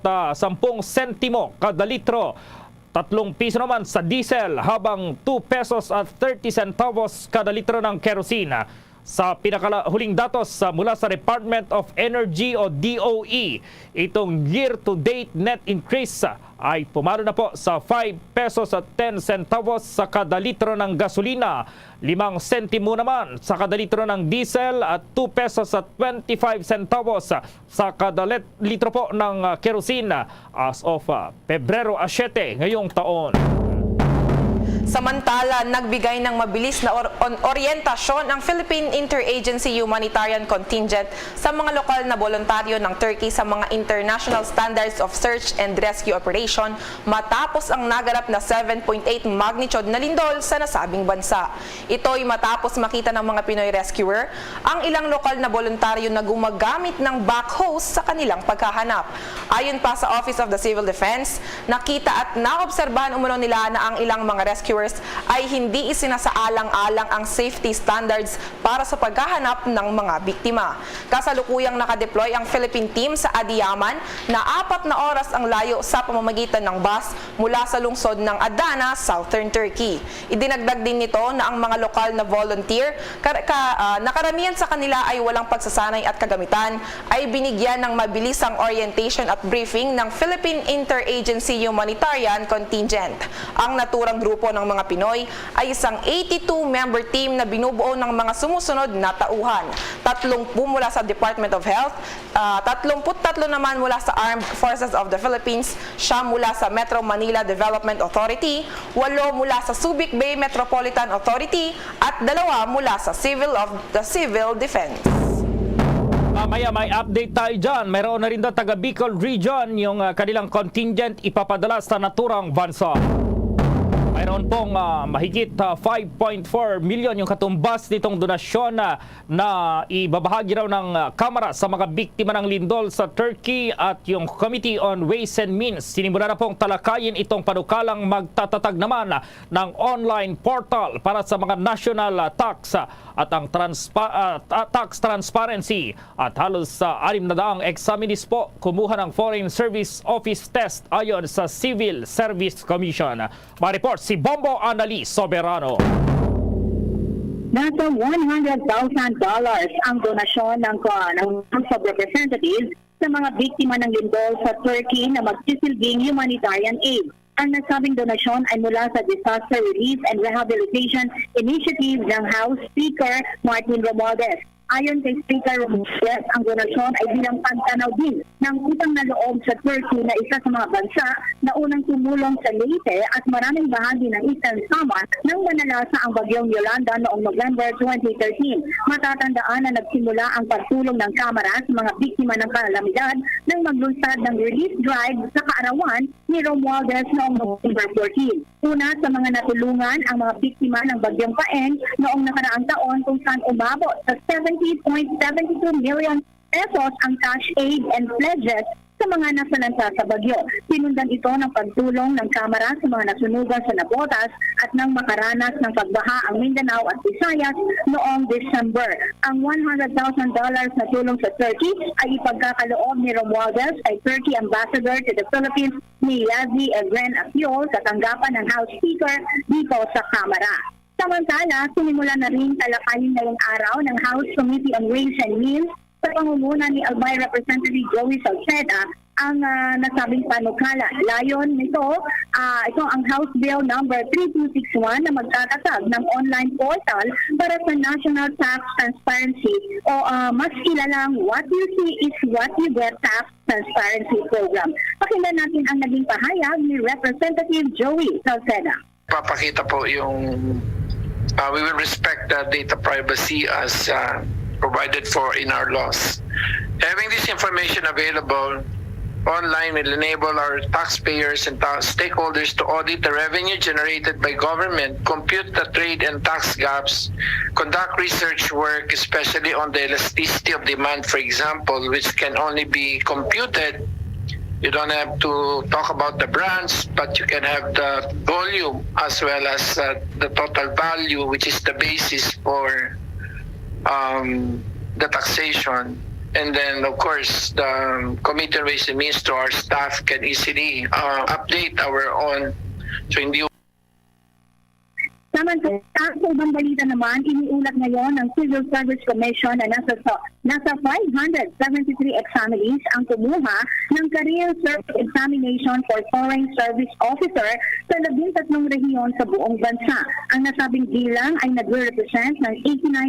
10 sentimo kada litro. 3 piso naman sa diesel habang 2 pesos at 30 centavos kada litro ng kerosene. Sa pinakahuling datos mula sa Department of Energy o DOE, itong year-to-date net increase ay pumalo na po sa 5 pesos at 10 centavos sa kada litro ng gasolina, 5 sentimo naman sa kada litro ng diesel at 2 pesos at 25 centavos sa kada litro po ng kerosene as of Pebrero 7 ngayong taon. Samantala, nagbigay ng mabilis na oryentasyon ang Philippine Interagency Humanitarian Contingent sa mga lokal na voluntaryo ng Turkey sa mga international standards of search and rescue operation matapos ang naganap na 7.8 magnitude na lindol sa nasabing bansa. Ito'y matapos makita ng mga Pinoy rescuer ang ilang lokal na voluntaryo na gumagamit ng backhoes sa kanilang paghahanap. Ayon pa sa Office of the Civil Defense, nakita at naobserbahan umano nila na ang ilang mga rescuers ay hindi isinasaalang-alang ang safety standards para sa paghahanap ng mga biktima. Kasalukuyang nakadeploy ang Philippine team sa Adiyaman na 4 na oras ang layo sa pamamagitan ng bus mula sa lungsod ng Adana, Southern Turkey. Idinagdag din nito na ang mga lokal na volunteer na karamihan sa kanila ay walang pagsasanay at kagamitan ay binigyan ng mabilisang orientation at briefing ng Philippine Interagency Humanitarian Contingent. Ang naturang grupo ng mga Pinoy ay isang 82-member team na binubuo ng mga sumusunod na tauhan. 30 mula sa Department of Health, 33 naman mula sa Armed Forces of the Philippines, 9 mula sa Metro Manila Development Authority, 8 mula sa Subic Bay Metropolitan Authority at 2 mula sa Civil Defense. Mamaya may update tayo dyan. Mayroon na rin daw taga Bicol Region yung kanilang contingent ipapadala sa naturang bansa. Mayroon pong mahigit 5.4 million yung katumbas nitong donasyon na ibabahagi raw ng Kamara sa mga biktima ng lindol sa Turkey at yung Committee on Ways and Means. Sinimula na pong talakayin itong panukalang magtatatag naman ng online portal para sa mga national tax at ang tax transparency. At halos sa 600 examinees po kumuha ng Foreign Service Office test ayon sa Civil Service Commission. Ma-report si Bombo Anali Soberano. Nasa $100,000 ang donasyon ng House of Representatives sa mga biktima ng lindol sa Turkey na magsisilbing humanitarian aid. Ang nasabing donasyon ay mula sa Disaster Relief and Rehabilitation Initiative ng House Speaker Martin Romualdez. Ayon kay Speaker Romualdez, ang donasyon ay bilang pagtanaw din ng utang na loob sa Turkey na isa sa mga bansa na unang tumulong sa Leyte at maraming bahagi ng Eastern Samar nang manalasa ang bagyong Yolanda noong November 2013. Matatandaan na nagsimula ang pagtulong ng Kamara sa mga biktima ng kalamidad nang maglunsad ng relief drive sa kaarawan ni Romualdez noong November 14. Una sa mga natulungan ang mga biktima ng bagyong Paeng noong nakaraang taon kung saan umabot sa 70.72 million pesos ang cash aid and pledges sa mga nasalanta sa bagyo. Sinundan ito ng pagtulong ng Kamara sa mga nasunugan sa Navotas at nang makaranas ng pagbaha ang Mindanao at Visayas noong December. Ang $100,000 na tulong sa Turkey ay ipagkakaloob ni Romualdez kay Turkey Ambassador to the Philippines ni Yazi Evren Apiol sa tanggapan ng House Speaker dito sa Kamara. Samantala, sinimula na rin talakayin ngayong araw ng House Committee on Ways and Means sa pangunguna ni Albay Representative Joey Salceda ang nasabing panukala. Layon nito, ito ang House Bill number 3261 na magtatatag ng online portal para sa National Tax Transparency o mas kilalang What You See is What You Get Tax Transparency Program. Pakinggan natin ang naging pahayag ni Representative Joey Salceda. Papakita po yung we will respect the data privacy as provided for in our laws. Having this information available online will enable our taxpayers and stakeholders to audit the revenue generated by government, compute the trade and tax gaps, conduct research work, especially on the elasticity of demand, for example, which can only be computed. You don't have to talk about the brands, but you can have the volume as well as the total value, which is the basis for the taxation. And then, of course, the Committee on Ways and Means to our staff can easily update our own. So hindi Samantala, sa ibang balita naman, iniulat ngayon ng Civil Service Commission na nasa 573 examinees ang kumuha ng Career Service Examination for Foreign Service Officer sa 13 rehiyon sa buong bansa. Ang nasabing bilang ay nagre-represent ng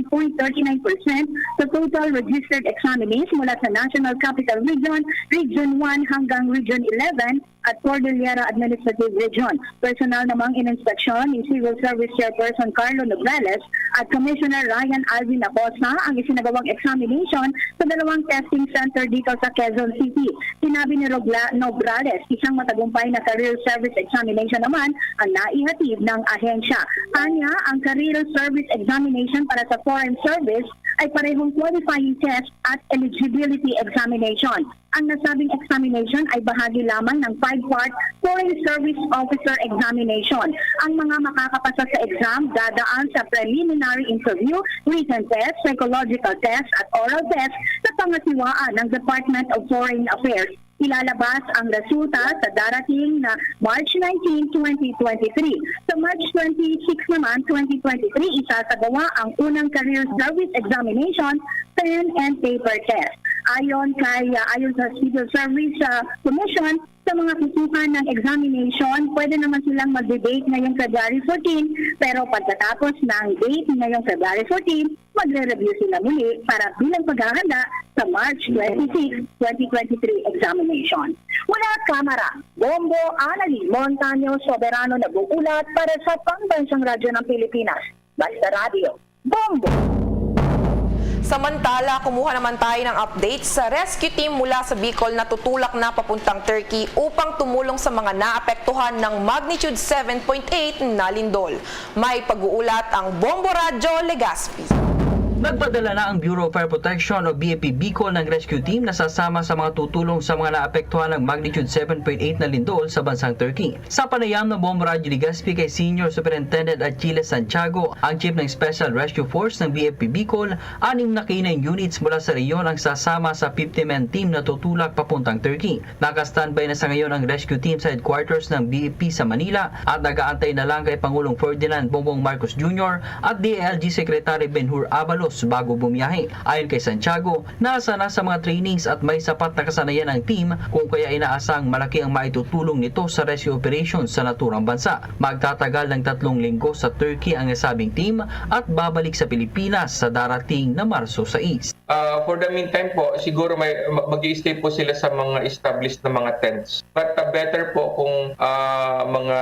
89.39% sa total registered examinees mula sa National Capital Region, Region 1 hanggang Region 11 at Cordillera Administrative Region. Personal namang ininspeksyon ni Civil Service Chairperson Carlo Nograles at Commissioner Ryan Alvin Acosta ang isinagawang examination sa dalawang testing center dito sa Quezon City. Sinabi ni Nograles, isang matagumpay na career service examination naman ang naihatid ng ahensya. Anya, ang career service examination para sa foreign service ay parehong qualifying test at eligibility examination. Ang nasabing examination ay bahagi lamang ng 5-part Foreign Service Officer Examination. Ang mga makakapasa sa exam dadaan sa preliminary interview, written test, psychological test at oral test sa pangasiwaan ng Department of Foreign Affairs. Ilalabas ang resulta sa darating na March 19, 2023. Sa March 26 naman, 2023, isasagawa ang unang career service examination, pen and paper test. Ayon sa Civil Service Commission, sa mga kusuhan ng examination, pwede naman silang mag-debate ngayong February 14, pero pagkatapos ng date ngayong February 14, magre-review sila muli para bilang paghahanda sa March 26, 2023 examination. Mula at kamera, Bombo Anali Montaño Soberano na buulat para sa Pambansang Radyo ng Pilipinas. Basta Radio, Bombo! Samantala, kumuha naman tayo ng update sa rescue team mula sa Bicol na tutulak na papuntang Turkey upang tumulong sa mga naapektuhan ng magnitude 7.8 na lindol. May pag-uulat ang Bombo Radyo Legazpi. Nagpadala na ang Bureau of Fire Protection o BFP Bicol ng rescue team na sasama sa mga tutulong sa mga naapektuhan ng magnitude 7.8 na lindol sa bansang Turkey. Sa panayam ng Bombo Radyo Legazpi kay Senior Superintendent Achilles Santiago, ang Chief ng Special Rescue Force ng BFP Bicol, 6 na K9 units mula sa reyon ang sasama sa 50-man team na tutulak papuntang Turkey. Naka-standby na sa ngayon ang rescue team sa headquarters ng BFP sa Manila at nag-aantay na lang kay Pangulong Ferdinand Bongbong Marcos Jr. at DILG Secretary Benhur Abalos bago bumiyahe. Ayon kay Santiago, nasa na sa mga trainings at may sapat na kasanayan ang team kung kaya inaasang malaki ang maitutulong nito sa rescue operations sa naturang bansa. Magtatagal ng 3 linggo sa Turkey ang nasabing team at babalik sa Pilipinas sa darating na Marso 6. For the meantime po, siguro mag-i-stay po sila sa mga established na mga tents. But better po kung mga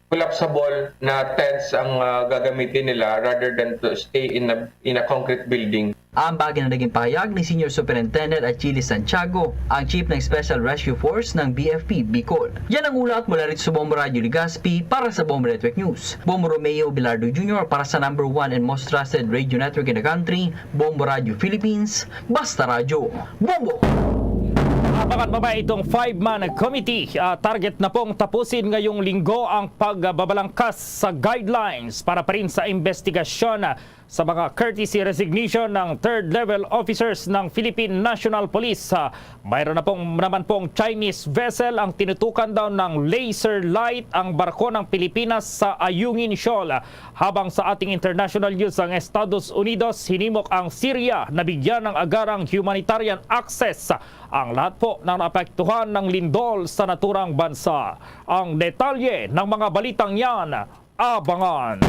collapsible na tents ang gagamitin nila rather than to stay in a concrete building. Ang bagay na naging pahayag ni Senior Superintendent Achilles Santiago, ang Chief ng Special Rescue Force ng BFP Bicol. Yan ang ulat mula rito sa Bombo Radyo Legazpi para sa Bombo Network News. Bombo Romeo Bilardo Jr. para sa number 1 and most trusted radio network in the country, Bombo Radyo Philippines, Basta Radyo, Bombo! Abangan pa ba itong 5-man committee? Target na pong tapusin ngayong linggo ang pagbabalangkas sa guidelines para pa rin sa investigasyon sa mga courtesy resignation ng third-level officers ng Philippine National Police. Mayroon na naman pong Chinese vessel ang tinutukan daw ng laser light ang barko ng Pilipinas sa Ayungin Shoal. Habang sa ating international news, ang Estados Unidos hinimok ang Syria na bigyan ng agarang humanitarian access ang lahat po ng naapektuhan ng lindol sa naturang bansa. Ang detalye ng mga balitang yan, abangan!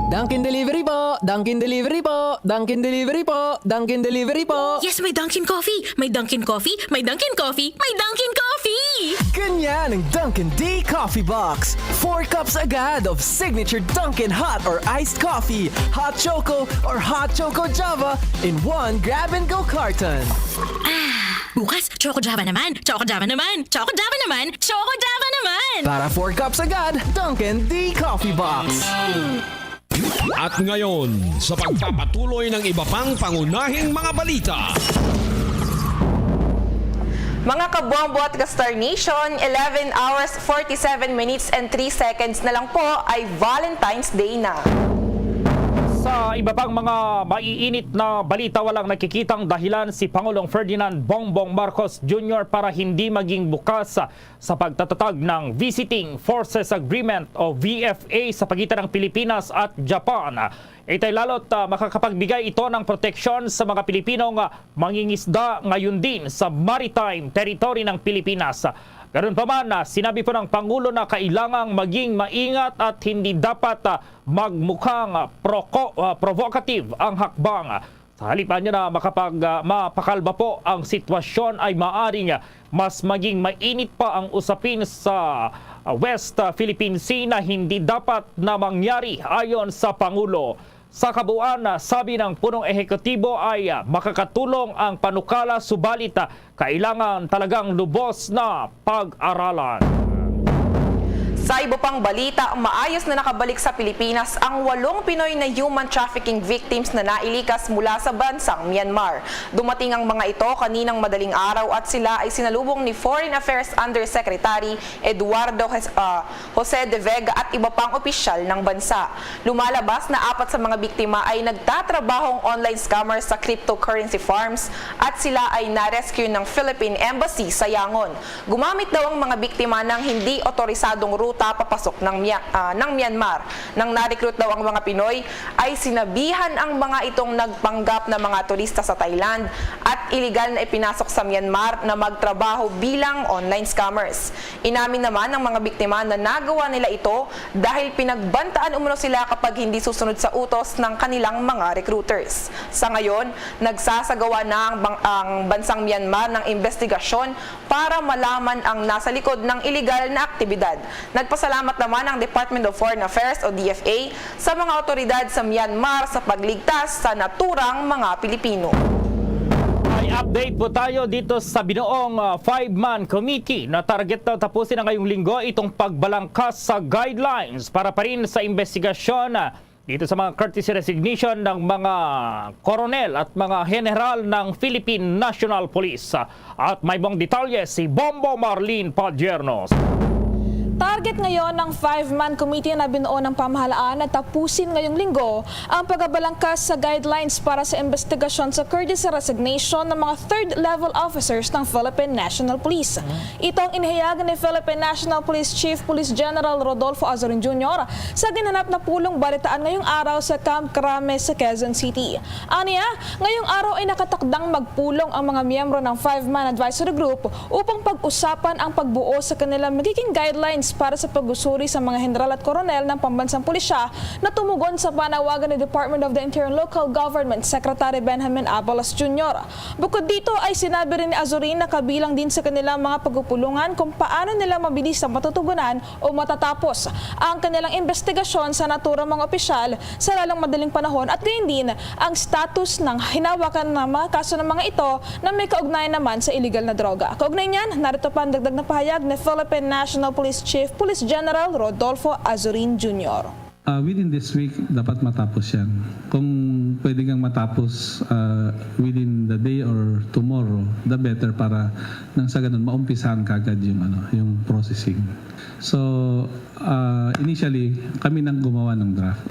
Dunkin Delivery po! Dunkin Delivery po! Dunkin Delivery po! Dunkin Delivery po! Yes, may Dunkin Coffee! May Dunkin Coffee! May Dunkin Coffee! May Dunkin Coffee! Ganyan ang Dunkin D Coffee Box! 4 cups agad of signature Dunkin Hot or Iced Coffee, Hot Choco or Hot Choco Java in 1 grab-and-go carton. Bukas, Choco Java naman! Choco Java naman! Choco Java naman! Choco Java naman! Para 4 cups agad, Dunkin D Coffee Box! At ngayon, sa pagpapatuloy ng iba pang pangunahing mga balita. Mga kabombo at ka-Star Nation, 11 hours, 47 minutes and 3 seconds na lang po ay Valentine's Day na. Sa iba pang mga maiinit na balita, walang nakikitang dahilan si Pangulong Ferdinand Bongbong Marcos Jr. para hindi maging bukas sa pagtatatag ng Visiting Forces Agreement o VFA sa pagitan ng Pilipinas at Japan. Itay lalo't makakapagbigay ito ng proteksyon sa mga Pilipinong mangingisda ngayon din sa maritime territory ng Pilipinas. Ganun pa man, sinabi po ng Pangulo na kailangang maging maingat at hindi dapat magmukhang provocative ang hakbang. Sa halipan niya na mapakalba po ang sitwasyon ay maaring mas maging mainit pa ang usapin sa West Philippine Sea na hindi dapat na mangyari ayon sa Pangulo. Sa kabuuan, sabi ng punong ehekutibo ay makakatulong ang panukala, subalit kailangan talagang lubos na pag-aralan. Sa iba pang balita, maayos na nakabalik sa Pilipinas ang 8 Pinoy na human trafficking victims na nailikas mula sa bansang Myanmar. Dumating ang mga ito kaninang madaling araw at sila ay sinalubong ni Foreign Affairs Undersecretary Eduardo Jose de Vega at iba pang opisyal ng bansa. Lumalabas na 4 sa mga biktima ay nagtatrabahong online scammers sa cryptocurrency farms at sila ay na-rescue ng Philippine Embassy sa Yangon. Gumamit daw ang mga biktima ng hindi otorisadong ruta papasok ng Myanmar. Nang na-recruit daw ang mga Pinoy, ay sinabihan ang mga itong nagpanggap na mga turista sa Thailand at iligal na ipinasok sa Myanmar na magtrabaho bilang online scammers. Inamin naman ng mga biktima na nagawa nila ito dahil pinagbantaan umano sila kapag hindi susunod sa utos ng kanilang mga recruiters. Sa ngayon, nagsasagawa na ang bansang Myanmar ng investigasyon para malaman ang nasa likod ng iligal na aktibidad. Nagpasalamat naman ang Department of Foreign Affairs o DFA sa mga otoridad sa Myanmar sa pagligtas sa naturang mga Pilipino. May update po tayo dito sa binuong 5-man committee na target na tapusin na ngayong linggo itong pagbalangkas sa guidelines para pa rin sa investigasyon dito sa mga courtesy resignation ng mga koronel at mga general ng Philippine National Police. At may buong detalye si Bombo Marlene Padiernos. Target ngayon ng 5-man committee na binuo ng pamahalaan na tapusin ngayong linggo ang pagbabalangkas sa guidelines para sa investigasyon sa courtesy resignation ng mga third-level officers ng Philippine National Police. Ito ang inihayagan ni Philippine National Police Chief Police General Rodolfo Azorin Jr. sa ginanap na pulong balitaan ngayong araw sa Camp Crame sa Quezon City. Aniya, ngayong araw ay nakatakdang magpulong ang mga miyembro ng 5-man advisory group upang pag-usapan ang pagbuo sa kanilang magiging guidelines para sa pag-usuri sa mga general at koronel ng pambansang pulisya na tumugon sa panawagan ni Department of the Interior and Local Government Secretary Benjamin Abalos Jr. Bukod dito ay sinabi rin ni Azorin na kabilang din sa kanilang mga pagpupulungan kung paano nila mabilis na matutugunan o matatapos ang kanilang investigasyon sa naturang mga opisyal sa lalang madaling panahon at gayon din ang status ng hinawakan ng mga kaso ng mga ito na may kaugnayan naman sa illegal na droga. Kaugnay niyan, narito pa ang dagdag na pahayag ni Philippine National Police Chief Police General Rodolfo Azorin Jr. Within this week, dapat matapos yan. Kung pwede kang matapos within the day or tomorrow, the better para nang sa ganun, maumpisahan kagad yung processing. So, initially, kami nang gumawa ng draft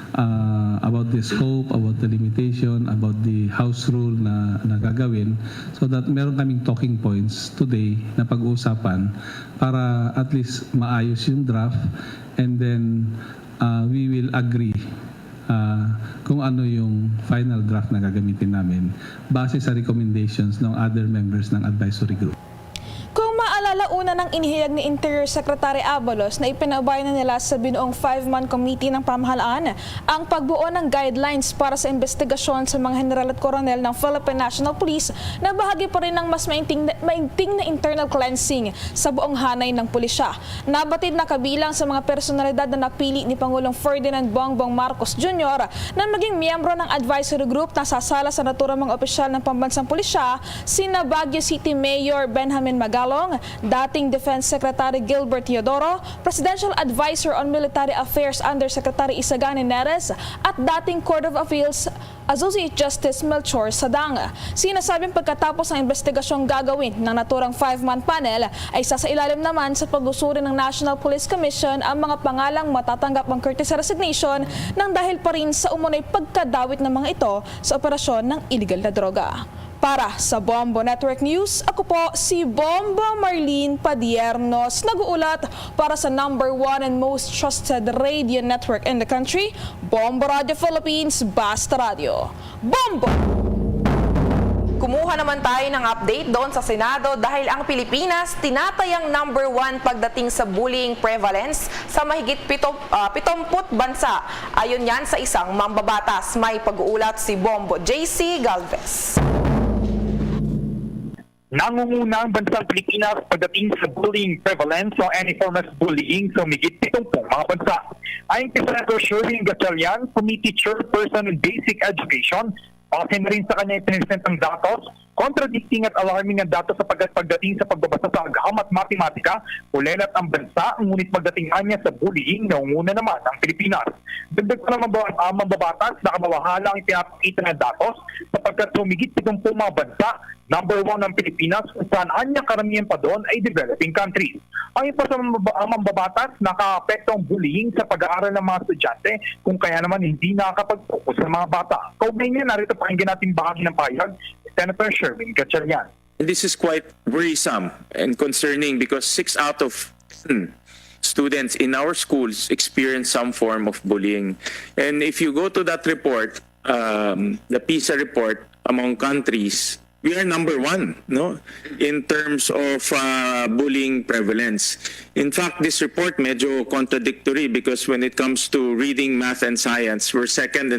about the scope, about the limitation, about the house rule na gagawin so that meron kaming talking points today na pag-uusapan para at least maayos yung draft and then we will agree kung ano yung final draft na gagamitin namin base sa recommendations ng other members ng advisory group. Kung maalala, una ng inihayag ni Interior Secretary Abalos na ipinaubay na nila sa binuong 5-man committee ng pamahalaan ang pagbuo ng guidelines para sa investigasyon sa mga general at koronel ng Philippine National Police na bahagi pa rin ng mas maigting na internal cleansing sa buong hanay ng pulisya. Nabatid na kabilang sa mga personalidad na napili ni Pangulong Ferdinand Bongbong Marcos Jr. na maging miyembro ng advisory group na sasala sa naturang mga opisyal ng pambansang pulisya, sina Baguio City Mayor Benjamin Magalong, dating Defense Secretary Gilbert Teodoro, Presidential Advisor on Military Affairs Undersecretary Isagani Neres at dating Court of Appeals Associate Justice Melchor Sadang. Sinasabing pagkatapos ng investigasyong gagawin ng naturang 5-man panel ay sasailalim naman sa pag-usuri ng National Police Commission ang mga pangalang matatanggap ang courtesy resignation nang dahil pa rin sa umunoy pagkadawit ng mga ito sa operasyon ng illegal na droga. Para sa Bombo Network News, ako po si Bomba Marlene Padiernos, nag-uulat para sa #1 and most trusted radio network in the country, Bombo Radio Philippines, Basta Radio. Bombo! Kumuha naman tayo ng update doon sa Senado dahil ang Pilipinas tinatayang #1 pagdating sa bullying prevalence sa mahigit 70 bansa. Ayon yan sa isang mambabatas. May pag-uulat si Bombo JC Galvez. Nangunguna ang bansang Pilipinas pagdating sa bullying prevalence o any form of bullying sa mahigit 70 mga bansa. Ayon kay Senator Sherwin Gatchalian, Committee Chairperson in Basic Education, base na rin sa kanya ipinipresentang datos, contradicting at alarming ang datos sa pagdating sa pagbabasa sa agham at matematika, ulelat ang bansa, ngunit pagdating niya sa bullying, naunguna naman ang Pilipinas. Dagdag pa naman ang mambabatas na kamawahala ang ipinapakita ng datos sapagkat humigit 70 mga bansa, #1 ang Pilipinas, kung saan anya karamihan pa doon ay developing countries. Ang iba sa mambabatas, naka-apekto ang bullying sa pag-aaral ng mga estudyante kung kaya naman hindi nakakapag-focus sa mga bata. Kaugnay niya, narito pakinggan natin bahagi ng pahayag ni Senator Sherwin Gatchalian. This is quite worrisome and concerning because 6 out of 10 students in our schools experience some form of bullying. And if you go to that report, the PISA report among countries, we are #1, no, in terms of bullying prevalence. In fact, this report medyo contradictory because when it comes to reading, math, and science, we're second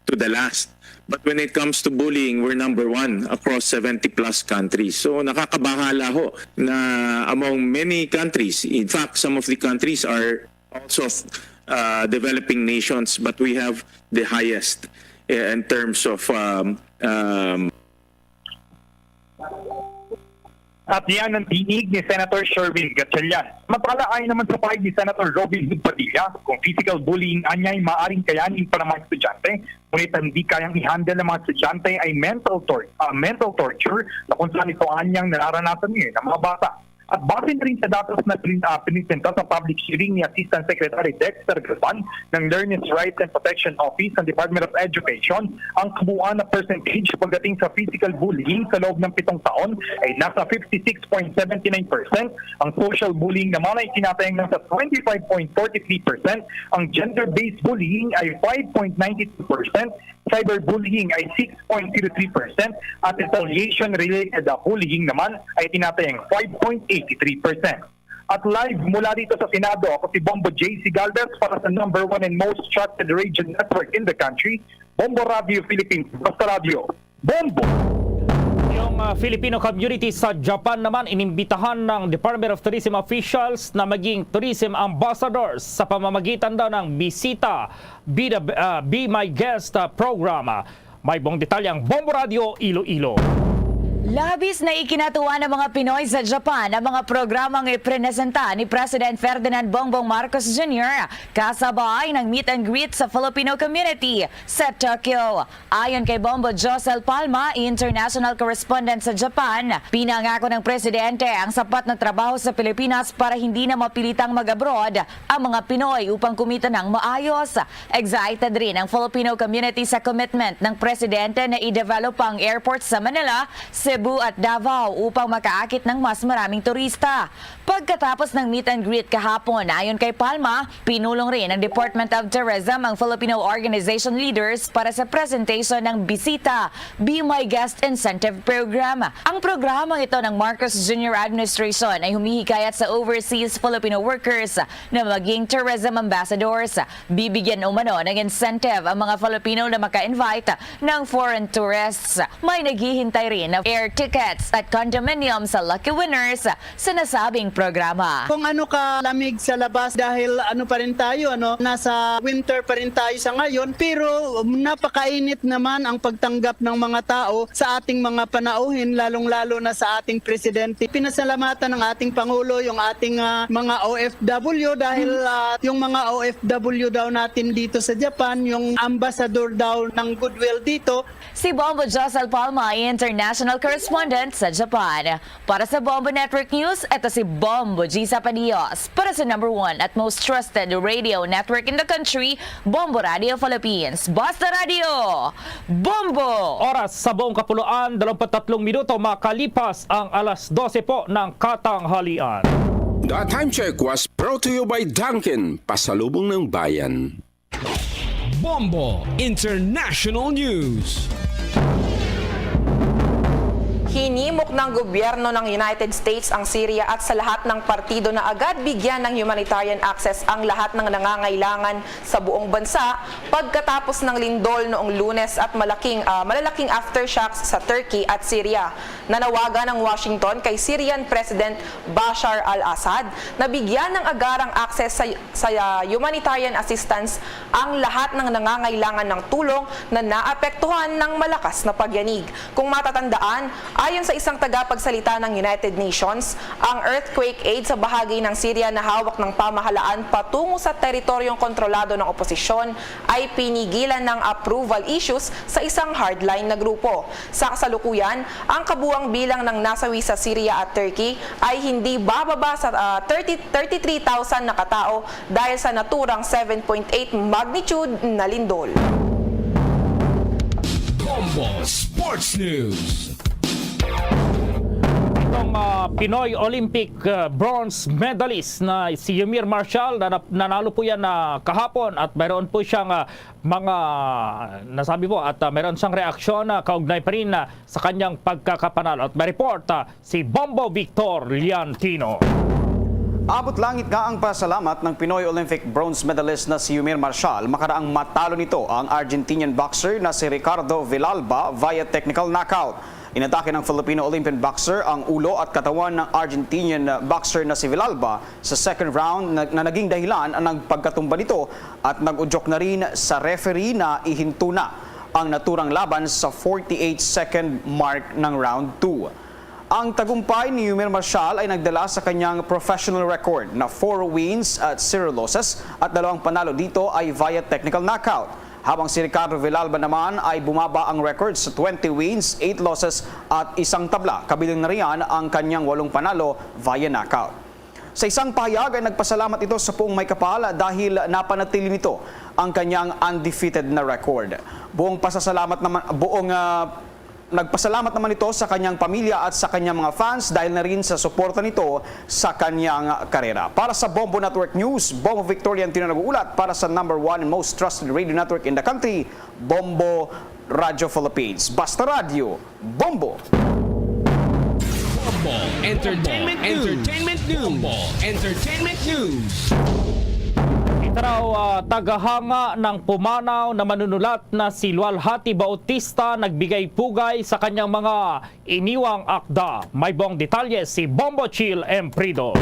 to the last. But when it comes to bullying, we're #1 across 70+ countries. So nakakabahala ho na among many countries, in fact, some of the countries are also developing nations, but we have the highest in terms of At yan ang tinig ni Senator Sherwin Gatchalian. Samantala, ayon naman sa pahayag ni Senator Robin Hood Padilla, kung physical bullying anya ay maaaring kayanin para mga estudyante, ngunit hindi kayang i-handle ng mga estudyante ay mental torture na kung saan ito anyang nararanasan ngayon ng mga bata. At base na rin sa datos na pinisenta sa public hearing ni Assistant Secretary Dexter Galvan ng Learners' Rights and Protection Office ng Department of Education, ang kabuuan na percentage pagdating sa physical bullying sa loob ng 7 taon ay nasa 56.79%. Ang social bullying naman ay tinatayang nasa 25.43%. Ang gender-based bullying ay 5.92%. Cyberbullying ay 6.03% at retaliation-related bullying naman ay tinatayang 5.83%. At live mula dito sa Senado, ako si Bombo JC Galvez para sa #1 and most trusted radio network in the country, Bombo Radio Philippines, Basta Radio. Bombo! Yung Filipino community sa Japan naman inimbitahan ng Department of Tourism officials na maging tourism ambassadors sa pamamagitan daw ng bisita Be My Guest program. May buong detalyang Bombo Radio Iloilo. Labis na ikinatuwa ng mga Pinoy sa Japan ang mga programang ipresenta ni President Ferdinand Bongbong Marcos Jr. kasabay ng meet and greet sa Filipino community sa Tokyo. Ayon kay Bombo Josel Palma, international correspondent sa Japan, pinangako ng Presidente ang sapat na trabaho sa Pilipinas para hindi na mapilitang mag-abroad ang mga Pinoy upang kumita ng maayos. Excited rin ang Filipino community sa commitment ng Presidente na i-develop ang airport sa Manila, Cebu at Davao upang makaakit ng mas maraming turista. Pagkatapos ng meet and greet kahapon, ayon kay Palma, pinulong rin ng Department of Tourism ang Filipino organization leaders para sa presentation ng bisita Be My Guest Incentive Program. Ang programang ito ng Marcos Jr. Administration ay humihikayat sa overseas Filipino workers na maging tourism ambassadors. Bibigyan umano ng incentive ang mga Filipino na maka-invite ng foreign tourists. May naghihintay rin na air winner tickets at condominium sa lucky winners sa nasabing programa. Kung ano ka lamig sa labas dahil ano pa rin tayo, nasa winter pa rin tayo sa ngayon, pero napakainit naman ang pagtanggap ng mga tao sa ating mga panauhin, lalong-lalo na sa ating presidente. Pinasalamatan ng ating Pangulo yung ating mga OFW dahil yung mga OFW daw natin dito sa Japan, yung ambassador daw ng goodwill dito. Si Bombo Josel Palma, international correspondent sa Japan. Para sa Bombo Network News, ito si Bombo G. Zapanios. Para sa #1 at most trusted radio network in the country, Bombo Radio Philippines. Basta Radio! Bombo! Oras sa buong kapuluan, 23 minuto makalipas ang alas 12 po ng katanghalian. The Time Check was brought to you by Dunkin', pasalubong ng bayan. Bombo International News. Hinimok ng gobyerno ng United States ang Syria at sa lahat ng partido na agad bigyan ng humanitarian access ang lahat ng nangangailangan sa buong bansa pagkatapos ng lindol noong Lunes at malalaking aftershocks sa Turkey at Syria. Nanawagan ng Washington kay Syrian President Bashar al-Assad na bigyan ng agarang access sa humanitarian assistance ang lahat ng nangangailangan ng tulong na naapektuhan ng malakas na pagyanig. Kung matatandaan, ayon sa isang tagapagsalita ng United Nations, ang earthquake aid sa bahagi ng Syria na hawak ng pamahalaan patungo sa teritoryong kontrolado ng oposisyon ay pinigilan ng approval issues sa isang hardline na grupo. Sa kasalukuyan, ang kabuang bilang ng nasawi sa Syria at Turkey ay hindi bababa sa 33,000 na katao dahil sa naturang 7.8 magnitude na lindol. Bombo Sports News. Itong Pinoy Olympic bronze medalist na si Yumir Marshall, nanalo po yan kahapon at mayroon po siyang mga nasabi po at mayroon siyang reaksyon kaugnay pa rin sa kanyang pagkakapanalo. At may report si Bombo Victor Liantino. Abot langit nga ang pasalamat ng Pinoy Olympic bronze medalist na si Yumir Marshall makaraang matalo nito ang Argentinian boxer na si Ricardo Villalba via technical knockout. Inatake ng Filipino Olympian boxer ang ulo at katawan ng Argentinian boxer na si Villalba sa second round na naging dahilan ng pagkatumba nito at nag-udyok na rin sa referee na ihinto na ang naturang laban sa 48-second mark ng round 2. Ang tagumpay ni Yumir Marshall ay nagdala sa kanyang professional record na 4 wins at 0 losses at 2 panalo dito ay via technical knockout. Habang si Ricardo Villalba naman ay bumaba ang record sa 20 wins, 8 losses at 1 tabla. Kabilang na riyan ang kanyang 8 panalo via knockout. Sa isang pahayag ay nagpasalamat ito sa buong may kapal dahil napanatili nito ang kanyang undefeated na record. Nagpasalamat naman ito sa kanyang pamilya at sa kanyang mga fans dahil na rin sa suporta nito sa kanyang karera. Para sa Bombo Network News, Bombo Victorian nag-uulat para sa #1 and most trusted radio network in the country, Bombo Radio Philippines. Basta Radio, Bombo! Bombo Entertainment News. Ito raw tagahanga ng pumanaw na manunulat na si Lualhati Bautista nagbigay pugay sa kanyang mga iniwang akda. May buong detalye si Bombo Chill Emprido.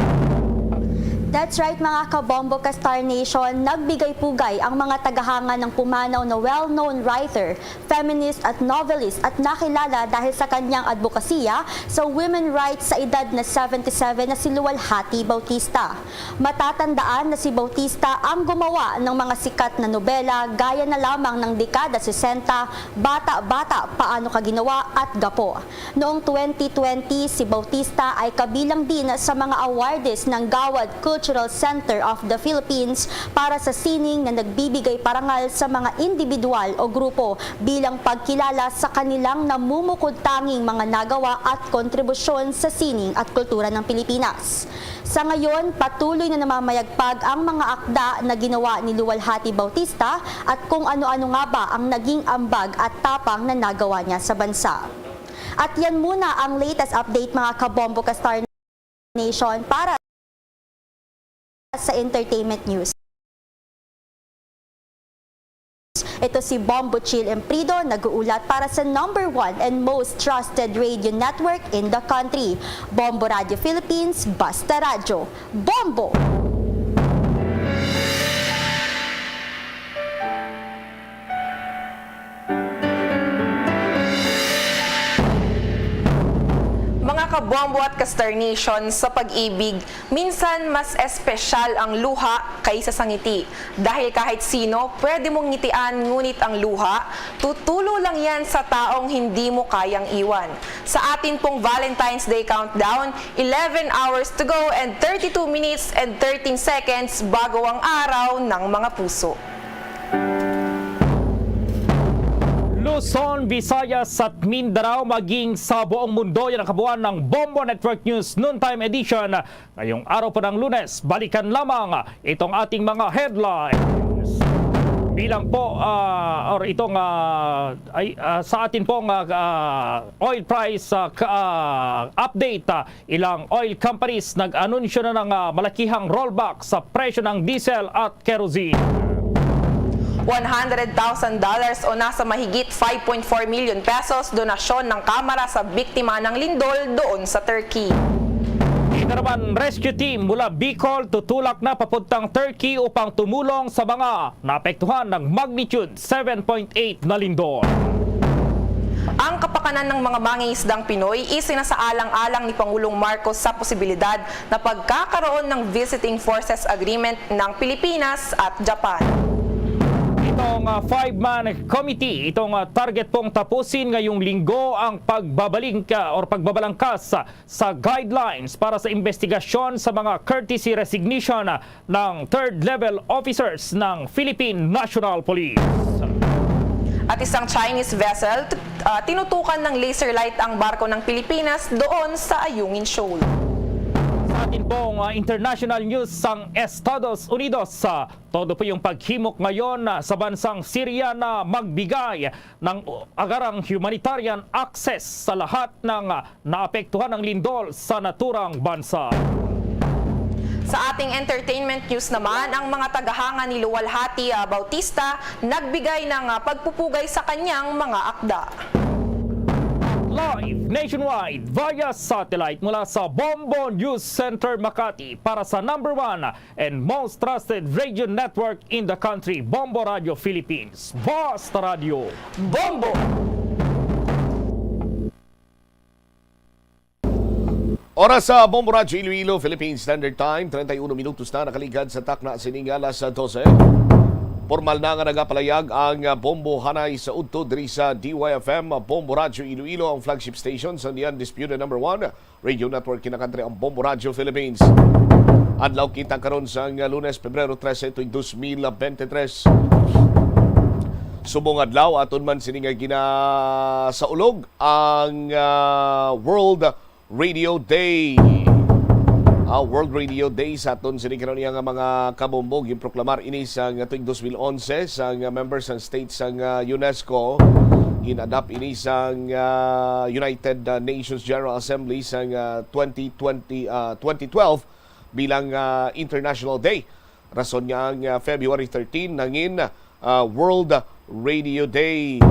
That's right mga kabombo ka Star Nation, nagbigay pugay ang mga tagahanga ng pumanaw na well-known writer, feminist at novelist at nakilala dahil sa kanyang advokasya sa women rights sa edad na 77 na si Lualhati Bautista. Matatandaan na si Bautista ang gumawa ng mga sikat na nobela gaya na lamang ng dekada 60, Bata-Bata, Paano Ka Ginawa at Gapo. Noong 2020, si Bautista ay kabilang din sa mga awardees ng Gawad Cultural Center of the Philippines para sa sining na nagbibigay parangal sa mga individual o grupo bilang pagkilala sa kanilang namumukod-tanging mga nagawa at kontribusyon sa sining at kultura ng Pilipinas. Sa ngayon, patuloy na namamayagpag ang mga akda na ginawa ni Lualhati Bautista at kung ano-ano nga ba ang naging ambag at tapang na nagawa niya sa bansa. At yan muna ang latest update mga kabombo ka Star Nation para sa entertainment news. Ito si Bombo Chill Emprido, nag-uulat para sa #1 and most trusted radio network in the country. Bombo Radio Philippines, Basta Radyo. Bombo! Mga kabombo at ka-Star Nation, sa pag-ibig, minsan mas espesyal ang luha kaysa sa ngiti. Dahil kahit sino, pwede mong ngitian, ngunit ang luha, tutulo lang yan sa taong hindi mo kayang iwan. Sa atin pong Valentine's Day countdown, 11 hours to go and 32 minutes and 13 seconds bago ang araw ng mga puso. Luzon, Visayas at Mindanao maging sa buong mundo yan ang kabuuan ng Bombo Network News Noontime Edition. Ngayong araw po ng Lunes, balikan lamang itong ating mga headlines. Bilang po, sa atin pong oil price update, ilang oil companies nag-anunsyo na ng malakihang rollback sa presyo ng diesel at kerosene. $100,000 o nasa mahigit 5.4 million pesos donasyon ng Kamara sa biktima ng lindol doon sa Turkey. Ito naman, rescue team mula Bicol tutulak na papuntang Turkey upang tumulong sa mga naapektuhan ng magnitude 7.8 na lindol. Ang kapakanan ng mga mangingisdang Pinoy isinasaalang-alang ni Pangulong Marcos sa posibilidad na pagkakaroon ng Visiting Forces Agreement ng Pilipinas at Japan. Itong 5-man committee, itong target pong tapusin ngayong linggo ang pagbabalangkas sa guidelines para sa investigasyon sa mga courtesy resignation ng third-level officers ng Philippine National Police. At isang Chinese vessel, tinutukan ng laser light ang barko ng Pilipinas doon sa Ayungin Shoal. Sa atin pong international news sa Estados Unidos, todo po yung paghimok ngayon sa bansang Syria na magbigay ng agarang humanitarian access sa lahat ng naapektuhan ng lindol sa naturang bansa. Sa ating entertainment news naman, ang mga tagahanga ni Luwalhati Bautista nagbigay ng pagpupugay sa kanyang mga akda. Live nationwide via satellite mula sa Bombo News Center Makati para sa #1 and most trusted radio network in the country, Bombo Radio Philippines. Basta Radio. Bombo! Oras sa Bombo Radio Iloilo, Philippine Standard Time, 31 minutos na nakaligad sa takna siningalas sa 12. Formal na nga nagapalayag ang Bombo Hanay sa udto diri sa DYFM, Bombo Radio Iloilo, ang flagship station sa the undisputed #1 radio network kinakantry ang Bombo Radio Philippines. Adlaw kita karon sa Lunes, Pebrero 13, 2023. Subong adlaw aton man sininga ginasaulog ang World Radio Day. World Radio Day sa aton sinikaron niya nga mga kabombog improklamar ini sa tuig 2011 sa members and states sa UNESCO. Inadapt ini sa United Nations General Assembly sa 2012 bilang International Day. Rason niya ang February 13 nangin World Radio Day.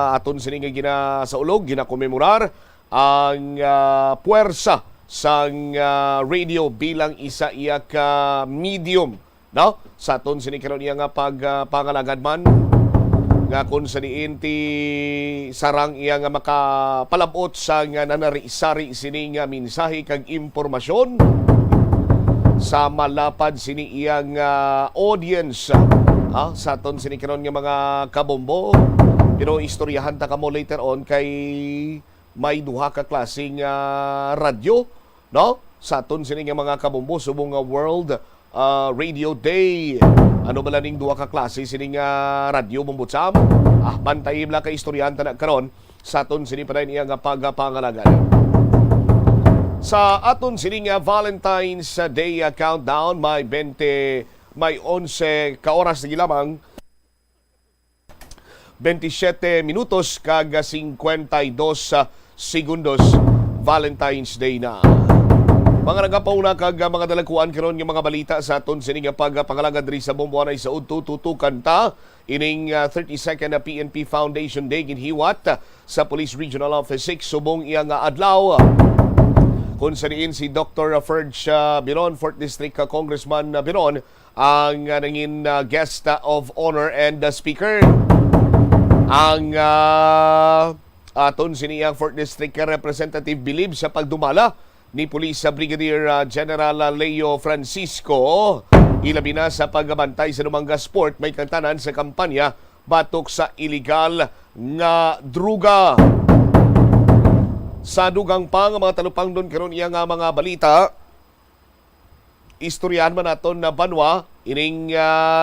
Aton sininga ginasaulog, ginakomemorar ang puwersa sang radio bilang isa iya ka medium, no? Sa aton sinikaron iya nga pagpangalagad man nga kun sa diin ti sarang iya nga makapalabot sa nga nanari-sari sini nga mensahe kag impormasyon sa malapad sini iyang audience, sa aton sinikaron nga mga kabombo. Pero istoryahan ta kamo later on kay may duha ka klaseng radyo, no? Sa aton sini nga mga kabombo subong nga World Radio Day. Ano ba laning duha ka klase sini nga radyo bombotsam? Bantayim la ka istoryahan ta na karon sa aton sini pa iya nga pagpangalagan. Sa aton sini nga Valentine's Day countdown, may 11 ka oras na lamang 27 minutos kag 52 segundos. Valentine's Day na. Mga nagapauna kag mga dalakuan karon nga mga balita sa aton sining pagpangalagad diri sa Bomboanay sa udto tutukan ta ining 32nd na PNP Foundation Day ginhiwat sa Police Regional Office 6 subong iyang adlaw. Kung sa diin si Dr. Ferge Biron, 4th District Congressman Biron, ang nangin guest of honor and speaker. Ang aton siniyang 4th District Representative bilib sa pagdumala ni Police Brigadier General Leo Francisco, ilabi na sa pagbantay sa Lumanga Sport, may kantanan sa kampanya batok sa illegal nga druga. Sa dugang pang mga talupang doon karon iya nga mga balita, istoryahan man naton na banwa ining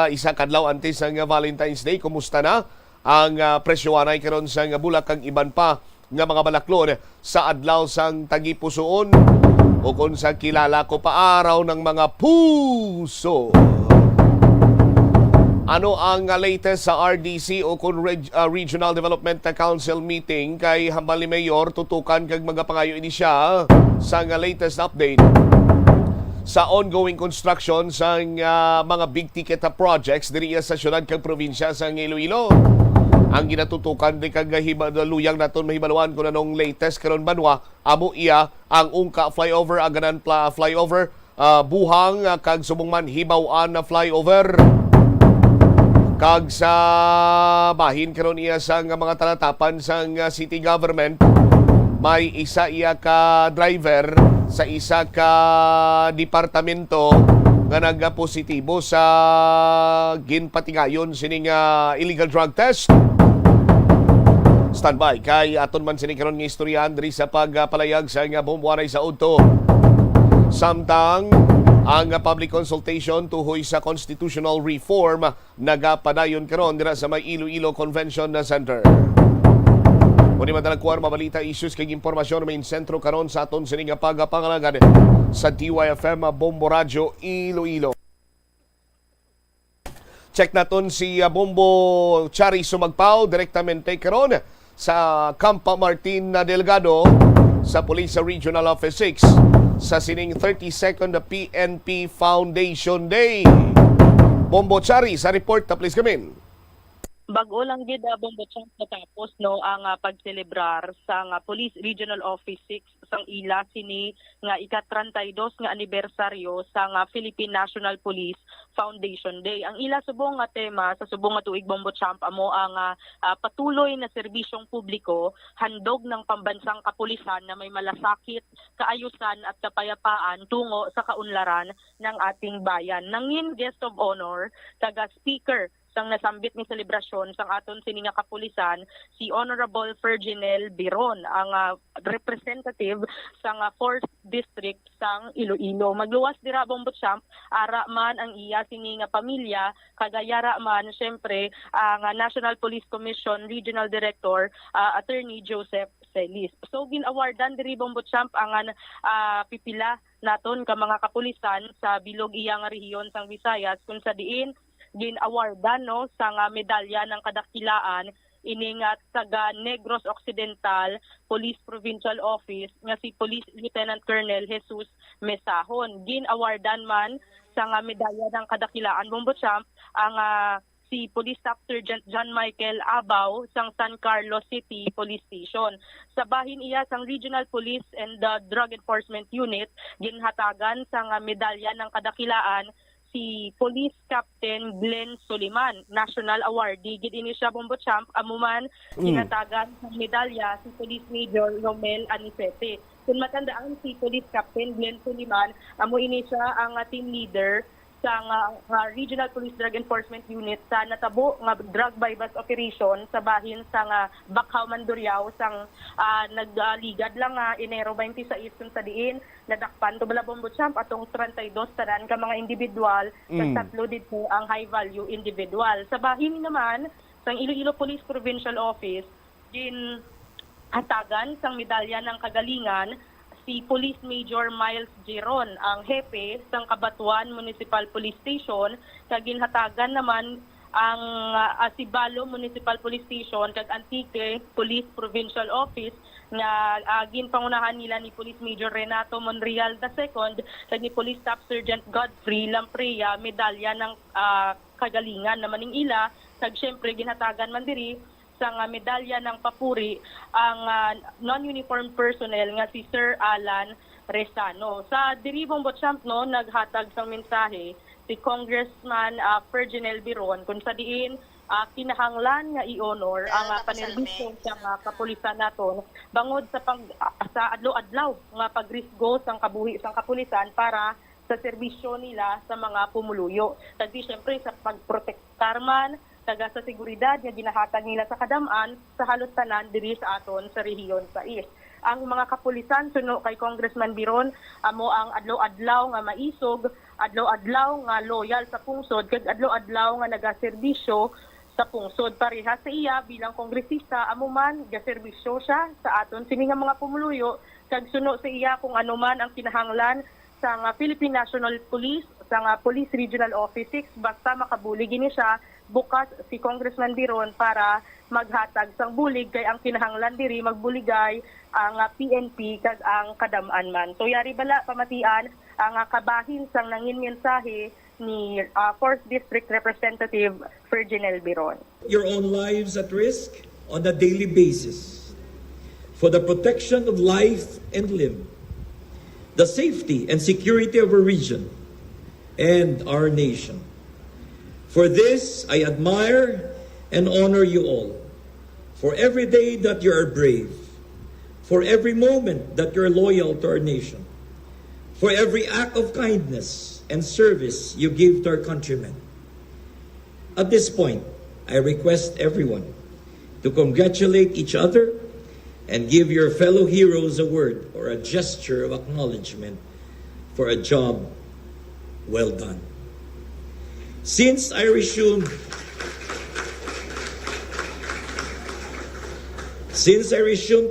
isa kadlaw antes ang Valentine's Day. Kumusta na ang presyoanay karon sa bulak kag iban pa nga mga balaklon sa adlaw sang tagipusoon o kung sa kilala ko pa araw ng mga puso. Ano ang latest sa RDC o kung Regional Development Council meeting kay hambal ni Mayor tutukan kag mga pangayo ini siya sa latest update sa ongoing construction sa mga big ticket projects diri sa syudad kag probinsya sa Iloilo. Ang ginatutukan di kag luyang naton mahibaluan kung anong latest karon banwa amo iya ang ungka flyover aganan flyover buhang kag subong man hibaw-an na flyover kag sa bahin karon iya sa mga talatapan sa city government may isa iya ka driver sa isa ka departamento nga nagpositibo sa ginpatigayon sining illegal drug test. Standby kay aton man sining karon nga istoryahan diri sa pagpalayag sa nga Bomboanay sa udto. Samtang ang public consultation tuhoy sa constitutional reform nagapadayon karon dira sa may Iloilo Convention Center. Muni madalagkuan mabalita issues kay impormasyon main sentro karon sa aton sining pagpangalagad sa DYFM Bombo Radio Iloilo. Check naton si Bombo Chari Sumagpao direktamente karon sa Campa Martin Delgado sa Police Regional Office 6 sa sining 32nd PNP Foundation Day. Bombo Chari sa report na please come in. Bago lang gid Bombo Champ natapos no ang pagselebrar sa Police Regional Office 6 sang ila sini nga ika-32 nga anibersaryo sa Philippine National Police Foundation Day. Ang ila subong nga tema sa subong nga tuig Bombo Champ amo ang patuloy na serbisyong publiko handog ng pambansang kapulisan na may malasakit, kaayusan at kapayapaan tungo sa kaunlaran ng ating bayan. Nangin guest of honor taga speaker sang nasambit ni selebrasyon sang aton sining kapulisan si Honorable Ferginel Biron, ang representative sang 4th District sang Iloilo. Magluwas dira Bombo Champ ara man ang iya sining pamilya kagayara man syempre ang National Police Commission Regional Director Attorney Joseph Celis. So gin-awardan diri Bombo Champ ang pipila naton ka mga kapulisan sa bilog iyang rehiyon sang Visayas kung sa diin gin-awardan no sa medalya ng kadakilaan ining taga Negros Occidental Police Provincial Office nga si Police Lieutenant Colonel Jesus Mesahon. Gin-awardan man sa medalya ng kadakilaan Bombo Champ ang si Police Staff Sergeant John Michael Abaw sang San Carlos City Police Station. Sa bahin iya sang Regional Police and the Drug Enforcement Unit ginhatagan sang medalya ng kadakilaan si Police Captain Glenn Soliman, National Awardee. Gid ini siya Bombo Champ amuman ginatagan ng medalya si Police Major Romel Anicete. Kung matandaan si Police Captain Glenn Soliman, amo ini siya ang team leader sa Regional Police Drug Enforcement Unit sa natabo nga drug bypass operation sa bahin sa Bakhaw Mandurriao sang nagligad lang Enero 26 sa diin nadakpan to bala Bombo Champ atong 32 tanan ka mga individual sa tatlo dito ang high value individual. Sa bahin naman sang Iloilo Police Provincial Office gin hatagan sang medalya ng kagalingan si Police Major Miles Giron, ang hepe sang Kabatuan Municipal Police Station, kaginhatagan naman ang Sibalo Municipal Police Station kag Antique Police Provincial Office nga ginpangunahan nila ni Police Major Renato Monreal II kag ni Police Staff Sergeant Godfrey Lamprea medalya ng kagalingan na maningila kag syempre ginhatagan man diri sa medalya ng papuri ang non-uniformed personnel nga si Sir Alan Resano. Sa diribong Botchamp no naghatag sang mensahe si Congressman Ferginel Biron kung sa diin kinahanglan nga i-honor ang panerbisyo sa kapulisan naton bangod sa adlaw-adlaw nga pagrisgo sang kabuhi sang kapulisan para sa serbisyo nila sa mga pumuluyo. Tagdi syempre sa pagprotektar man taga sa seguridad nga ginahatag nila sa kadam-an sa halos tanan diri sa aton sa rehiyon sa East. Ang mga kapulisan suno kay Congressman Biron amo ang adlaw-adlaw nga maisog, adlaw-adlaw nga loyal sa pungsod kag adlaw-adlaw nga nagaserbisyo sa pungsod. Pareha sa iya bilang kongresista amo man gaserbisyo siya sa aton sini nga mga pumuluyo kag suno sa iya kung ano man ang kinahanglan sa Philippine National Police, sa Police Regional Office 6 basta makabulig ini siya bukas si Congressman Biron para maghatag sang bulig kay ang kinahanglan diri magbuligay ang PNP kag ang kadam-an man. So yari bala pamatian ang kabahin sang nangin mensahe ni 4th District Representative Ferginel Biron. Your own lives at risk on a daily basis for the protection of life and limb, the safety and security of our region and our nation. For this, I admire and honor you all. For every day that you are brave, for every moment that you're loyal to our nation, for every act of kindness and service you give to our countrymen. At this point, I request everyone to congratulate each other and give your fellow heroes a word or a gesture of acknowledgement for a job well done. Since I resumed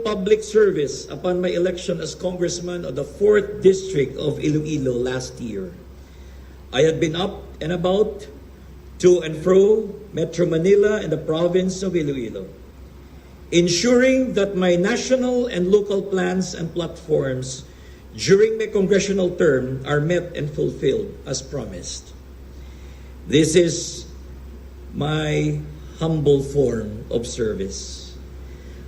public service upon my election as congressman of the 4th District of Iloilo last year, I had been up and about, to and fro Metro Manila and the province of Iloilo, ensuring that my national and local plans and platforms during my congressional term are met and fulfilled as promised. This is my humble form of service.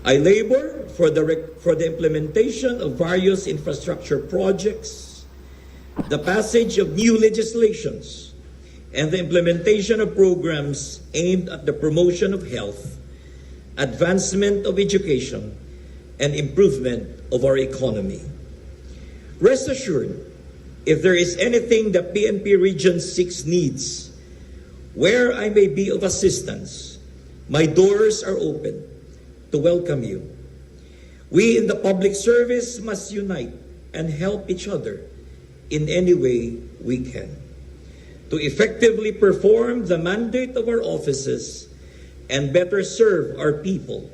I labor for the implementation of various infrastructure projects, the passage of new legislations, and the implementation of programs aimed at the promotion of health, advancement of education, and improvement of our economy. Rest assured, if there is anything the PNP Region 6 needs, where I may be of assistance, my doors are open to welcome you. We in the public service must unite and help each other in any way we can to effectively perform the mandate of our offices and better serve our people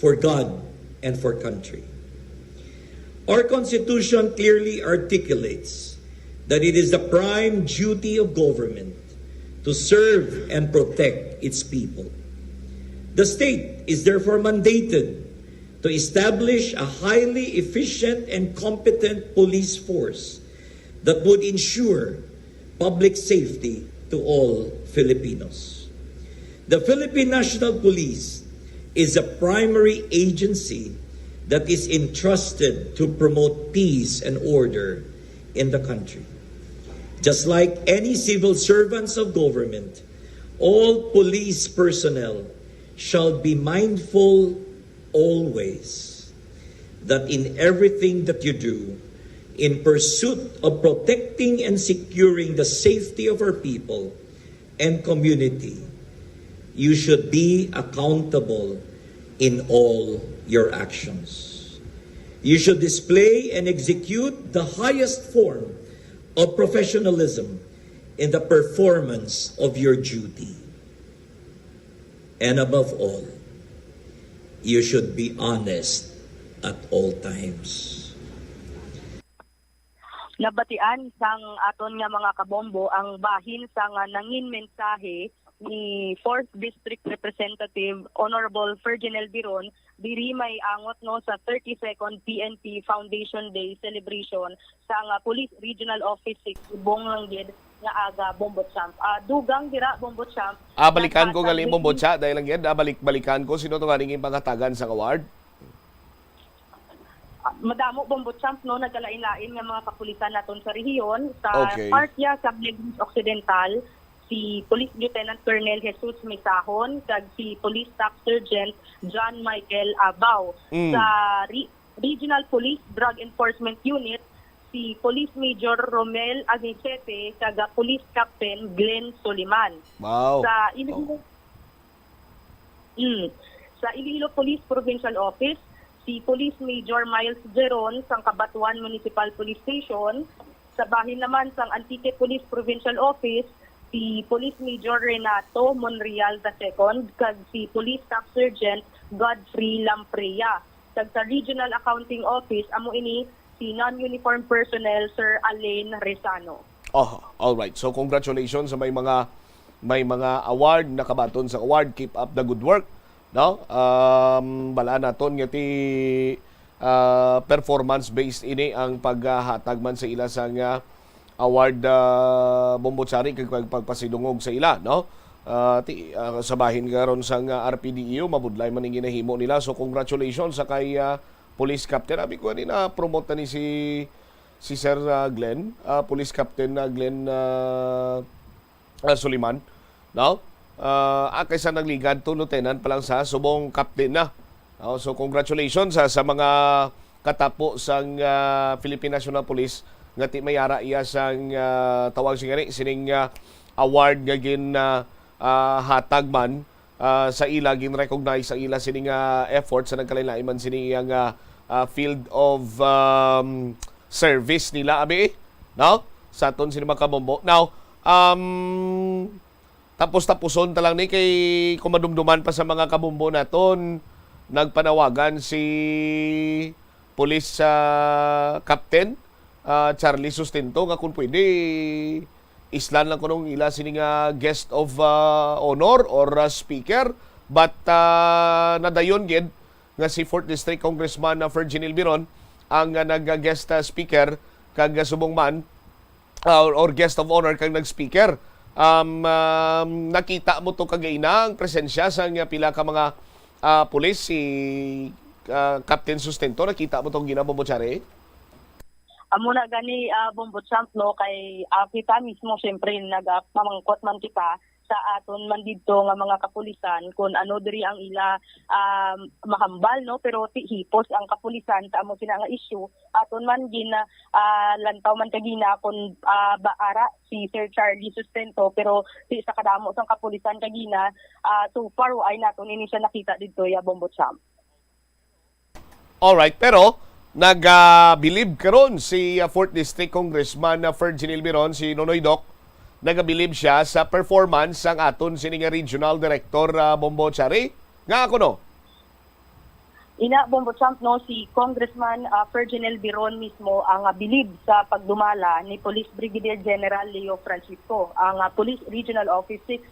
for God and for country. Our Constitution clearly articulates that it is the prime duty of government to serve and protect its people. The state is therefore mandated to establish a highly efficient and competent police force that would ensure public safety to all Filipinos. The Philippine National Police is a primary agency that is entrusted to promote peace and order in the country. Just like any civil servants of government, all police personnel shall be mindful always that in everything that you do, in pursuit of protecting and securing the safety of our people and community, you should be accountable in all your actions. You should display and execute the highest form of professionalism in the performance of your duty. And above all, you should be honest at all times. nabatian sang aton nga mga kabombo ang bahin sa nga nangin mensahe ni 4th District Representative Honorable Ferdinand Biron diri may angot no sa 32nd PNP Foundation Day celebration sa nga Police Regional Office 6 Bong Langged nga aga Bombo Champ. Dugang dira Bombo Champ. Balikan ko galing Bombotsa dahil lang yan, balikan ko sino to nga ninging pangatagan sa award. Madamo Bombo Champ no nagkalain-lain nga mga kapulisan naton sa rehiyon sa Okay. part niya sa Negros Occidental si Police Lieutenant Colonel Jesus Misahon kag si Police Staff Sergeant John Michael Abaw. Sa Regional Police Drug Enforcement Unit si Police Major Romel Aguisete kag Police Captain Glenn Soliman. Wow. Sa Iloilo Police Provincial Office si Police Major Miles Geron sang Cabatuan Municipal Police Station. Sa bahin naman sang Antique Police Provincial Office si Police Major Renato Monreal II kag si Police Staff Sergeant Godfrey Lamprea. Kag sa Regional Accounting Office amo ini si non-uniform personnel Sir Alain Rezano. All right. So congratulations sa may mga award nakabaton sa award. Keep up the good work. No? Bala naton nga ti performance based ini ang paghatag man sa ila sang award Bombotsari kag pagpasidungog sa ila, no? Sa bahin karon sang RPDEO mabudlay man ning ginahimo nila. So congratulations sa kay Police Captain. Abi ko ni na promote na ni si Sir Glenn, Police Captain Glenn Soliman, no? Kaysa nagligad to lieutenant pa lang sa subong captain na. So congratulations sa mga katapo sang Philippine National Police nga ti mayara iya sang tawag sining award nga gin hatag man sa ila gin recognize sa ila sining effort sa nagkalain-lain man sining field of service nila abi, no? Sa aton sini mga kabombo. Now, tapos-tapuson ta lang ni kay kumadumduman pa sa mga kabombo naton nagpanawagan si Police Captain Charlie Sustento nga kung pwede islan lang ko nung ila sining guest of honor or speaker, but nadayon gid nga si 4th District Congressman Ferdinand Biron ang nag-guest speaker kag subong man or guest of honor kag nag-speaker. Nakita mo to kagaina ang presensya sa pila ka mga pulis si Captain Sustento. Nakita mo tong ginabobotsari? Amo na gani Bombo Champ no kay kita mismo syempre nagpamangkot man kita sa aton man didto nga mga kapulisan kung ano diri ang ila mahambal no, pero hipos ang kapulisan sa amo sina nga issue aton man gin lantaw man kagina kun baara si Sir Charlie Sustento, pero sa kadamo sang kapulisan kagina so far ay naton ini siya nakita didto ya Bombo Champ. All right, pero nag-believe karon si 4th District Congressman Ferdinand Biron, si Nonoy Doc, nag-believe siya sa performance ang aton sining Regional Director Bombotsari. Nga ako no? Ina Bombo Champ no, si Congressman Ferdinand Biron mismo ang believe sa pagdumala ni Police Brigadier General Leo Francisco, ang Police Regional Office 6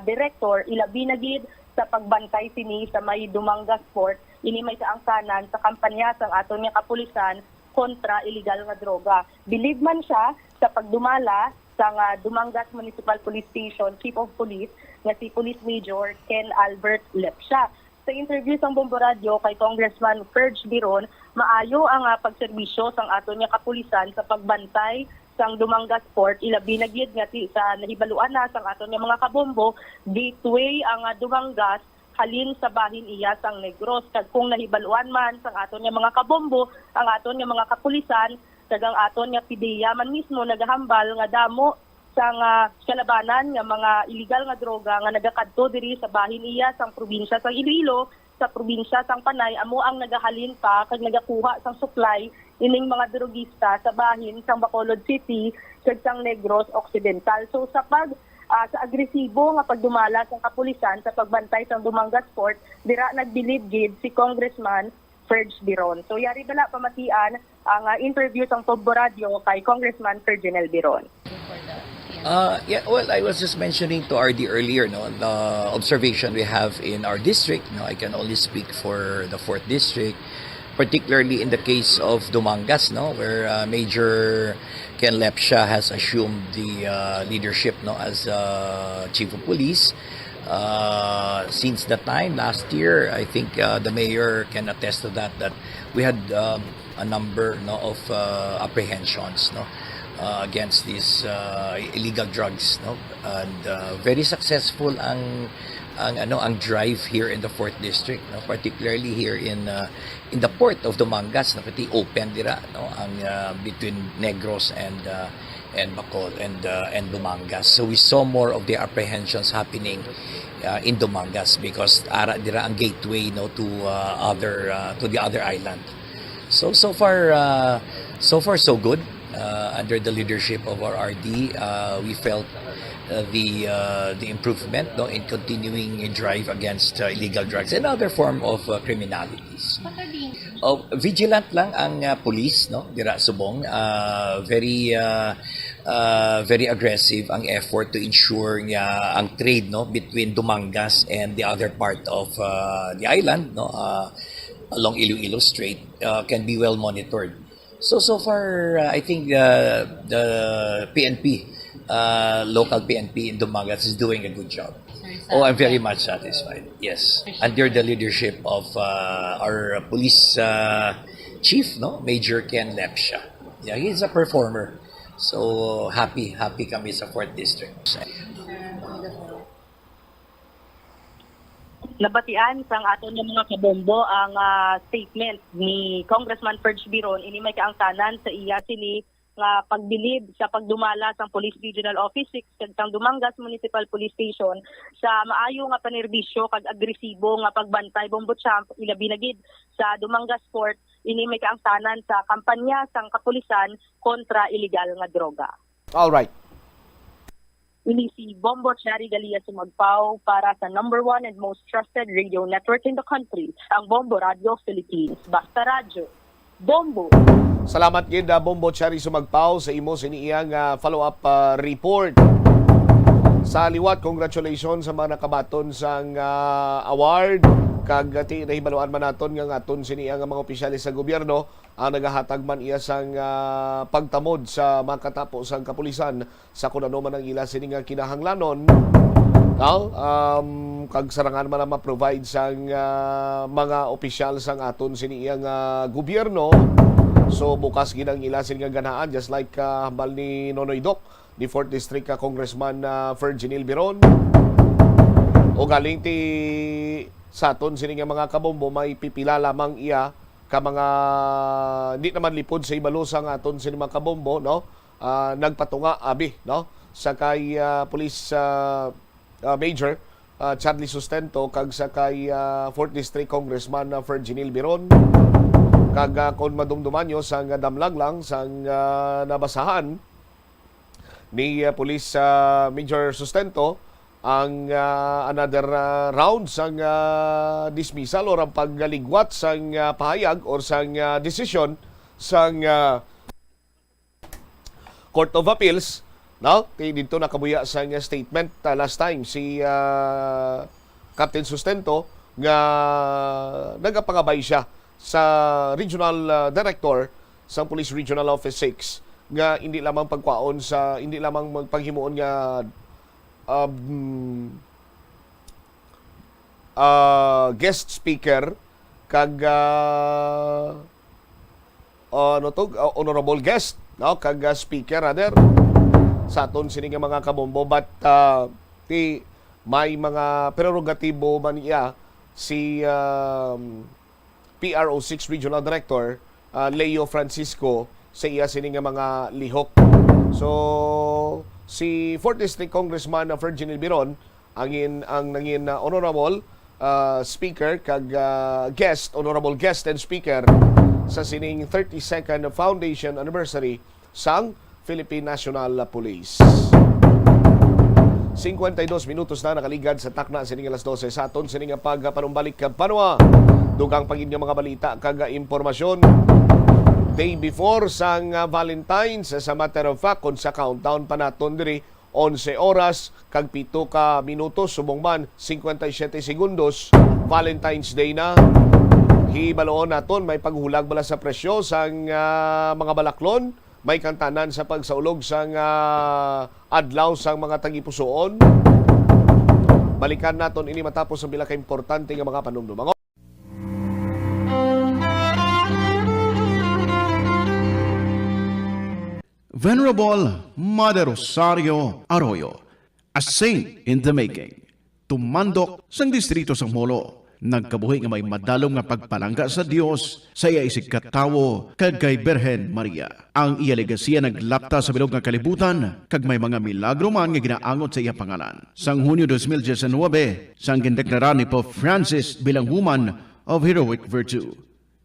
Director, ilabi na gid sa pagbantay sini sa may Dumangas Port, ini may kaangkanan sa kampanya sang aton nga kapulisan kontra illegal nga droga. Believe man siya sa pagdumala sa Dumangas Municipal Police Station Chief of Police nga si Police Major Ken Albert Lepsha. Sa interview sang Bombo Radio kay Congressman Ferg Biron, maayo ang pagserbisyo sang aton nga kapulisan sa pagbantay sang Dumangas Port, ilabi na gid nga sa nahibaluan na sang aton nga mga kabombo, gateway ang Dumangas halin sa bahin iya sang Negros. Kag kung nahibaluan man sang aton nga mga kabombo, ang aton nga mga kapulisan, kag ang aton nga PIDEA man mismo nagahambal nga damo sang kalabanan nga mga illegal nga droga nga nagakadto diri sa bahin iya sang probinsya sang Iloilo, sa probinsya sang Panay, amo ang nagahalin pa kag nagakuha sang supply ining mga drogista sa bahin sang Bacolod City kag sang Negros Occidental. So sa sa agresibo nga pagdumala sa kapulisan sa pagbantay sa Dumangas Port, dira nagbilib gid si Congressman Ferg Biron. So yari bala pamatian ang interview sang Bombo Radio kay Congressman Ferdinand Biron. Well, I was just mentioning to RD earlier, the observation we have in our district. I can only speak for the 4th District, particularly in the case of Dumangas, where Major Ken Lepsha has assumed the leadership as Chief of Police. Since that time, last year, I think the mayor can attest to that we had a number of apprehensions against these illegal drugs, and very successful ang drive here in the 4th District, particularly here in the port of Dumangas, pati open dira ang between Negros and Bacol and Dumangas. So we saw more of the apprehensions happening in Dumangas because ara dira ang gateway to the other island. So far so good. Under the leadership of our RD, we felt the improvement in continuing a drive against illegal drugs and other form of criminalities. Vigilant lang ang police dira Subong. Very aggressive ang effort to ensure ang trade between Dumangas and the other part of the island along Iloilo Strait can be well monitored. So far, I think the PNP, local PNP in Dumangas is doing a good job. I'm very much satisfied. Yes, under the leadership of our police chief, Major Ken Lepsha. Yeah, he's a performer. So happy kami sa 4th District. Nabatian sang aton ng mga kabombo ang statement ni Congressman Ferg Biron ini may kaangtanan sa iya sini nga pagbilib sa pagdumala sang Police Regional Office 6 kag sang Dumangas Municipal Police Station sa maayo nga panerbisyo kag agresibo nga pagbantay bombo champ ilabi na gid sa Dumangas Port ini may kaangtanan sa kampanya sang kapulisan kontra illegal nga droga. All right. Ini si Bombo Cherry Galia sumagpaw para sa number 1 and most trusted radio network in the country, ang Bombo Radio Philippines. Basta Radyo. Bombo! Salamat gid Bombo Cherry sumagpaw sa imo siniyang follow-up report. Sa liwat, congratulations sa mga nakabaton sang award. Kag nahibaluan man naton nga aton siniyang mga opisyalis sa gobyerno ang nagahatag man iya sang pagtamod sa makatapos sang kapulisan sa kung ano man ang ila sining kinahanglanon. Kag sarangan man na ma-provide sang mga opisyal sang aton siniyang gobyerno. So bukas ginang ila sining ganaan just like hambal ni Nonoy Doc, ni 4th District Congressman Ferdinand Biron. O galing ti sa aton sining mga kabombo may pipila lamang iya ka mga di naman lipod sa ibalo sang aton sining mga kabombo nagpatunga abi sa kay Police Major Charlie Sustento kag sa kay 4th District Congressman Ferdinand Biron kag kon madumduman nyo sang damlag lang sang nabasahan ni Police Major Sustento ang another round sang dismissal or ang paggaligwat sang pahayag or sang decision sang Court of Appeals. Dito nakabuya sang statement last time si Captain Sustento nga nagapangabay siya sa Regional Director sa Police Regional Office 6 nga hindi lamang pagkwaon sa hindi lamang magpanghimuon nga guest speaker kag honorable guest kag speaker rather sa aton sining mga kabombo but may mga prerogatibo man iya si PRO6 Regional Director Leo Francisco sa iya sining mga lihok. So si 4th District Congressman Ferdinand Biron ang nangin honorable speaker kag honorable guest and speaker sa sining 32nd foundation anniversary sang Philippine National Police. 52 minutos na nakaligad sa takna sining alas 12 sa aton sining pagpanumbalik kag panwa Dugang pag inyong mga balita kag impormasyon. Day before sang Valentine's, sa matter of fact, kung sa countdown pa naton diri, 11 oras, kag 7 ka minutos, subong man, 57 segundos, Valentine's Day na. Hibaloon naton, may paghulag bala sa presyo sang mga balaklon, may kantanan sa pagsaulog sang adlaw sang mga tagipusoon. Balikan naton ini matapos ang bila ka importante nga mga panumdum. Venerable Mother Rosario Arroyo, a saint in the making, tumandok sang distrito sang Molo, nagkabuhi nga may madalong nga pagpalangga sa Dios sa iya isig katawo kag kay Birhen Maria. Ang iya legasya naglapta sa bilog nga kalibutan kag may mga milagro man nga ginaangot sa iya pangalan. Sang Hunyo 2019, sang gindeklara ni Pope Francis bilang woman of heroic virtue,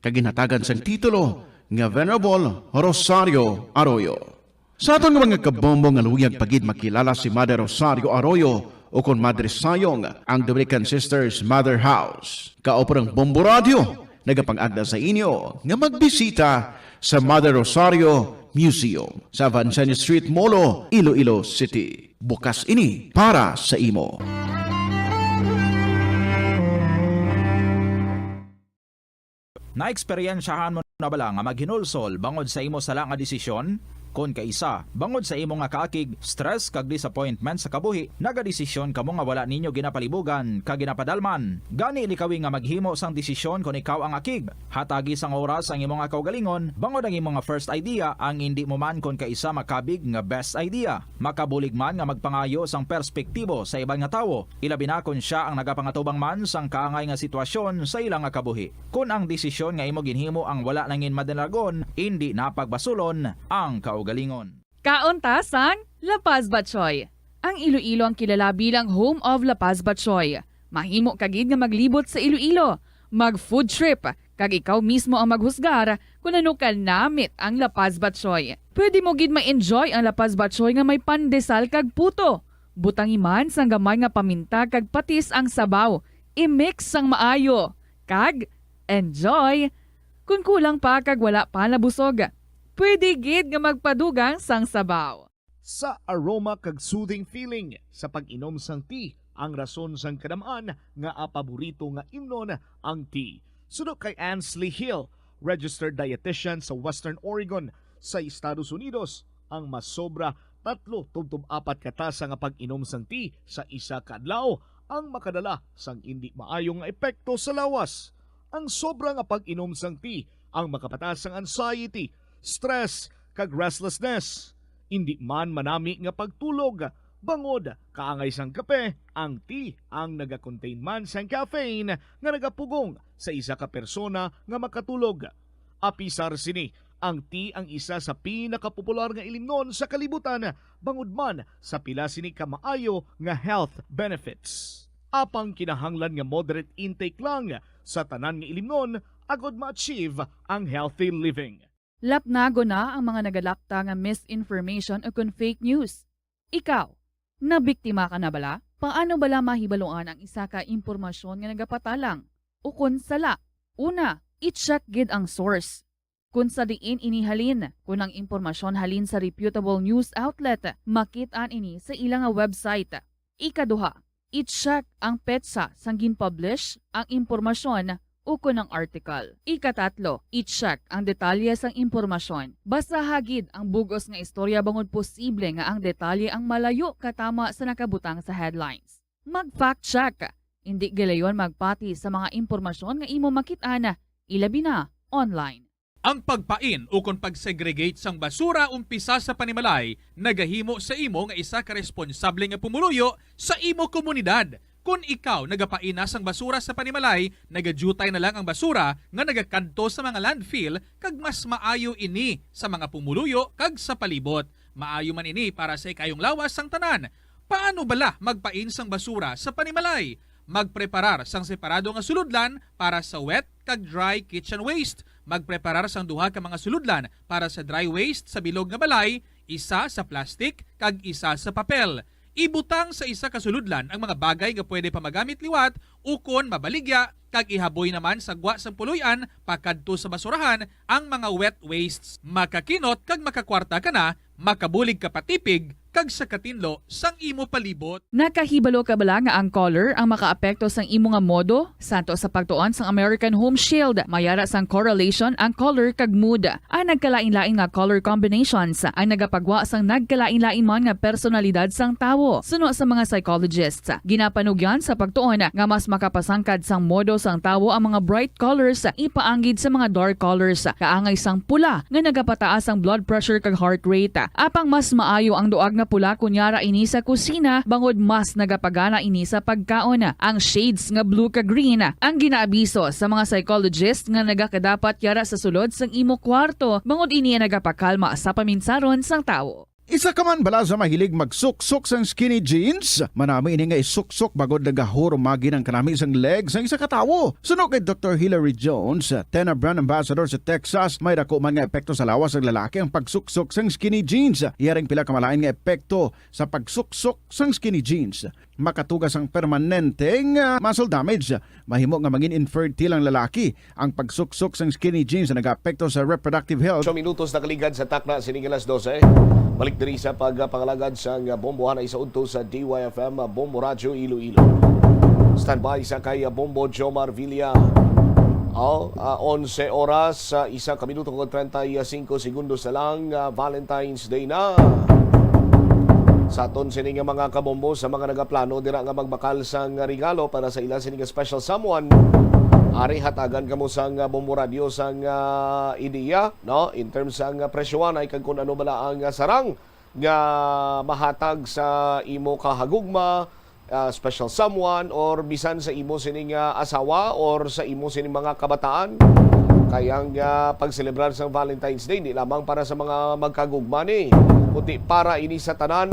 kag ginhatagan sang titulo nga Venerable Rosario Arroyo. Sa atong mga kabombo nga luyag pagid makilala si Mother Rosario Arroyo o kon Madre Sayong, ang Dominican Sisters Mother House. Kaoperang Bombo Radio, nagapang-agda sa inyo nga magbisita sa Mother Rosario Museum sa Vanzani Street, Molo, Iloilo City. Bukas ini para sa imo. Naeksperyensyahan mo na bala nga maghinulsol bangod sa imo sala nga desisyon? Kon kaisa, bangod sa imo nga kaakig, stress kag disappointment sa kabuhi, nagadesisyon kamo nga wala ninyo ginapalibugan kag ginapadalman. Gani likawi nga maghimo sang desisyon kon ikaw ang akig. Hatagi sang oras ang imo nga kaugalingon, bangod ang imo nga first idea ang hindi mo man kon kaisa makabig nga best idea. Makabulig man nga magpangayo sang perspektibo sa ibang nga tawo, ilabi na kon siya ang nagapangatubang man sang kaangay nga sitwasyon sa ilang nga kabuhi. Kun ang desisyon nga imo ginhimo ang wala nangin madalagon, hindi napagbasulon ang kaugalingon. Kaunta sang La Paz Batchoy. Ang Iloilo ang kilala bilang home of La Paz Batchoy. Mahimo kagid nga maglibot sa Iloilo, mag-food trip, kag ikaw mismo ang maghusgar kung ano ka namit ang La Paz Batchoy. Pwede mo gid ma-enjoy ang La Paz Batchoy nga may pandesal kag puto. Butang iman sang gamay nga paminta kag patis ang sabaw. I-mix sang maayo. Kag enjoy. Kung kulang pa kag wala pa nabusog, pwede gid nga magpadugang sang sabaw. Sa aroma kag soothing feeling sa pag-inom sang tea, ang rason sang kadamaan nga paborito nga imnon ang tea. Suno kay Ansley Hill, registered dietitian sa Western Oregon sa Estados Unidos, ang mas sobra 3-4 katasa nga pag-inom sang tea sa isa ka adlaw ang makadala sang hindi maayong epekto sa lawas. Ang sobra nga pag-inom sang tea ang makapatas sang anxiety, stress, kag restlessness. Hindi man manami nga pagtulog, bangod kaangay sang kape, ang tea ang naga-contain man sang caffeine nga nagapugong sa isa ka persona nga makatulog. Apisar sini, ang tea ang isa sa pinakapopular nga ilimnon sa kalibutan, bangod man sa pila sini ka maayo nga health benefits. Apang kinahanglan nga moderate intake lang sa tanan nga ilimnon agod ma-achieve ang healthy living. Lapnago na ang mga nagalakta nga misinformation o kung fake news. Ikaw, nabiktima ka na bala? Paano bala mahibaluan ang isa ka impormasyon nga nagapatalang? O kung sala? Una, i-check gid ang source. Kung sa diin inihalin, kung ang impormasyon halin sa reputable news outlet, makit-an ini sa ilang website. Ikaduha, i-check ang petsa sang gin-publish ang impormasyon uko ng article. Ikatatlo, i-check ang detalye sang impormasyon. Basta hagid ang bugos nga istorya bangod posible nga ang detalye ang malayo katama sa nakabutang sa headlines. Mag-fact check. Hindi gilayon magpati sa mga impormasyon nga imo makit-ana, ilabi na online. Ang pagpain o kung pagsegregate sang basura umpisa sa panimalay, nagahimo sa imo nga isa ka responsable nga pumuluyo sa imo komunidad. Kung ikaw nagapaina sang basura sa panimalay, nagadutay na lang ang basura nga nagakanto sa mga landfill kag mas maayo ini sa mga pumuluyo kag sa palibot. Maayo man ini para sa ikayong lawas sang tanan. Paano bala magpain sang basura sa panimalay? Magpreparar sang separado nga suludlan para sa wet kag dry kitchen waste. Magpreparar sang duha ka mga suludlan para sa dry waste sa bilog nga balay, isa sa plastic kag isa sa papel. ibutang sa isa ka suludlan ang mga bagay nga pwede pa magamit liwat ukon mabaligya kag ihaboy naman sa gwa sang puloy-an pakadto sa basurahan ang mga wet wastes. Makakinot kag makakwarta ka na, makabulig ka patipig kag sa katinlo sang imo palibot. Nakahibalo ka bala nga ang color ang makaapekto sang imo nga modo? Santo sa pagtuon sang American Home Shield, mayara sang correlation ang color kag mood. Ang nagkalain-lain nga color combinations ang nagapagwa sang nagkalain-lain man nga personalidad sang tawo. Suno sa mga psychologists, ginapanugyan sa pagtuon nga mas makapasangkad sang modo sang tawo ang mga bright colors ipaanggid sa mga dark colors. Kaangay sang pula nga nagapataas ang blood pressure kag heart rate. Apang mas maayo ang duag nga pula kunyara ini sa kusina bangod mas nagapagana ini sa pagkaon. Ang shades nga blue ka green ang ginaabiso sa mga psychologist nga nagakadapat yara sa sulod sang imo kwarto bangod ini nagapakalma sa paminsaron sang tawo. Isa ka man bala sa mahilig magsuksok sang skinny jeans? Manami ini nga isuksok bagod nagahurumagi ng kanami sang legs ang isa katawo. Sunog kay Dr. Hillary Jones, Tena Brand Ambassador sa Texas, may dako man nga epekto sa lawas ng lalaki ang pagsuksok sang skinny jeans. Iyaring pila kamalain nga epekto sa pagsuksok sang skinny jeans. Makatugas ang permanenteng muscle damage. Mahimo nga mangin infertile ang lalaki. Ang pagsuksok sang skinny jeans na nag-apekto sa reproductive health. 8 minutos na kaligad sa takna sining alas 12. Balik diri sa pagpangalagad sa bombohan ay sa udto sa DYFM Bombo Radio Iloilo. Standby sa kay Bombo Jomar Villa. 11 oras, 1 minuto kung 35 segundos na lang, Valentine's Day na. Sa aton sining mga kabombo sa mga nagaplano dira nga magbakal sang regalo para sa ila sining special someone. Ari hatagan kamo sang Bombo Radio sang ideya, no, in terms sang presyoan ay kag kun ano bala ang sarang nga mahatag sa imo kahagugma, special someone or bisan sa imo sining asawa or sa imo sining mga kabataan. Kayang pagselebrar sa Valentine's Day di lamang para sa mga magkagugma ni, kundi para ini sa tanan.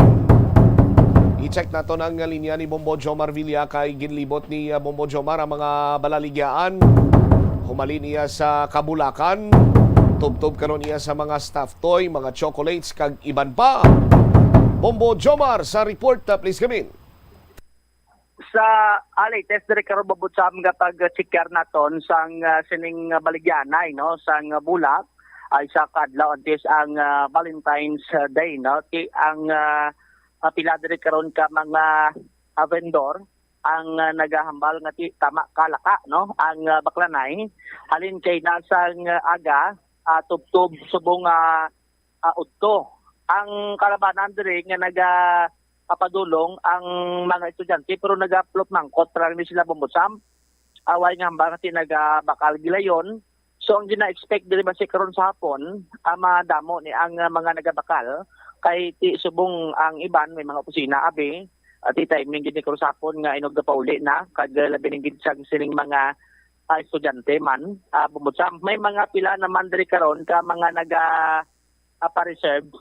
I-check nato ang linya ni Bombo Jomar Villa kay ginlibot ni Bombo Jomar ang mga balaligyan. Humali niya sa kabulakan. Tubtob karon niya sa mga stuffed toy, mga chocolates kag iban pa. Bombo Jomar sa report, please come in. Sa latest dire karon babutsam nga pag-checker naton sang sining baligyanay no sang bulak ay sa kadlaw antes ang Valentine's Day no ti ang pila dire karon ka mga vendor ang nagahambal nga ti tama kalaka no ang baklanay halin kay nasang aga tubtob subong udto ang kalabanan dire nga papadulong ang mga estudyante pero nag-upload mangkot para rin sila bumbutsam. Away nga ba kasi nag-bakal gilayon. So ang gina-expect dili ba si karon sa hapon, madamo ni ang mga nagabakal kay ti subong ang iban may mga opisina abi at timing gid ni karon sa hapon nga inog pauli na kag labi ning gid sining mga estudyante man bumbutsam. May mga pila naman diri karon ka mga naga-reserve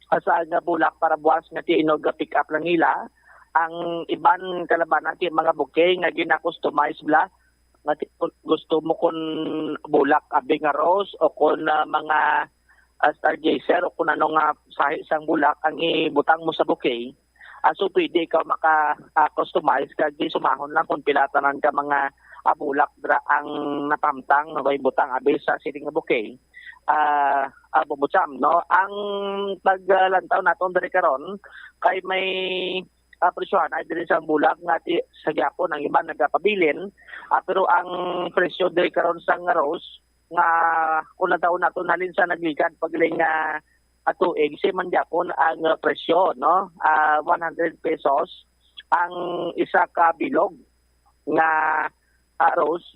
sa nga bulak para buwas nga ti inog pick up lang nila ang iban kalabanan ti mga bouquet nga gina-customize bla nga gusto mo kun bulak abi nga rose o kun mga stargazer o kun ano nga sahi sang bulak ang ibutang mo sa bouquet so pwede ikaw maka-customize kag sumahon lang kung pilatanan ka mga bulak dra ang napamtang nga ibutang abi sa siling nga bouquet. Bubutsam no ang paglantaw naton diri karon kay may presyohan ay diri sa bulak nga sa gyapon ang iba nagapabilin pero ang presyo diri karon sa rose nga kung taon naton halin sa nagligad pagling tuig si man gyapon ang presyo no 100 pesos ang isa ka bilog nga rose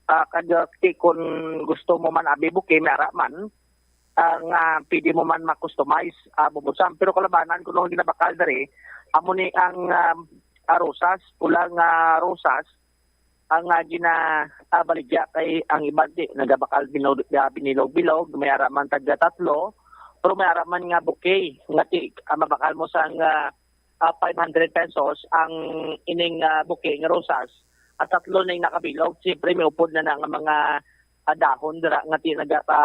kada kung gusto mo man abi bouquet mara man nga pwede mo man ma-customize bubutsam pero kalabanan kuno ginabakal diri amo ni ang rosas pulang rosas ang ginabaligya kay ang iba di nagabakal binilog-bilog may araman tagda tatlo pero may araman nga bouquet nga mabakal mo sa 500 pesos ang ining bouquet nga rosas at tatlo na yung nakabilog. Siyempre, may upod na nga mga dahon dira nga tinagapa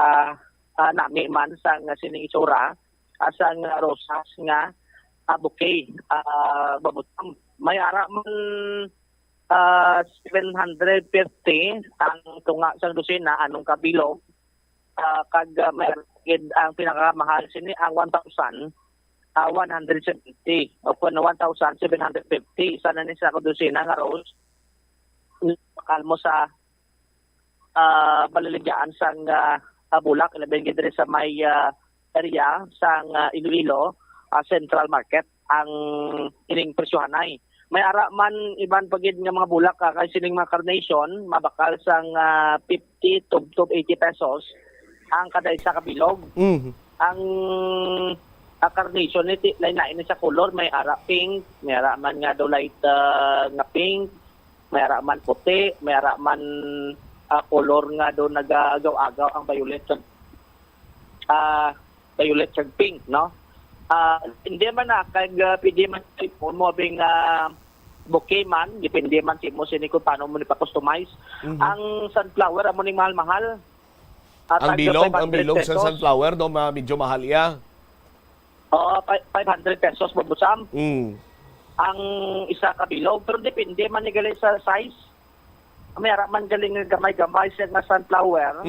nami man sa sining isura sa rosas nga bouquet. Babutang. May ara man 750 ang tunga sa dosina anong kabilog. Kag may ang pinakamahal sini ang 1,170 o kung 1,750 sana ni sa dosina nga rose. Kalmo sa baliligyaan sang Bulak, ilabing gid sa may area sang Iloilo Central Market ang ining presyohanay. May ara man iban pagid nga mga bulak kay sining mga carnation mabakal sang 50 to 80 pesos ang kada isa ka bilog. Ang carnation niti lain-lain sa color, may ara pink, may ara man nga do light nga pink, may ara man puti, may ara man color nga do nagagaw-agaw ang violet kag pink, no? Hindi man na kag pwede man mo mo bing bouquet man, depende man si mo sini kung paano mo nipa-customize. Ang sunflower amo ning mahal-mahal. Ang bilog sa sunflower do medyo mahal iya. Oo, 500 pesos babusam. Ang isa ka bilog, pero depende man ni gali sa size. May ara man galing gamay-gamay siya nga sunflower.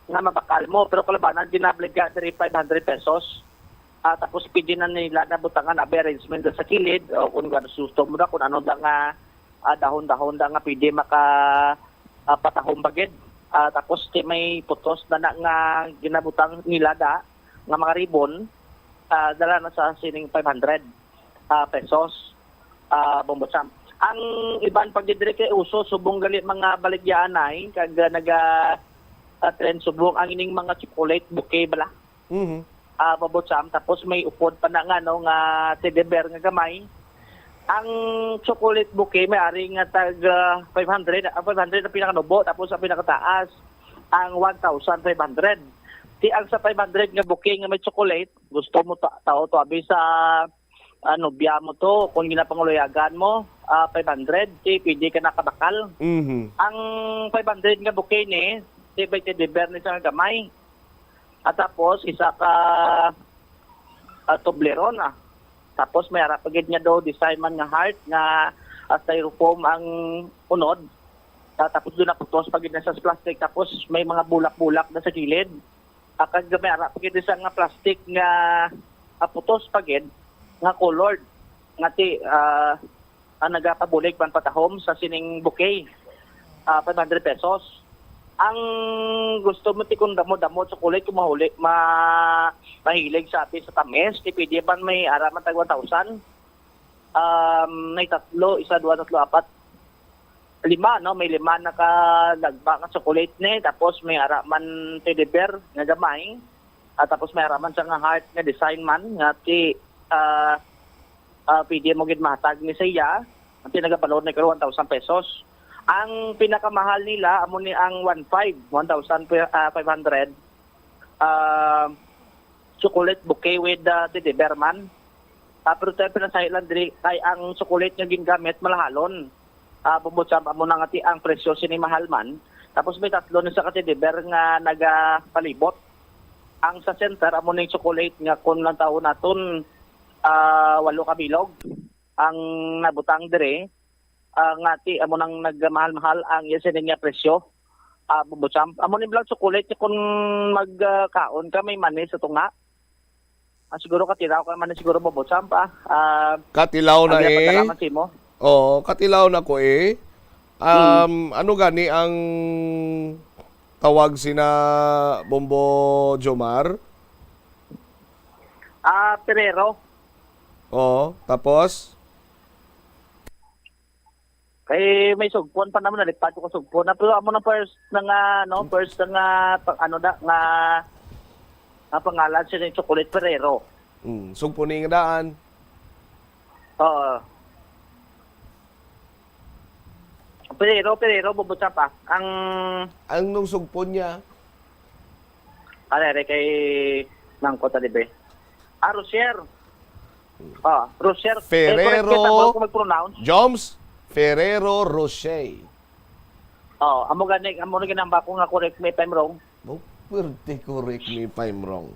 Nga mabakal mo, pero kalabanan ginabligya diri 500 pesos. Tapos pwede na nila na butangan arrangement sa kilid o kung gusto mo na kung ano da nga dahon-dahon da nga pwede maka patahong bagid. Tapos may putos na nga ginabutang nila da nga mga ribbon, dala na sa sining 500 pesos bombosam. Ang iban pag diri kay uso subong gali mga baligyan ay kag trend subong ang ining mga chocolate bouquet bala. Babotsam tapos may upod pa na nga no nga teddy bear nga gamay. Ang chocolate bouquet may ari nga tag 500 na pinakanubo tapos ang pinakataas ang 1,500. Ti ang sa 500 nga bouquet nga may chocolate gusto mo tao to abi sa nobya mo to kung ginapanguluyagan mo 500 ti pwede ka nakabakal. Ang 500 nga bouquet ni ti bay teddy bear ni sa gamay. At tapos, isa ka Toblerone. Tapos, may harap agad niya daw design man nga heart nga styrofoam ang unod. Tapos, doon naputos pagid na sa plastic. Tapos, may mga bulak-bulak na sa gilid. Kag may harap agad sa nga plastic nga putos pagid nga colored. Nga ti, nagapabulig man patahom sa sining bouquet. 500 pesos. Ang gusto mo ti kung damo-damo chocolate kung mahilig sa atin sa tamis, ti pwede ban may araman tag 1,000. May tatlo, isa, dua, tatlo, apat, lima, no? May lima nakalagba nga chocolate ni, tapos may araman teddy bear nga gamay, tapos may araman sa nga heart nga design man, nga ti pwede mo gid mahatag ni siya, at nagapaload na karon 1,000 pesos. Ang pinakamahal nila amo ni ang 1,500 chocolate bouquet with teddy bear man. Pero tayo pinasahilan diri kay ang chocolate nga gingamit malahalon. Bumutsam amo na ngati ang presyo sini mahal man. Tapos may tatlo na sa teddy bear nga nagapalibot. Ang sa center amo ning chocolate nga kun lang taon naton 8 ka bilog ang nabutang diri. Ngati amo nang nagmahal-mahal ang yesen niya presyo. Bubutsam amo ni blang chocolate kung magkaon ka may manis sa tunga. Siguro katilaw ka man siguro bubutsam pa. Katilaw na Oo, katilaw na ko eh. Ano gani ang tawag sina Bombo Jomar? Perero. Oo, tapos kay may sugpon pa naman nalipat ko sugpon na pero amo na first nga pangalan siya ng chocolate Ferrero. Sugpon ning daan. Oo. Ferrero bubutsa pa ang nung sugpon niya. Are kay nangko ta dibe. Rocher. Rocher Ferrero. Mag-pronounce. Joms Ferrero Rocher. Amo ganang ba ko nga correct me if I'm wrong. Pwerte correct me if I'm wrong.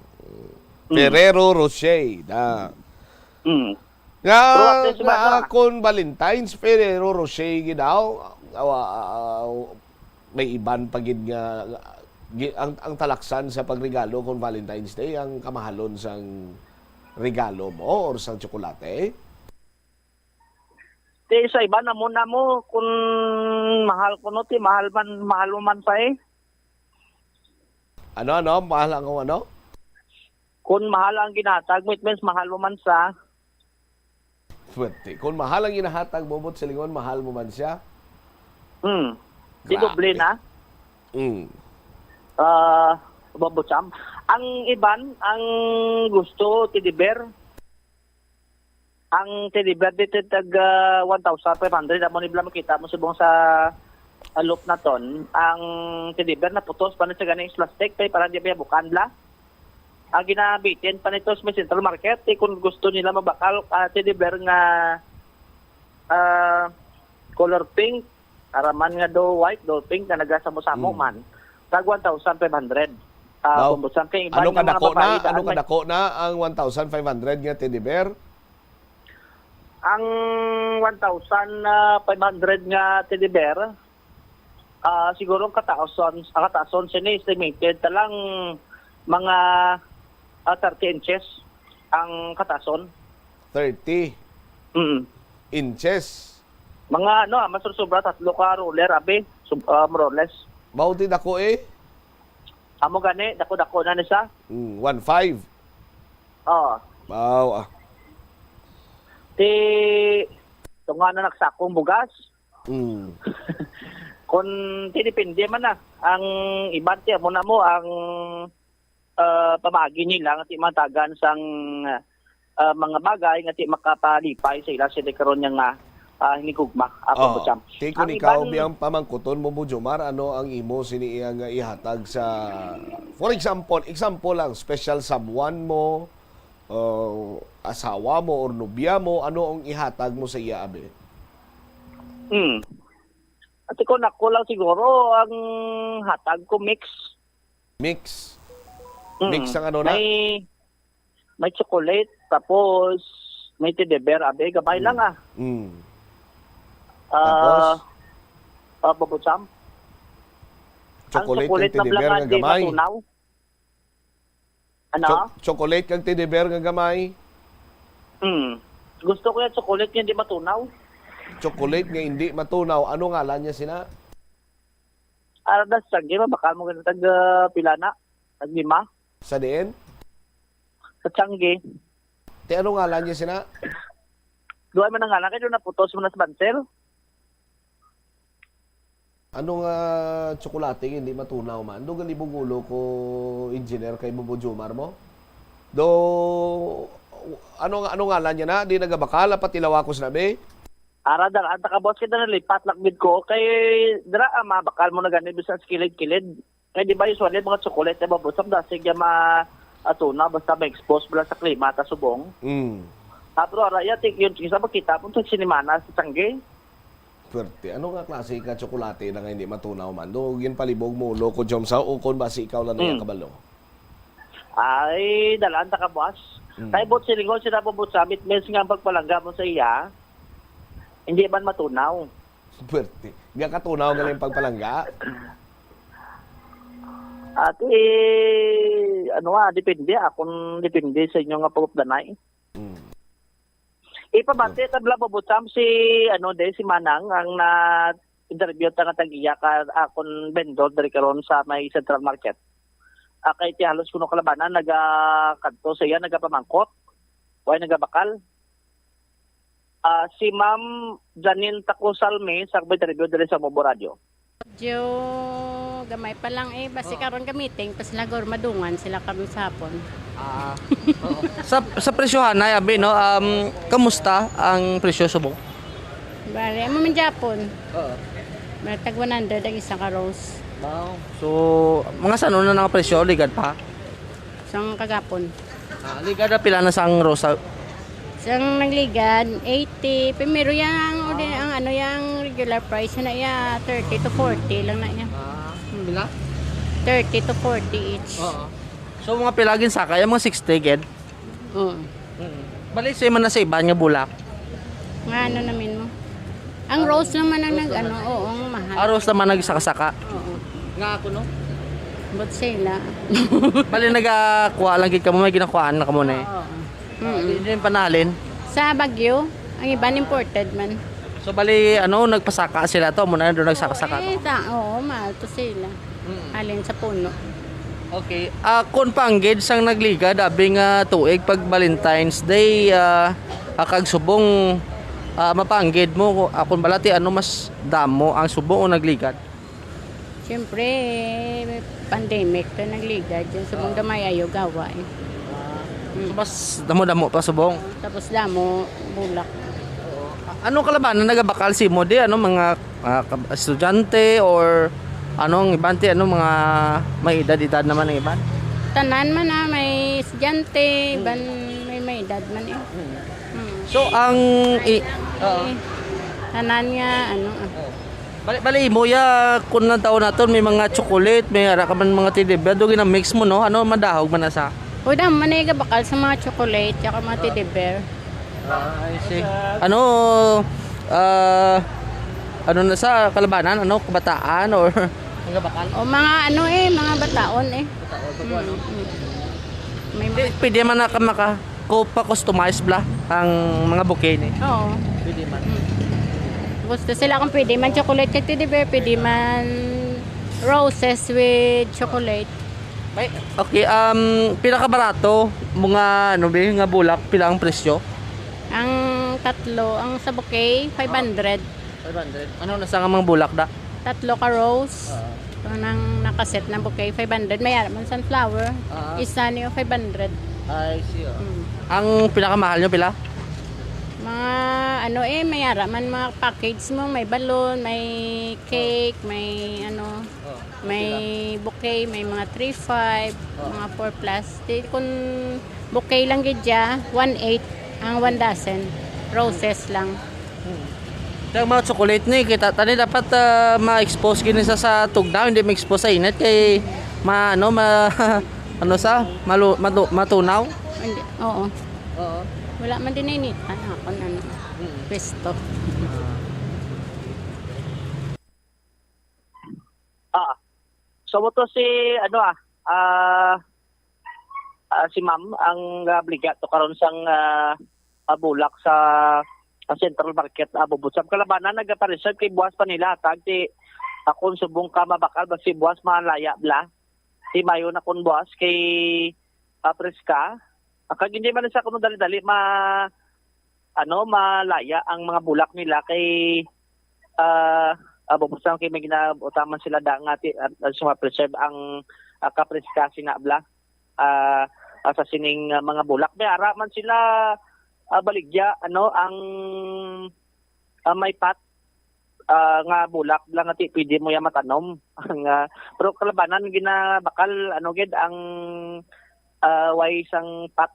Ferrero Rocher. Na. Nga, kung Valentine's, Ferrero Rocher gidaw, may iban pagid nga ang talaksan sa pagregalo kung Valentine's Day ang kamahalon sang regalo mo or sang tsokolate. Sa iba na muna mo kung mahal ko no, mahal mo man pa eh. Ano? Mahal ang ano? Kung mahal ang ginatag mo, it means mahal mo man sa. Swerte. Kung mahal ang inahatag mo, sa lingon, mahal mo man siya? Di doble na. Babutsam. Ang iban, ang gusto, teddy bear. Ang teddy bear dito tag 1,500. Amo nibla makita mo subong sa loop na ton. Ang teddy bear na putos pa na sa ganing plastic para di ba bukan la. Ang ginabitin pa nito sa Central Market, kung gusto nila mabakal teddy bear nga color pink, araman nga do white, do pink na nagasamo-samo man. Tag 1,500. Ano kadako na ang 1,500 nga teddy bear? Ang 1,500 nga teddy bear, siguro kataason sini-estimated talang mga 30 inches ang katason. 30 inches? Mga masursobra 3 ka roller, more or less. Bauti dako eh? Amo gani, dako-dako na nisa. 1.5? Oo. Wow. Tunga na nagsakong bugas. Kung tinipindi man na, ang iban tiya mo na mo, ang pamagi nila, nga matagan sang mga bagay, nga makapalipay sa ila sila karon nga hinigugma. Kung ikaw biyang pamangkuton mo, Jomar, ano ang imo siniya nga ihatag sa, for example lang, special someone mo, asawa mo or nobya mo, ano ang ihatag mo sa iya, abe? At kung ako lang siguro, ang hatag ko mix. Mix ang ano na? May chocolate, tapos may teddy bear, abe, gabay lang Tapos? Babutsam. Chocolate kang teddy bear nga gamay? Ano? Chocolate kang teddy bear nga gamay? Gusto ko yung chocolate nga hindi matunaw. Chocolate nga hindi matunaw. Ano ngalan niya sina? Das sagdi bakal mo ganun tag pilana, tag 5. Sa diin? Sa Tiangge. Ano ngalan niya sina? Duay man ang ngalan kay na putos mo na sa bansel. Ano nga tsokolate hindi matunaw man? Do galibong ulo ko engineer kay Bobo Jomar mo? Ano ngalan niya na? Di nagabakal pati lawa ko sinabi? Dara anta ka boss kita nalipat lakbid ko kay dara mabakal mo na gani bisan kilid-kilid. Kay di ba usually mga chocolate ba busam da sige atuna basta ma-expose bala sa klima ta subong. Pero araya tik yun isa makita mo sa sinimana sa Tiangge. Pwerte. Ano nga klase ka tsokolate na nga hindi matunaw man? Do gin palibog mo ulo ko jom sa ukon basi ikaw lang na kabalo. Ay dalaan ta ka boss. Kay bot silingon sila bot sabit mes nga pagpalangga mo sa iya. Hindi man matunaw. Pwerte. Nga katunaw nga lang pagpalangga? At depende. Depende sa inyo nga pagupdanay. Ipabati tabla babutsam si Manang ang na-interview ta nga tag-iya ka akon vendor dari karon sa may Central Market. Kay ti halos kuno kalabanan nagakadto sa iya nagapamangkot. Way nagabakal. Si Ma'am Janine Tacosalme sa interview diri sa Mobo Radio. Gamay pa lang basi karon ka meeting pas lagor madungan sila karon sa hapon. Sa presyohan na abi no, kamusta ang presyo subong? Bale mo man Japon. Tag 100 ang isang ka rose. Wow. So mga sano na nga presyo ligad pa? Sang kagapon. Ligad na pila na sang rose? Sang nagligad 80, pero yang yang regular price na 30 to 40 lang na niya. Pila? 30 to 40 each. So mga pilagin sakay, mga 60 ged. Oo. Bali sa man na sa iba nga bulak. Nga ano namin mo. Ang rose naman ang nag-ano, oo, ang mahal. Aros naman nagsaka-saka. Oo. Nga ako no. But sila. Bali nagakuha lang gid kamo may ginakuhaan na kamo na eh. Oo. Hindi din panalin. Sa Baguio, ang iba imported man. So bali nagpasaka sila to muna doon nagsaka-saka. Oo, mahal to sila. Alin sa puno. Okay. Kung panggid sang nagliga dabi nga tuig pag Valentine's Day kag subong mapanggid mo akon balati mas damo ang subong o nagligad. Siyempre, pandemic to nagligad dyan. Subong damay ayaw gawa eh. So mas damo-damo pa subong. Tapos damo, bulak. Anong kalabanan nagabakal si mo di mga estudyante or anong ibante mga may edad naman ng iban? Tanan man may estudyante, iban may edad man eh. So ang tanan nga Bali mo ya kun na taon naton may mga chocolate, may ara ka man mga tidibya do gina-mix mo no? Ano madahog man na sa? Uda man ay bakal sa mga chocolate at mga teddy bear. I see. Ano na sa kalabanan? Kabataan or mga bakal? O mga mga bataon eh. Pwede man na pa-customize bla ang mga bouquet ni. Oo. Pwede man. Gusto sila kung pwede man chocolate kay teddy bear, pwede man roses with chocolate. Okay, pila ka barato mga nga bulak, pila ang presyo? Ang tatlo, ang sa bouquet 500. 500. Ano nasa nga mga bulak da? Tatlo ka rose. Nang nakaset ng bouquet 500. May man sunflower. Isa niyo 500. I see. Ang pinakamahal nyo pila? Mga may man mga package mo, may balloon, may cake, may may bouquet, may mga 3-5, mga 4 plus. Kung bouquet lang gidya, 1.8 ang 1 dozen. Roses lang. Ang mga chocolate ni kita tani dapat ma-expose gini sa tugnaw, hindi ma-expose sa init kay matunaw. Hindi, oo. Wala man din initan ako pwesto. So mo to si si ma'am ang obligat to karon sang bulak sa Central Market Bubutsam kalabanan nagapareserve kay buwas pa nila tag ti akon subong ka mabakal ba si buwas malaya bla si mayo na kun buwas kay preska kag hindi man sa kuno dali-dali malaya ang mga bulak nila kay Bubutsam kay may ginautaman sila da nga sa preserve ang kapreska sinabla sa sining mga bulak may ara man sila baligya ang may pat nga bulak lang ati pwede mo ya matanom ang pero kalabanan ginabakal gid ang way sang pat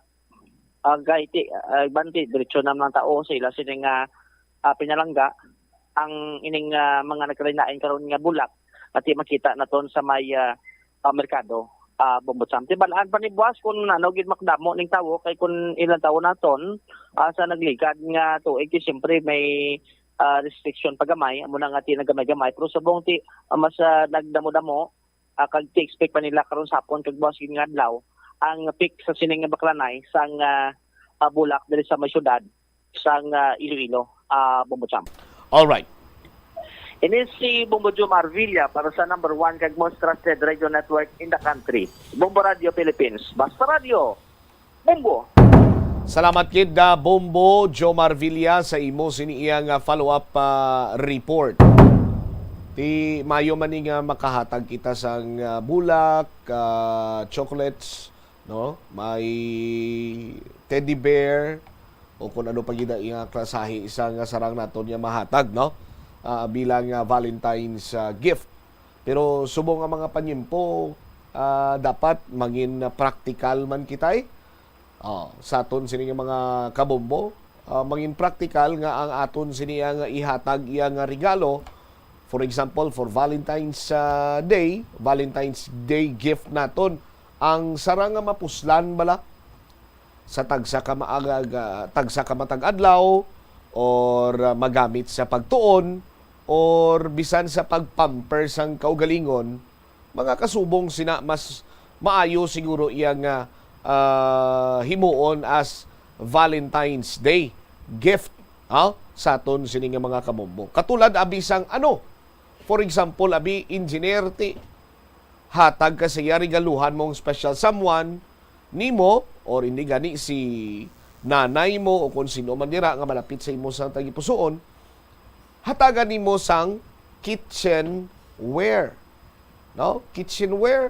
gaiti banti diretso naman ng tao sila sining pinalangga ang ining mga nagkarinain karon nga bulak ati makita naton sa may merkado Bubutsam. Tibalaan pa ni buwas kung gid makdamo ning tawo kay kung ilang tawo naton sa nagligad nga tuig siyempre may restriction pagamay amo na nga ti nagamay-gamay pero subong ti mas nagdamo-damo kag ti expect pa nila karon sapon kag buwas nga adlaw ang peak sa sining nga baklanay sang bulak diri sa may syudad sang Iloilo Bubutsam. All right. Ini si Bombo Jomar Villa para sa number 1 kag most trusted radio network in the country. Bombo Radio Philippines. Basta Radio. Bombo. Salamat kid Bombo Jomar Villa sa imo siniyang follow-up report. Ti mayo man nga makahatag kita sang bulak, chocolates, no? May teddy bear o kung ano pa gid nga klasahe isang sarang naton nga mahatag, no? Bilang Valentine's gift. Pero subong nga mga panyimpo dapat mangin practical man kitay. Sa aton sini nga mga kabombo, mangin practical nga ang aton sini nga ihatag iya nga regalo. For example, for Valentine's Day gift naton ang sarang nga mapuslan bala sa tagsa ka matag adlaw or magamit sa pagtuon or bisan sa pagpamper sang kaugalingon, mga kasubong sina mas maayo siguro iyang himuon as Valentine's Day gift sa aton sini nga mga kabombo. Katulad abi sang for example, abi engineer ti hatag ka siya regaluhan mong special someone nimo or hindi gani si nanay mo o kung sino man dira nga malapit sa imo sa tagipusoon, hatagan nimo sang kitchenware. No? Kitchenware,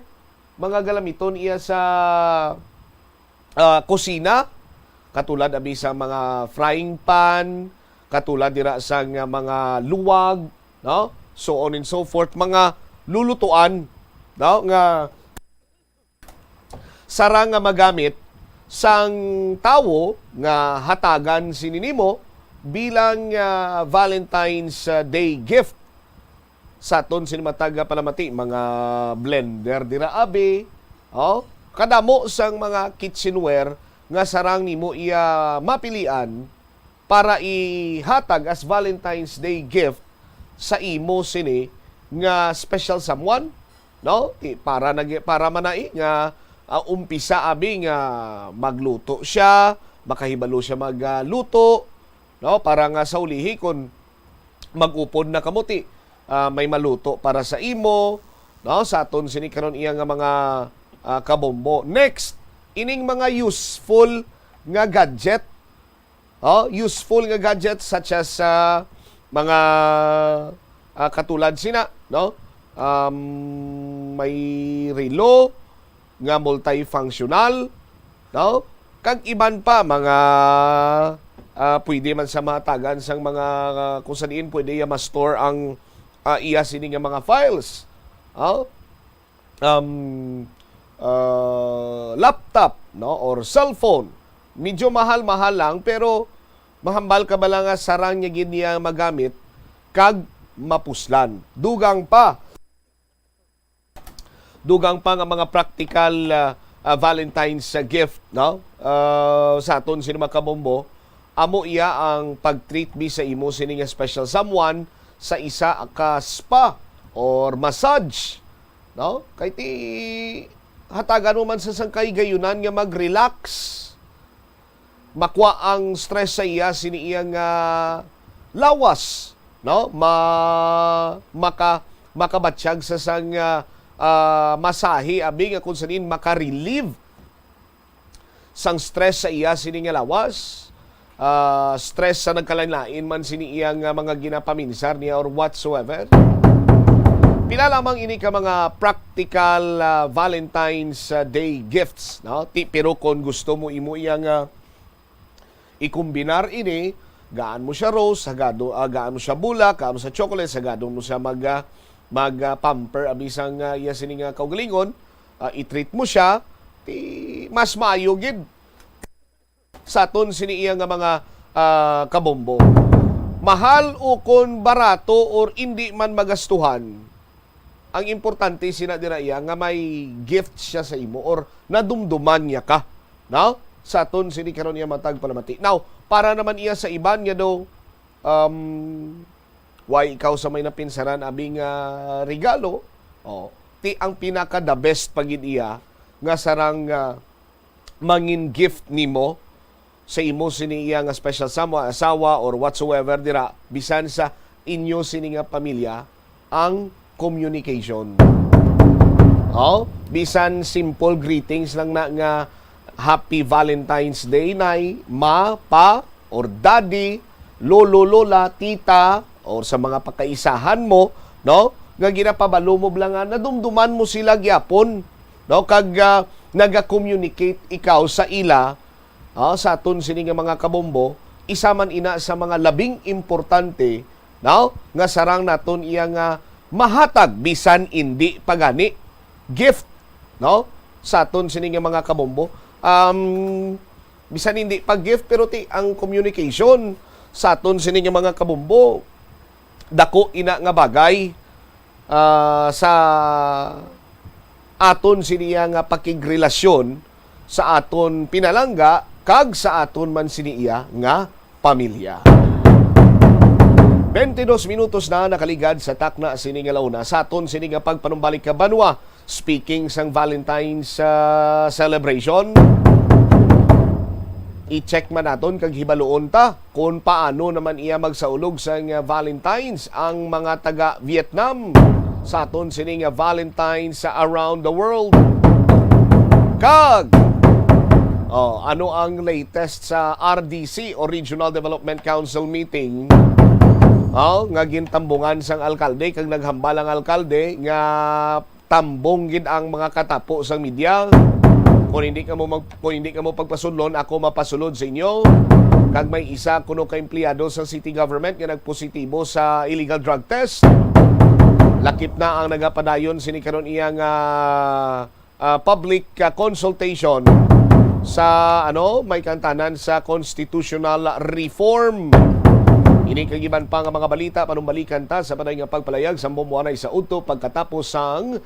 mga galamiton iya sa kusina, katulad abi sa mga frying pan, katulad dira sa mga luwag, no? So on and so forth, mga lulutuan, no? Nga sarang nga magamit sang tawo nga hatagan sininimo bilang Valentine's Day gift sa aton sinimatag palamati, mga blender dira abi, kadamo sang mga kitchenware nga sarang nimo iya mapilian para ihatag as Valentine's Day gift sa imo sini nga special someone, no? Para manai nga umpisa abi nga magluto siya, makahibalo siya magluto, no? Para nga sa ulihi kon mag-upod na kamuti, may maluto para sa imo, no? Sa aton sini karon iya nga mga kabombo. Next, ining mga useful nga gadget, useful nga gadget such as mga katulad sina, no? May relo nga multifunctional, no? Kag iban pa mga pwede man sa matagan sang mga kung saan pwede ya ma-store ang iya sini nga mga files. Laptop, no, or cellphone. Medyo mahal-mahal lang pero mahambal ka ba lang nga sarang niya gid niya magamit kag mapuslan. Dugang pa nga mga practical Valentine's gift, no? Sa aton sino makabombo, amo iya ang pag-treat bi sa imo sini nga special someone sa isa ka spa or massage, no? Kay ti hatagan mo man sa sangkay gayunan nga mag-relax, makwa ang stress sa iya sini iyang lawas, no? Makabatsyag sa sang masahe abi nga kung sanin maka-relieve sang stress sa iya sini nga lawas, stress sa nagkalain man sini iyang mga ginapaminsar niya or whatsoever. Pila lamang ini ka mga practical Valentine's Day gifts, no? Pero kung gusto mo imo iyang ikombinar ini, gaan mo siya rose, gaan mo siya bulak, gaan mo sa chocolate, sagado mo siya mag-pamper abisang iya sining kaugalingon, i-treat mo siya, mas maayo gid sa aton sini iya nga mga kabombo. Mahal o kon barato or hindi man magastuhan, ang importante sina dira iya nga may gift siya sa imo or nadumduman niya ka, no? Sa aton sini karon iya matag palamati. Now, para naman iya sa iban nga do why ikaw sa may napinsaran abing regalo, ti ang pinaka the best pagid iya nga sarang mangin gift nimo sa imo sini iya nga special asawa or whatsoever dira bisan sa inyo sini nga pamilya, ang communication. Bisan simple greetings lang na nga Happy Valentine's Day, nay, ma, pa, or daddy, lolo, lola, tita, or sa mga pakaisahan mo, no? Nga ginapabalo mo lang nga, nadumduman mo sila gyapon, no? Kag naga-communicate ikaw sa ila, sa aton sini nga mga kabombo, isa man ina sa mga labing importante, no? Nga sarang naton iya nga mahatag bisan hindi pagani gift, no? Sa aton sini nga mga kabombo, bisan hindi pag-gift pero ang communication sa aton sini nga mga kabombo, dako ina nga bagay sa aton siniya nga pakigrelasyon sa aton pinalangga kag sa aton man siniya nga pamilya. 22 minutos na nakaligad sa takna sini nga launa sa aton sini nga pagpanumbalik ka banwa. Speaking sang Valentine's celebration, i-check man naton kag hibaluon ta kung paano naman iya magsaulog sang Valentine's ang mga taga Vietnam sa aton sini nga Valentine's around the world. Kag ano ang latest sa RDC o Regional Development Council meeting? Nga gintambungan sang alkalde kag naghambal ang alkalde nga tambong gid ang mga katapo sang media. Kung hindi ka mo pagpasulon, ako mapasulod sa inyo. Kag may isa kuno ka empleyado sa city government nga nagpositibo sa illegal drug test. Lakip na ang nagapadayon sini karon iyang public consultation sa may kantanan sa constitutional reform. Ini kagiban pa nga mga balita panumbalikan ta sa panay nga pagpalayag sa buwanay sa udto pagkatapos sang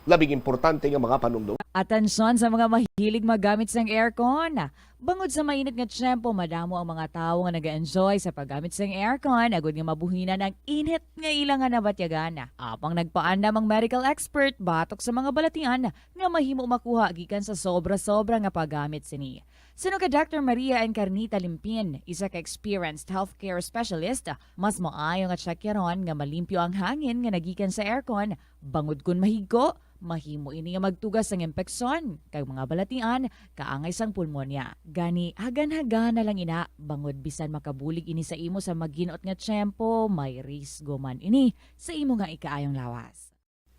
labing importante nga mga panumdum. Atensyon sa mga mahilig magamit sang aircon. Bangod sa mainit nga tiyempo, madamo ang mga tao nga nag-enjoy sa paggamit sang aircon, agud nga mabuhinan ang init nga ilang nga nabatyagan. Apang nagpaandam ang medical expert batok sa mga balatian nga mahimo makuha gikan sa sobra-sobra nga paggamit sini. Sino ka Dr. Maria Encarnita Limpin, isa ka experienced healthcare specialist, mas maayo nga tsakyaron nga malimpyo ang hangin nga nagikan sa aircon, bangod kun mahigko, mahimo ini nga magtugas ng impeksyon kay mga balatian kaangay sang pulmonya. Gani hagan-hagan na lang ina bangod bisan makabulig ini sa imo sa maginot nga tiyempo, may risgo man ini sa imo nga ikaayong lawas.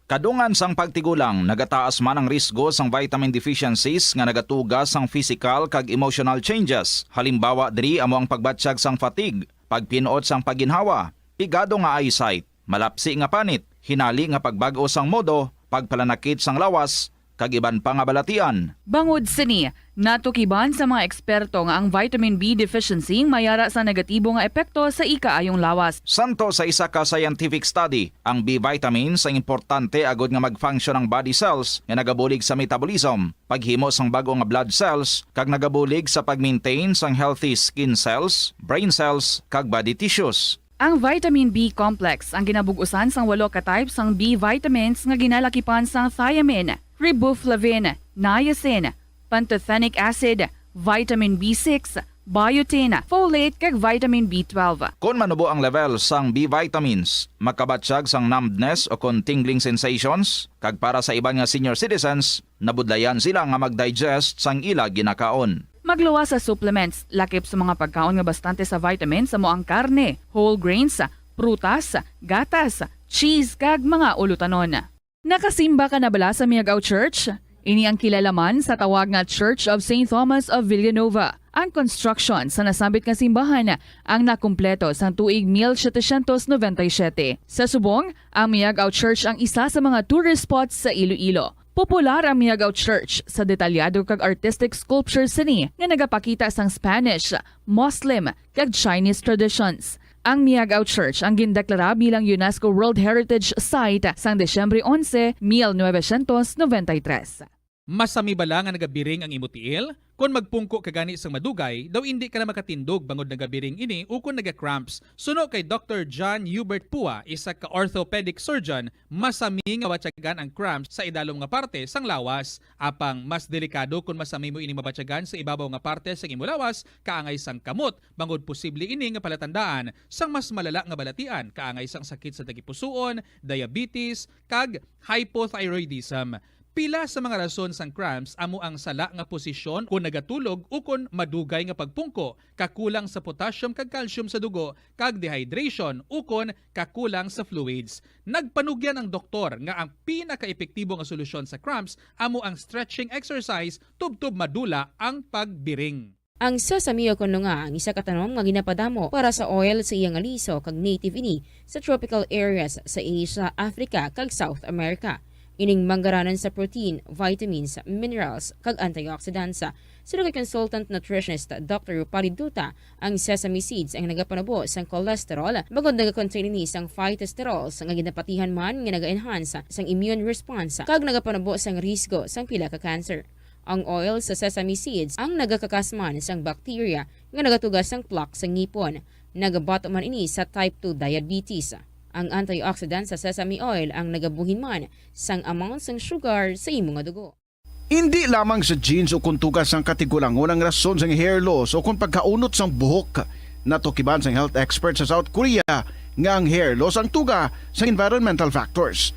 Kadungan sang pagtigulang, nagataas man ang risgo sang vitamin deficiencies nga nagatugas sang physical kag emotional changes. Halimbawa diri amo ang pagbatsyag sang fatigue, pagpinuot sang paginhawa, pigado nga eyesight, malapsi nga panit, hinali nga pagbago sang modo, pagpalanakit sang lawas, kag iban pa nga balatian. Bangod sini, natukiban sa mga eksperto nga ang vitamin B deficiency mayara sa negatibo nga epekto sa ikaayong lawas. Santo sa isa ka scientific study, ang B vitamins ang importante agod nga mag-function ang body cells nga nagabulig sa metabolism, paghimo sang bago nga blood cells, kag nagabulig sa pag-maintain sang healthy skin cells, brain cells, kag body tissues. Ang vitamin B complex ang ginabugusan sang 8 ka types sang B vitamins nga ginalakipan sang thiamine, riboflavin, niacin, pantothenic acid, vitamin B6, biotin, folate kag vitamin B12. Kung manubo ang level sang B vitamins, makabatsyag sang numbness o kung tingling sensations, kag para sa iban nga senior citizens, nabudlayan sila nga mag-digest sang ila ginakaon. Magluwa sa supplements, lakip sa mga pagkaon nga bastante sa vitamins sa moang karne, whole grains, prutas, gatas, cheese kag mga ulutanon. Nakasimba ka na bala sa Miagao Church? Ini ang kilalaman sa tawag nga Church of St. Thomas of Villanova. Ang construction sa nasabit nga simbahan ang nakumpleto sa tuig 1797. Sa subong, ang Miagao Church ang isa sa mga tourist spots sa Iloilo. Popular ang Miagao Church sa detalyado kag artistic sculptures sini nga nagapakita sang Spanish, Muslim kag Chinese traditions. Ang Miagao Church ang gindeklara bilang UNESCO World Heritage Site sang Desyembre 11, 1993. Masami bala nga nagabiring ang imutiil? Kung magpungko ka gani sang madugay, daw hindi ka na makatindog bangod nagabiring ini o kung naga-cramps. Suno kay Dr. John Hubert Pua, isa ka orthopedic surgeon, masami nga watyagan ang cramps sa idalom nga parte sang lawas. Apang mas delikado kung masami mo ini mabatyagan sa ibabaw nga parte sang imo lawas, kaangay sang kamot, bangod posible ini nga palatandaan sang mas malala nga balatian, kaangay sang sakit sa tagipusoon, diabetes, kag hypothyroidism. Pila sa mga rason sang cramps amo ang sala nga posisyon kung nagatulog o kung madugay nga pagpungko, kakulang sa potassium kag calcium sa dugo, kag dehydration o kung kakulang sa fluids. Nagpanugyan ang doktor nga ang pinaka-epektibo nga solusyon sa cramps amo ang stretching exercise tubtob madula ang pagbiring. Ang sesame kuno nga ang isa ka tanom nga ginapadamo para sa oil sa iyang aliso kag native ini sa tropical areas sa Asia, Africa kag South America. Ining manggaranan sa protein, vitamins, minerals, kag antioxidants. Sino kay consultant nutritionist Dr. Rupali Duta, ang sesame seeds ang nagapanabo sang cholesterol, bagod nagakontain ini sang phytosterols nga ginapatihan man nga naga-enhance sang immune response kag nagapanabo sang risgo sang pila ka cancer. Ang oil sa sesame seeds ang nagakakasman sang bacteria nga nagatugas sang plaque sa ngipon. Nagabato man ini sa type 2 diabetes. Ang antioxidant sa sesame oil ang nagabuhin man sang amount sang sugar sa imong nga dugo. Hindi lamang sa genes o kuntugas ang katigulangon ang rason sang hair loss o kung pagkaunot sang buhok. Natukiban sang health expert sa South Korea nga ang hair loss ang tuga sa environmental factors.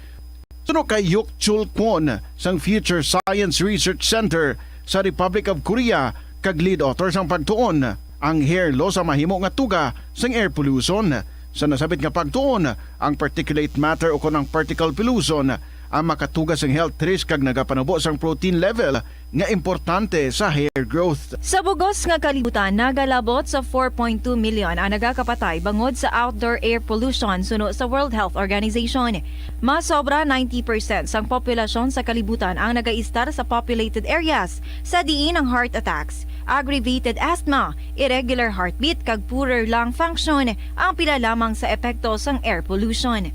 Suno kay Yuk Chul Kwon sang Future Science Research Center sa Republic of Korea kag lead author sang pagtuon ang hair loss ang mahimo nga tuga sang air pollution. Sa nasabit nga pagtuon ang particulate matter o kon ang particle pollution ang makatugas ng health risk kag nagapanubo sang protein level nga importante sa hair growth. Sa bugos nga kalibutan, nagalabot sa 4.2 million ang nagakapatay bangod sa outdoor air pollution suno sa World Health Organization. Mas sobra 90% sang populasyon sa kalibutan ang nagaistar sa populated areas sa diin ang heart attacks, aggravated asthma, irregular heartbeat kag poorer lung function ang pila lamang sa epekto sang air pollution.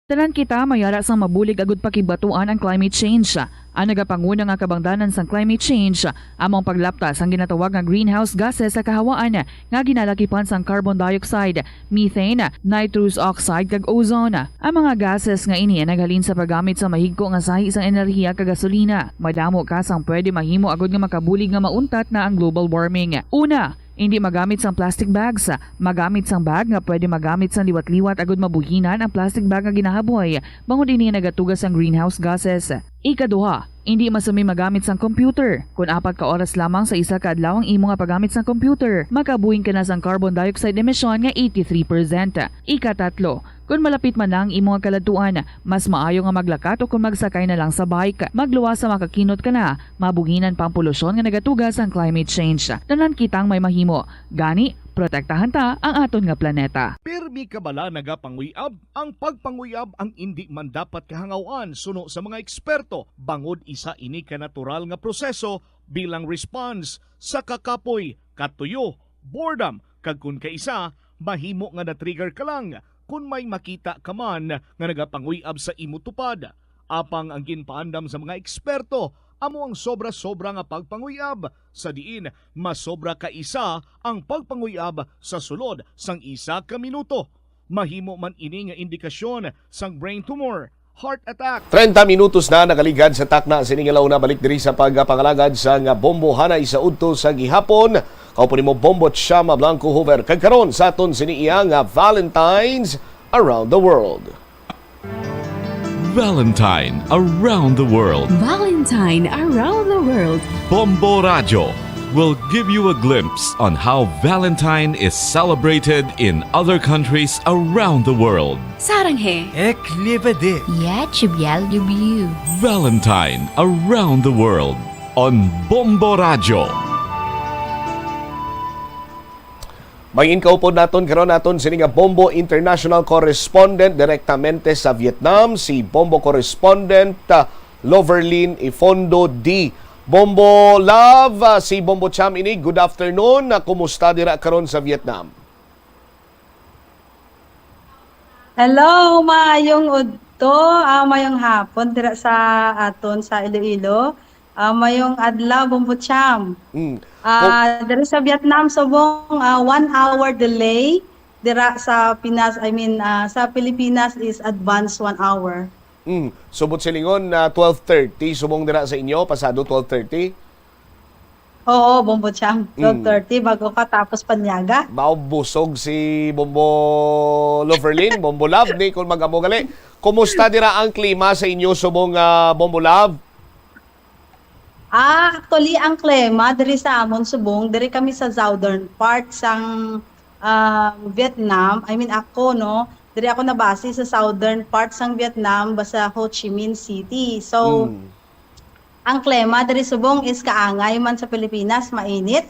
Tanan kita mayara sang mabulig agud pakibatuan ang climate change. Ang nagapanguna nga kabangdanan sang climate change among paglaptas ang ginatawag nga greenhouse gases sa kahawaan nga ginalakipan sang carbon dioxide, methane, nitrous oxide kag ozone. Ang mga gases nga ini naghalin sa paggamit sa mahigko nga sahi sang enerhiya kag gasolina. Madamo ka sang pwede mahimo agud nga makabulig nga mauntat na ang global warming. Una, hindi magamit sang plastic bags. Magamit sang bag nga pwede magamit sang liwat-liwat agud mabuhinan ang plastic bag nga ginahaboy bangod ini nagatugas sang greenhouse gases. Ikaduha, hindi masumi magamit sang computer. Kung 4 ka oras lamang sa isa ka adlaw ang imo nga paggamit sang computer, makabuhin ka na sang carbon dioxide emission nga 83%. Ikatatlo, kung malapit man lang imo nga kaladuan, mas maayo nga maglakat o kung magsakay na lang sa bike. Magluwas sa makakinot ka na, mabuhinan pang polusyon nga nagatugas ang climate change. Tanan kitang may mahimo. Gani, protektahan ta ang aton nga planeta. Pirmi kabala nagapanguyab, ang pagpanguyab ang hindi man dapat kahangawan suno sa mga eksperto bangod isa ini ka natural nga proseso bilang response sa kakapoy, katuyo, boredom kag kun kaisa mahimo nga na-trigger ka lang kung may makita ka man nga nagapanguyab sa imo tupad. Apang ang ginpaandam sa mga eksperto amo ang sobra-sobra nga pagpanguyab sa diin mas sobra ka isa ang pagpanguyab sa sulod sang isa ka minuto. Mahimo man ini nga indikasyon sang brain tumor, heart attack. 30 minutos na nakaligad sa takna siningalaw na balik diri sa pagpangalagad sa nga bombo hanay sa udto sa gihapon. Kaupo nimo Bombo Chama Blanco Hoover kag karon sa aton siniiya nga Valentine's Around the World. Valentine Around the World. Valentine Around the World. Bombo Radio will give you a glimpse on how Valentine is celebrated in other countries around the world. 사랑해. Eklipede. Я тебя люблю. Valentine Around the World on Bombo Radio. Mangin kaupod naton karon naton sini nga Bombo International Correspondent direktamente sa Vietnam si Bombo Correspondent Loverlin Ifondo D. Bombo Love, si Bombo Cham ini, good afternoon. Kumusta dira karon sa Vietnam? Hello, maayong udto, mayong hapon dira sa aton sa Iloilo. Mayong adlaw Bombo Cham. Dira sa Vietnam subong 1 hour delay. Dira sa Pinas, sa Pilipinas is advance 1 hour. Subot silingon na 12:30 subong dira sa inyo pasado 12:30. Oo, Bombo Cham. 12:30 bago ka tapos panyaga. Maubusog si Bombo Loverlin, Bombo Love ni kung magamo gali. Kumusta dira ang klima sa inyo subong Bombo Love? Actually ang klima diri sa amon subong, diri kami sa southern part sang Vietnam. Ako no. Diri ako nabase sa southern part sang Vietnam basta Ho Chi Minh City. So, ang klima diri subong is kaangay man sa Pilipinas, mainit.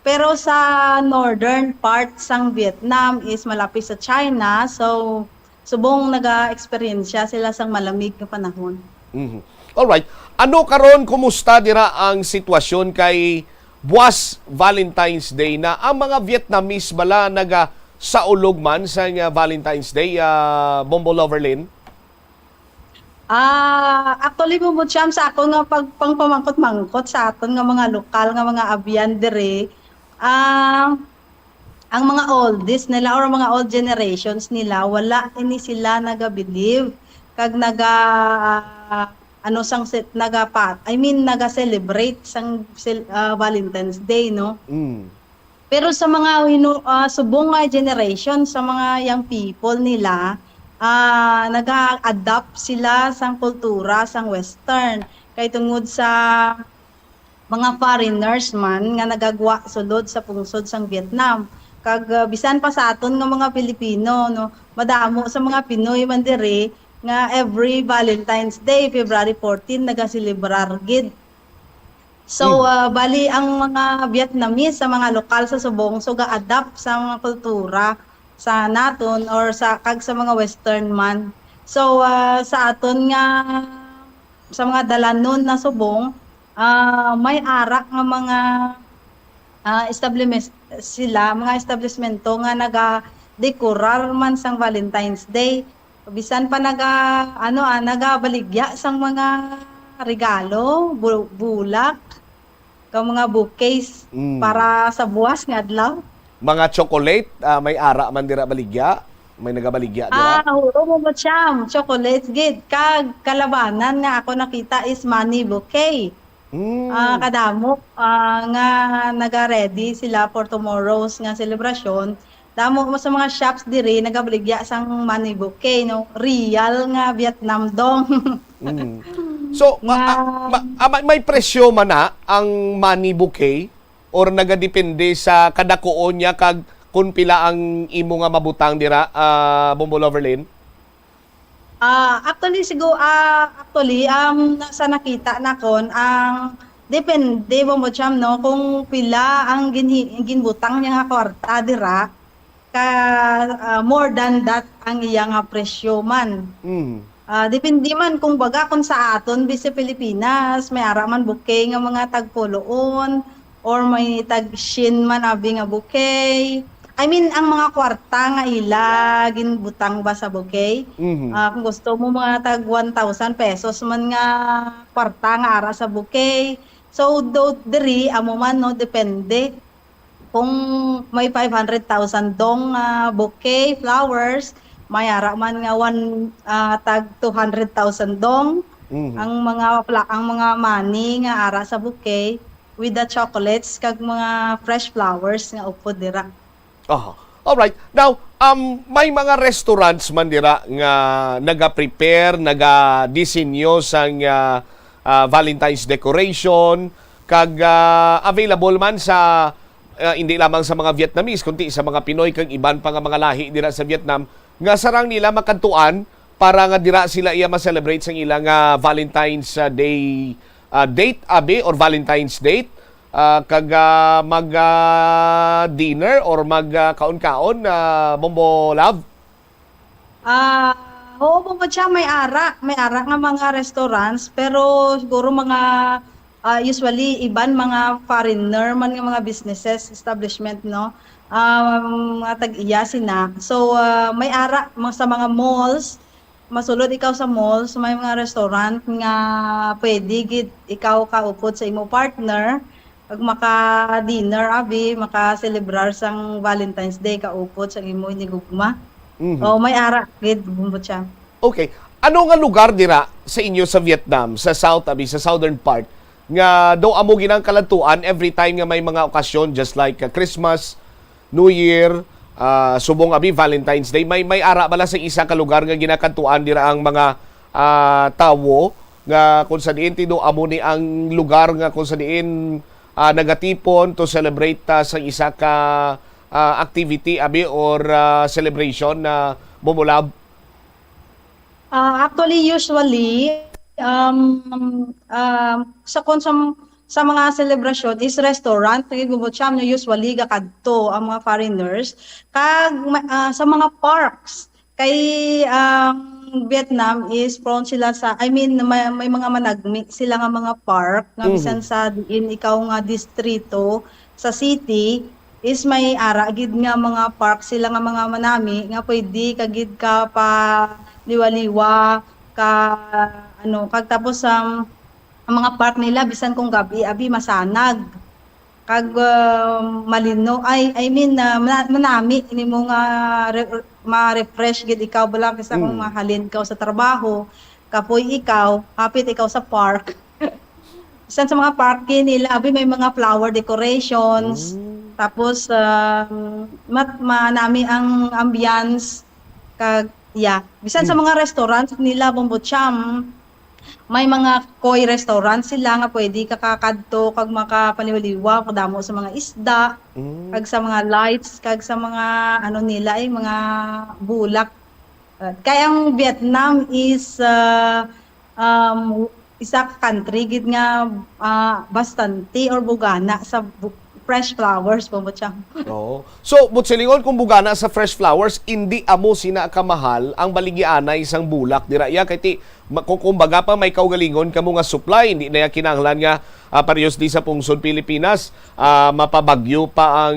Pero sa northern part sang Vietnam is malapit sa China. So, subong naga-experience sila sang malamig na panahon. Alright. Ano karon kumusta dira ang sitwasyon kay buwas Valentine's Day na ang mga Vietnamese bala naga sa ulog man sa Valentine's Day, Bombo Loverlin? Actually mo sa ako nga pagpangpamangkot-mangkot sa aton nga mga lokal nga mga abyan dire. Ang mga oldest nila or mga old generations nila wala ini sila naga-believe kag naga-celebrate sang Valentine's Day, no? Pero sa mga subong nga generation, sa mga young people nila, nag-adapt sila sang kultura, sang western. Kay tungod sa mga foreigners man nga nagagwa sulod sa pungsod sang Vietnam. Kag bisan pa sa aton nga mga Pilipino, no, madamo sa mga Pinoy man dire nga every Valentine's Day, February 14, nagaselebrar gid. So, bali ang mga Vietnamese sa mga lokal sa subong, so ga-adapt sa mga kultura sa naton or sa mga western man. So, sa aton nga, sa mga dalanon na subong, may arak nga mga mga establishmento nga naga-decorar man sang Valentine's Day. Bisan pa nagabaligya sang mga regalo, bulak, kang mga bouquets para sa buwas nga adlaw. Mga chocolate, may ara man dira baligya, may nagabaligya dira. Oo mo siyam, chocolates gid. Kag kalabanan nga ako nakita is money bouquet. Kadamo nga naga-ready sila for tomorrow's nga celebration. Damo mo sa mga shops diri nagabaligya sang money bouquet, no? Real nga Vietnam dong. So, may presyo man na ang money bouquet or nagadepende sa kadakuon niya kag kung pila ang imo nga mabutang dira, Bombo Loverlin? Actually, sa nakita na kon, ang depende mo siyam, no, kung pila ang ginbutang niya nga kwarta dira, more than that ang iya nga presyo man. Depende man kung baga kung sa aton bisi Pilipinas may ara man bouquet nga mga tagpuloon or may tag-shin man abi nga bouquet. I mean ang mga kwarta nga ila ginbutang ba sa bouquet. Kung gusto mo mga tag 1,000 pesos man nga kwarta nga ara sa bouquet. So diri amo man, no, depende kung may 500,000 dong bouquet flowers, may ara man nga tag 200,000 dong. Ang mga money nga ara sa bouquet with the chocolates kag mga fresh flowers nga upod dira. All right. Now, may mga restaurants man dira nga naga-prepare, naga-disenyo sang Valentine's decoration kag available man sa hindi lamang sa mga Vietnamese kundi sa mga Pinoy kag iban pa nga mga lahi dira sa Vietnam nga sarang nila makantuan para nga dira sila iya ma-celebrate sang ilang Valentine's Day date abi or Valentine's date kag mag-dinner or mag-kaon-kaon, Bombo Love? Oo po siya, may ara nga mga restaurants, pero siguro mga usually iban mga foreigner man nga mga businesses, establishment, no? Mga tag-iya sina. So may ara sa mga malls, masulod ikaw sa malls, may mga restaurant nga pwede gid ikaw kaupod sa imo partner pag maka-dinner abi, maka-celebrar sang Valentine's Day kaupod sa imo inigugma. May ara gid bumbot siya. Okay. Ano nga lugar dira sa inyo sa Vietnam, sa south abi, sa southern part nga daw amo ginang kalantuan every time nga may mga okasyon just like Christmas, New Year, subong abi Valentine's Day, may ara bala sa isa ka lugar nga ginakantuan dira ang mga tawo nga kung sa diin tido amo ni ang lugar nga kung sa diin nagatipon to celebrate sa isa ka activity abi or celebration na Bomolab? Actually, usually sa mga celebration is restaurant gubot siya no, usually gakadto ang mga foreigners kag sa mga parks kay Vietnam is prone sila sa, I mean, may mga managmi sila nga mga park, nga bisan sa diin ikaw nga distrito, sa city, is may ara, gid nga mga park sila nga mga manami, nga pwede kagid ka pa liwa-liwa, ka, ano, kag tapos ang mga park nila, bisan kung gabi, abi masanag. Kag malino I mean manami ini mo nga ma-refresh gid ikaw bala kasi kung mahalin ka sa trabaho kapoy ikaw hapit ikaw sa park bisan sa mga parke nila abi may mga flower decorations tapos manami ang ambience kag bisan sa mga restaurants nila Bombocham may mga koi restaurant sila nga pwede kakakadto kag makapaliwaliwa kadamo sa mga isda kag sa mga lights kag sa mga ano nila ay mga bulak kaya ang Vietnam is isa ka country gid nga bastante or bugana sa fresh flowers po Oo. So, butsilingon kung bugana sa fresh flowers, hindi amo sina kamahal ang baligyanay isang bulak. Dira iya kay ti kumbaga pa may kaugalingon kamo nga supply, hindi na kinahanglan nga parehas di sa pungsod Pilipinas, mapabagyo pa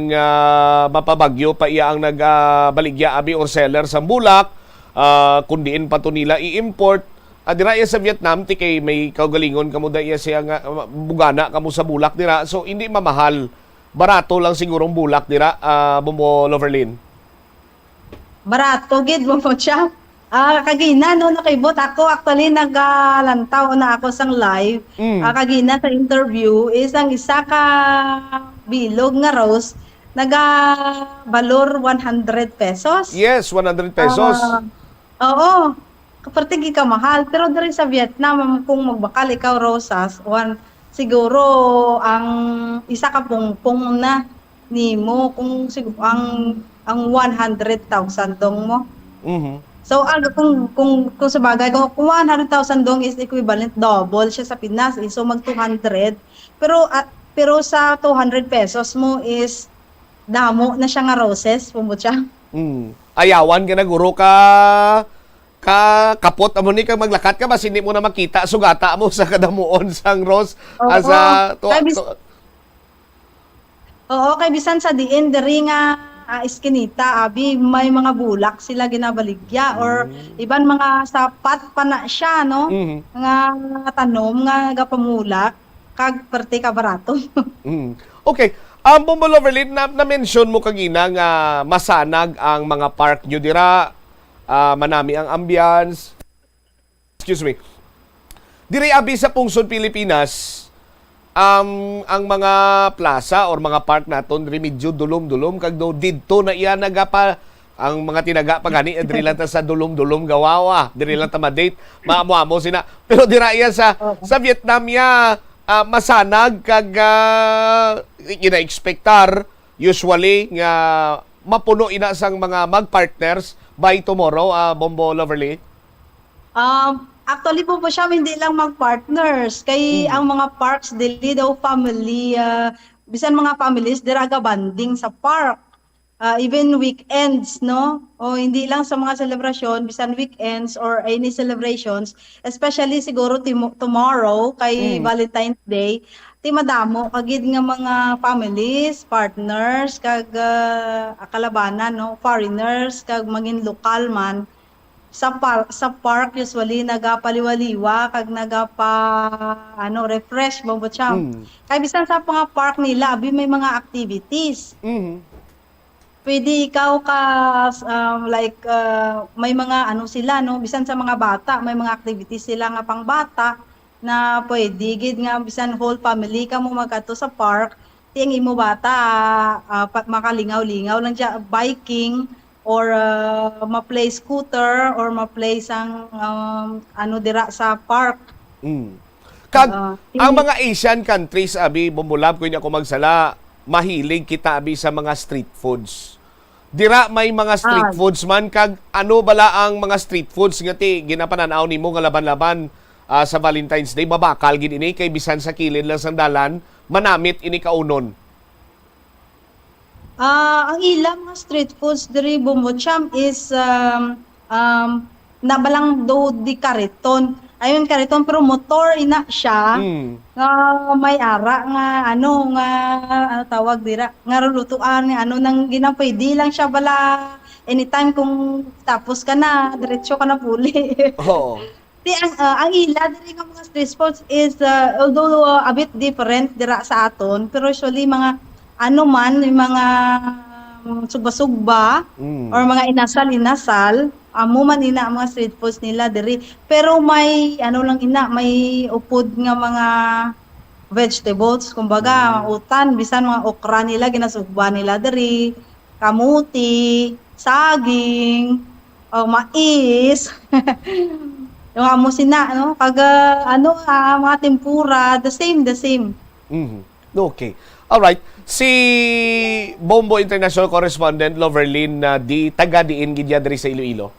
iya ang nagbaligya abi or seller sa bulak, kundiin pa to nila i-import. Dira iya sa Vietnam ti kay may kaugalingon kamo da iya siya nga bugana kamo sa bulak dira. So hindi mamahal. Barato lang sigurong bulak dira, Bombo Loverlyn. Barato gid mo siya. Kagina no nakibot ako actually nagalantaw na ako sang live. Kagina sa interview isang isa ka bilog nga rose naga-balor 100 pesos. Yes, 100 pesos. Oo. Kapartigi ka mahal pero diri sa Vietnam kung magbakal ikaw rosas siguro ang isa ka pungpong na nimo kung siguro ang 100,000 dong mo. So kung sa bagay kung 100,000 dong is equivalent double siya sa Pinas so mag 200 pero sa 200 pesos mo is damo na siya nga roses pumot siya. Ayawan ka na guro ka kapot amo ni kang maglakat ka bas hindi mo na makita sugata mo sa kadamuon sang rose Oo, kay bisan sa diin diri nga iskinita abi may mga bulak sila ginabaligya or iban mga sapat pa na siya no nga tanom nga gapamulak kag parte ka barato. Okay. Bombo Loverlyn, na-mention mo kagina nga masanag ang mga park nyo dira, manami ang ambience. Excuse me. Diri abi sa pungsod Pilipinas, ang mga plaza or mga park naton diri medyo dulom-dulom kag do didto na iya nagapa ang mga tinaga pagani diri lang ta sa dulom-dulom gawawa, diri lang ta ma-date, maamo-amo sina. Pero dira iya sa Vietnam ya masanag kag ina-expectar usually nga mapuno ina sang mga mag-partners by tomorrow, Bombo Loverlyn? Actually po siya hindi lang mag-partners kay ang mga parks dili daw family bisan mga families diraga banding sa park. Even weekends no o hindi lang sa mga celebration bisan weekends or any celebrations especially siguro tomorrow kay Valentine's Day ti madamo kagid nga mga families, partners kag kalabanan no foreigners kag maging lokal man sa park usually nagapaliwaliwa kag refresh mo siya. Kay bisan sa mga park nila abi may mga activities. Pwede ikaw may mga sila no bisan sa mga bata may mga activities sila nga pang bata na pwede gid nga bisan whole family ka mo magadto sa park ting imo bata makalingaw-lingaw lang siya biking or ma-play scooter or ma-play sang dira sa park. Kag ang mga Asian countries abi Bombolab ko ako magsala mahilig kita abi sa mga street foods. Dira may mga street foods man kag ano bala ang mga street foods nga ti ginapananaw nimo nga laban-laban sa Valentine's Day babakal gid ini kay bisan sa kilid lang sandalan manamit ini kaunon. Ang ilang mga street foods diri Bombocham is nabalang do di kariton. Ayun kariton pero motor ina siya. Nga may ara nga ano tawag dira nga lutuan nga ano nang ginapay di lang siya bala anytime kung tapos ka na diretso ka na puli. Oo. Di ang ila diri nga mga street sports is although a bit different dira sa aton pero usually mga ano man yung mga sugba-sugba or mga inasal amo man ina ang mga street foods nila diri pero may ano lang ina may upod nga mga vegetables kumbaga utan bisan mga okra nila ginasugba nila diri kamuti saging mais yung amo sina no kaga ano mga tempura the same Okay. All right. Si Bombo International Correspondent Loverlyn di taga diin gid diri sa Iloilo.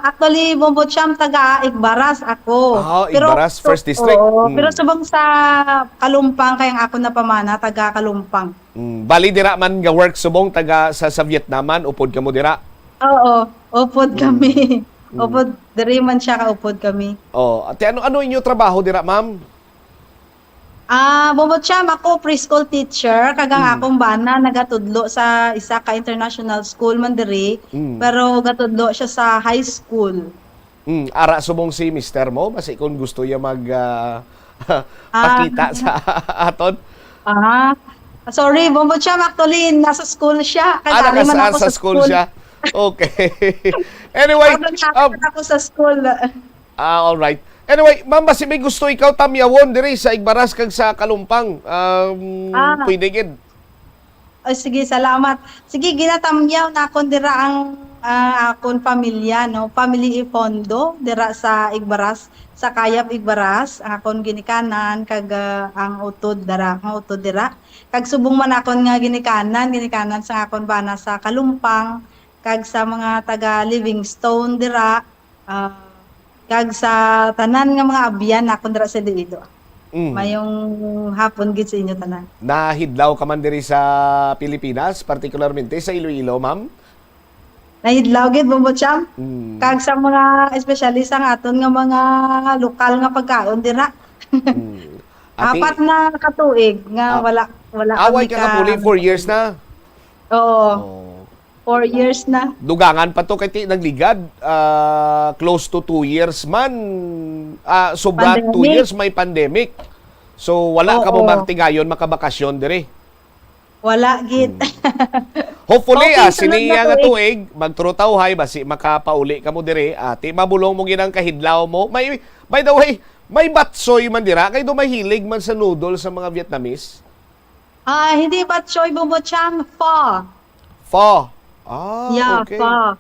Actually, Bombo Cham, taga Igbaras ako. Igbaras, First District. Pero subang sa Kalumpang, kayang ako na pamana, taga Kalumpang. Bali dira man nga work subong taga sa Vietnaman, upod ka mo dira? Oo, upod kami. Upod, diri man siya kaupod kami. Ate, ano inyo trabaho dira, ma'am? Bombo Cham, ako preschool teacher. Kagang akong bana, nagatudlo sa isa ka international school man diri. Pero gatudlo siya sa high school. Ara subong si mister mo, basi kung gusto niya mag pakita sa aton. Sorry, Bombo Cham, actually, nasa school siya. Kaya man ako sa school siya. Okay. Anyway, ako sa school. All right. Anyway, ma'am, basi may gusto ikaw tamyawon diri sa Igbaras kag sa Kalumpang. Pwede gid. Sige, salamat. Sige, ginatamyaw na akong dira ang akong pamilya, no? Family Ifondo dira sa Igbaras, sa Kayap Igbaras, ang akong ginikanan kag ang utod dira, Kag subong man akon nga ginikanan sa akong bana sa Kalumpang, kag sa mga taga Livingstone dira, kag sa tanan nga mga abyan akon dira sa Iloilo. Mayong hapon gid sa inyo tanan. Nahidlaw ka man diri sa Pilipinas, particularmente sa Iloilo, ma'am? Nahidlaw gid, Bombo Cham. Kag sa mga espesyalista nga aton nga mga lokal nga pagkaon dira. Apat na katuig nga wala away ka na puli 4 years na. Oo. 4 years na. Dugangan pa to kay nagligad. Close to 2 years man. Sobra 2 years may pandemic. So wala ka mo magtigayon makabakasyon dire. Wala gid. Hopefully siniya nga tuig magturutawhay basi makapauli ka mo dire ati mabulong mo ginang kahidlaw mo. May by the way, may batsoy man dira kay do mahilig man sa noodles sa mga Vietnamese. Hindi batsoy, Bombo Cham, pho. Okay. Pa.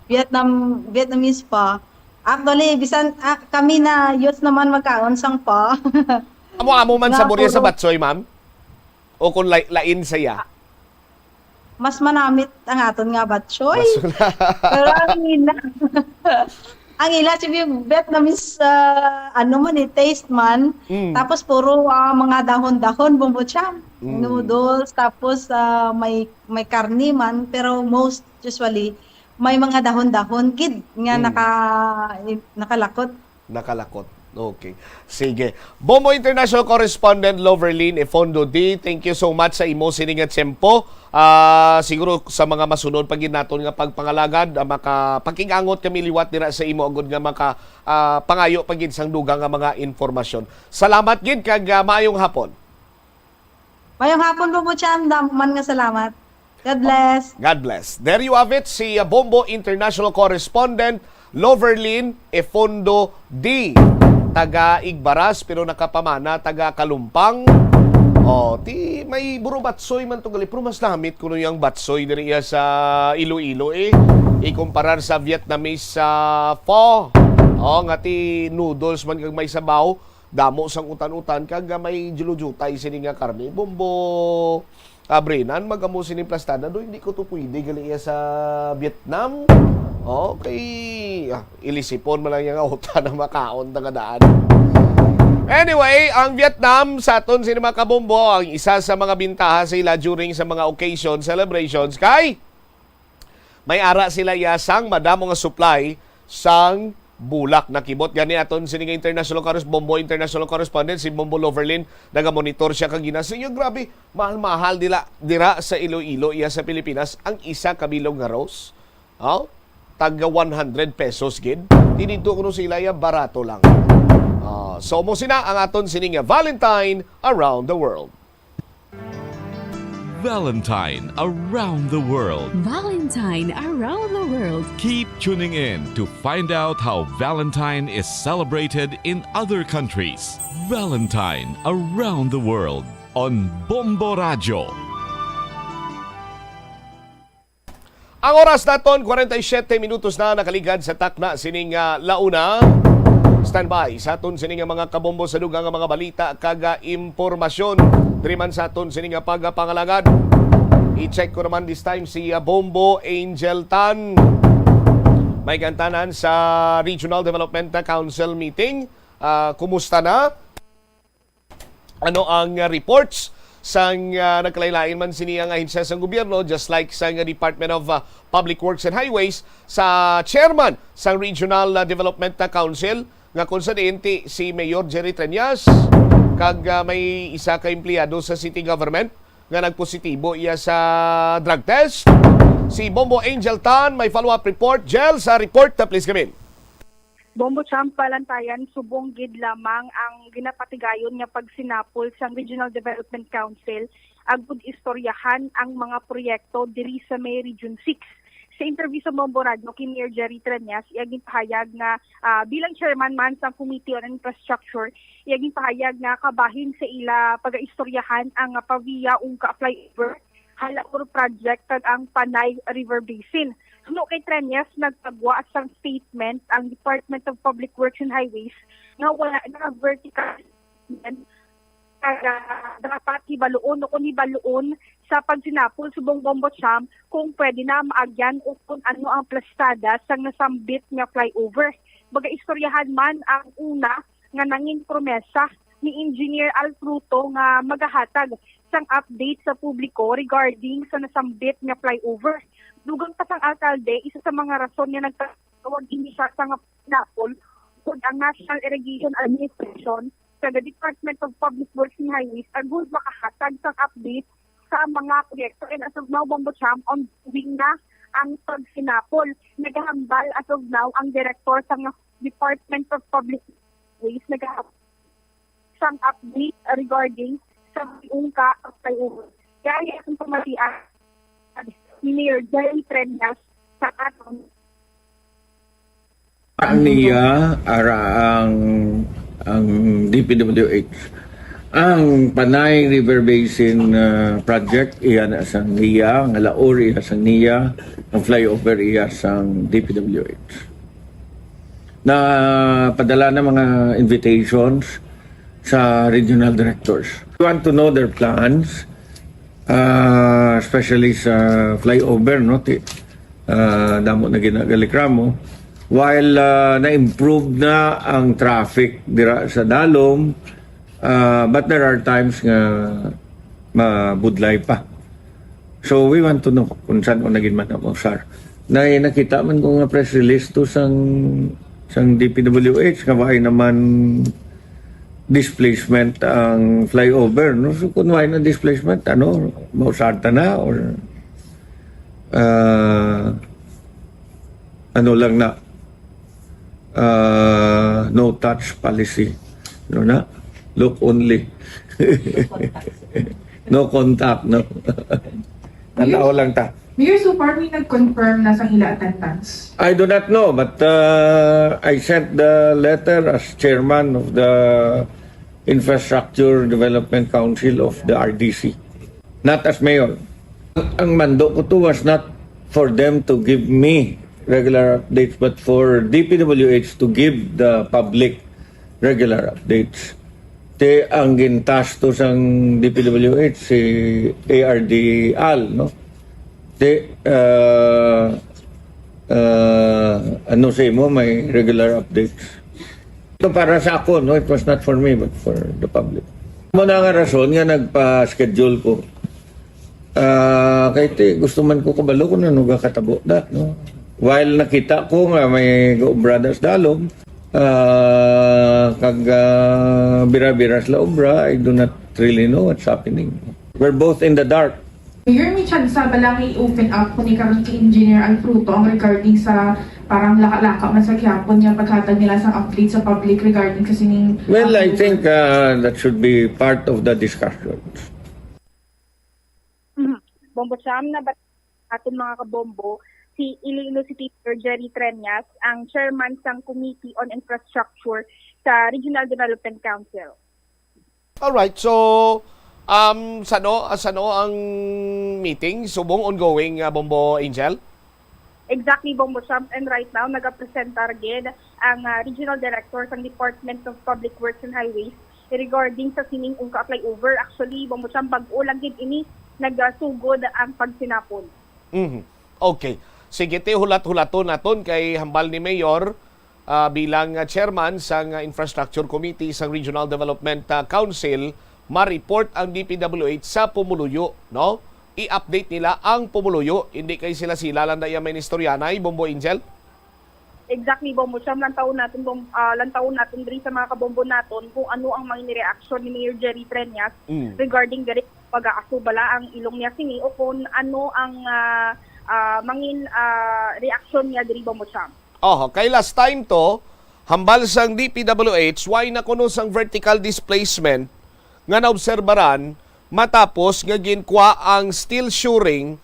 Vietnamese pa. Actually, bisan kami na youth naman magkaon sang pa. Amo man sa burya sa batsoy, ma'am? O kung lain saya? Mas manamit ang aton nga batsoy. Pero ang ila si Vietnamese taste man. Tapos puro mga dahon-dahon, Bombo Cham. Noodles, tapos may karni man, pero most usually may mga dahon-dahon gid nga nakalakot. Okay. Sige. Bombo International Correspondent Loverlyn Ifondo D, thank you so much sa imo sining nga tiyempo. Siguro sa mga masunod pag naton nga pagpangalagad, makapakingangot kami liwat dira sa imo agud nga pangayo pagid sang dugang nga mga informasyon. Salamat gid kag maayong hapon. Mayong hapon, Bombo Cham, man nga salamat. God bless. God bless. There you have it, si Bombo International Correspondent Loverlyn Ifondo D. Taga Igbaras pero nakapamana taga Kalumpang. May buro batsoy man to gali. Pero mas lamit kuno yung batsoy diri sa Iloilo ikumparar sa Vietnamese sa pho. Ngati noodles man kag may sabaw. Damo sang utan-utan kag may julujutay sini nga karne. Bombo Brenan magamo sini plastada do hindi ko to pwede gali sa Vietnam. Okay. Ilisipon man lang yung utan na makaon nga daan. Anyway, ang Vietnam sa aton sini mga kabombo ang isa sa mga bintaha sila during sa mga occasion celebrations kay may ara sila yasang madamo nga supply sang Bulak. Nakibot gani aton sining international Bombo international correspondent si Bombo Loverlin, naga-monitor siya kag ginasinyo. Grabe, mahal-mahal dira sa Iloilo iya sa Pilipinas ang isa ka bilog nga rose. Taga 100 pesos gid. Dinito kuno sila ya barato lang. So mo sina ang aton sining Valentine around the world. Valentine around the world. Valentine around the world. Keep tuning in to find out how Valentine is celebrated in other countries. Valentine around the world on Bombo Radio. Ang oras naton 47 minutos na nakaligad sa takna sining launa. Standby sa aton sining mga kabombo sa dugang mga balita kaga impormasyon. Driman sa aton sining pagpangalagad. I-check ko naman this time si Bombo Angel Tan. May gantanan sa Regional Development Council meeting. Kumusta na? Ano ang reports sang nagkalailain man siniya nga ahensya sa gobyerno, just like sa Department of Public Works and Highways, sa chairman sa Regional Development Council nga konsidente si Mayor Jerry Treñas, kag may isa ka empleyado sa city government nga nagpositibo iya sa drug test. Si Bombo Angel Tan may follow-up report. Jel, sa report na please come in. Bombo Champ, Palantayan, subong gid lamang ang ginapatigayon nga pagsinapol sa Regional Development Council agud istoryahan ang mga proyekto diri sa May Region 6. Sa interview sa Bombo Radio kay Mayor Jerry Treñas, iyaging pahayag nga bilang chairman man sa Committee on Infrastructure, iyaging pahayag nga kabahin sa ila pagaistoryahan ang Pavia Ungka flyover Halaur project kag ang Panay River Basin. Suno kay Treñas, nagpagwa sa statement ang Department of Public Works and Highways nga wala na vertical dapat ibaluon o kung ibaluon sa pagsinapol subong Bombo Champ kung pwede na maagyan o kung ano ang plastada sa nasambit nga flyover. Baga istoryahan man ang una nga nanging promesa ni Engineer Al Fruto nga magahatag sang update sa publiko regarding sa nasambit nga flyover. Dugang pa sang alkalde, isa sa mga rason niya nagtawag ini siya sa nga pinapol kung ang National Irrigation Administration sa Department of Public Works and Highways agud makahatag sang update sa mga proyekto. And as of now, Bombo Champ, ongoing na ang pagsinapol. Naghahambal as of now ang director sa Department of Public Ways naghahambal sang update regarding sa Ungka flyover. Kaya ang pamatian ni Mayor Jerry Treñas sa aton. Niya ara ang DPWH. Ang Panay River Basin project iya na sang NIA, ang Halaur iya sang NIA, ang flyover iya sang DPWH. Na padala na mga invitations sa regional directors. We want to know their plans, especially sa flyover, no? Damo na ginagalikramo. While na-improve na ang traffic dira sa Dalom, but there are times nga mabudlay pa. So we want to know kung saan ko naging man ang usar. Nakita man ko nga press release to sang DPWH, kabay naman displacement ang flyover. No? So kung why na displacement, mausarta na or lang na no touch policy. Na? Look only. No contact, no? Tanaw lang ta. Mayor, so far may nag-confirm na sa ila attendance? I do not know, but I sent the letter as chairman of the Infrastructure Development Council of the RDC. Not as mayor. Ang mando ko to was not for them to give me regular updates, but for DPWH to give the public regular updates. Ang gintas to sang DPWH si ARD Al, no? Say mo, may regular updates. Ito para sa ako, no? It was not for me, but for the public. Muna nga rason nga nagpa-schedule ko. Kahit gusto man ko kabalo ko na nung katabo dat, no? While nakita ko nga may brothers dalom, kag bira-bira sila obra, I do not really know what's happening. We're both in the dark. Mayor, may chance ba lang i-open up kung ikaroon kay Engineer Alfruto ang regarding sa parang laka-laka man sa Quiapo niya paghatag nila sa update sa public regarding kasi ning... Well, I think that should be part of the discussion. Bombo Sam, na ba ating mga kabombo, si Iloilo City Mayor Jerry Treñas, ang chairman ng Committee on Infrastructure sa Regional Development Council. Alright, so sano ang meeting? Subong ongoing, Bombo Angel? Exactly, Bombo Sam, and right now nag-present target ang Regional Director ng Department of Public Works and Highways regarding sa sining ungka flyover. Actually, Bombo Sam, bag-o lang din ini nagsugod ang pagsinapon. Okay. Sige, hulat-hulaton naton kay hambal ni Mayor bilang chairman sa Infrastructure Committee sa Regional Development Council, ma-report ang DPWH sa Pumuluyo, no? I-update nila ang Pumuluyo, hindi kay sila lang daya Ministerianay, Bombo Angel? Exactly, Bombo Sam, lantaw natin diri sa mga kabombo naton kung ano ang mga reaction ni Mayor Jerry Treñas regarding direct pag-aasubala ang ilong niya sini o kung ano ang mangin reaction niya diri, Bombo Sam. Kay last time to, hambal sang DPWH, why na kuno sang vertical displacement nga naobserbaran matapos nga ginkwa ang steel shoring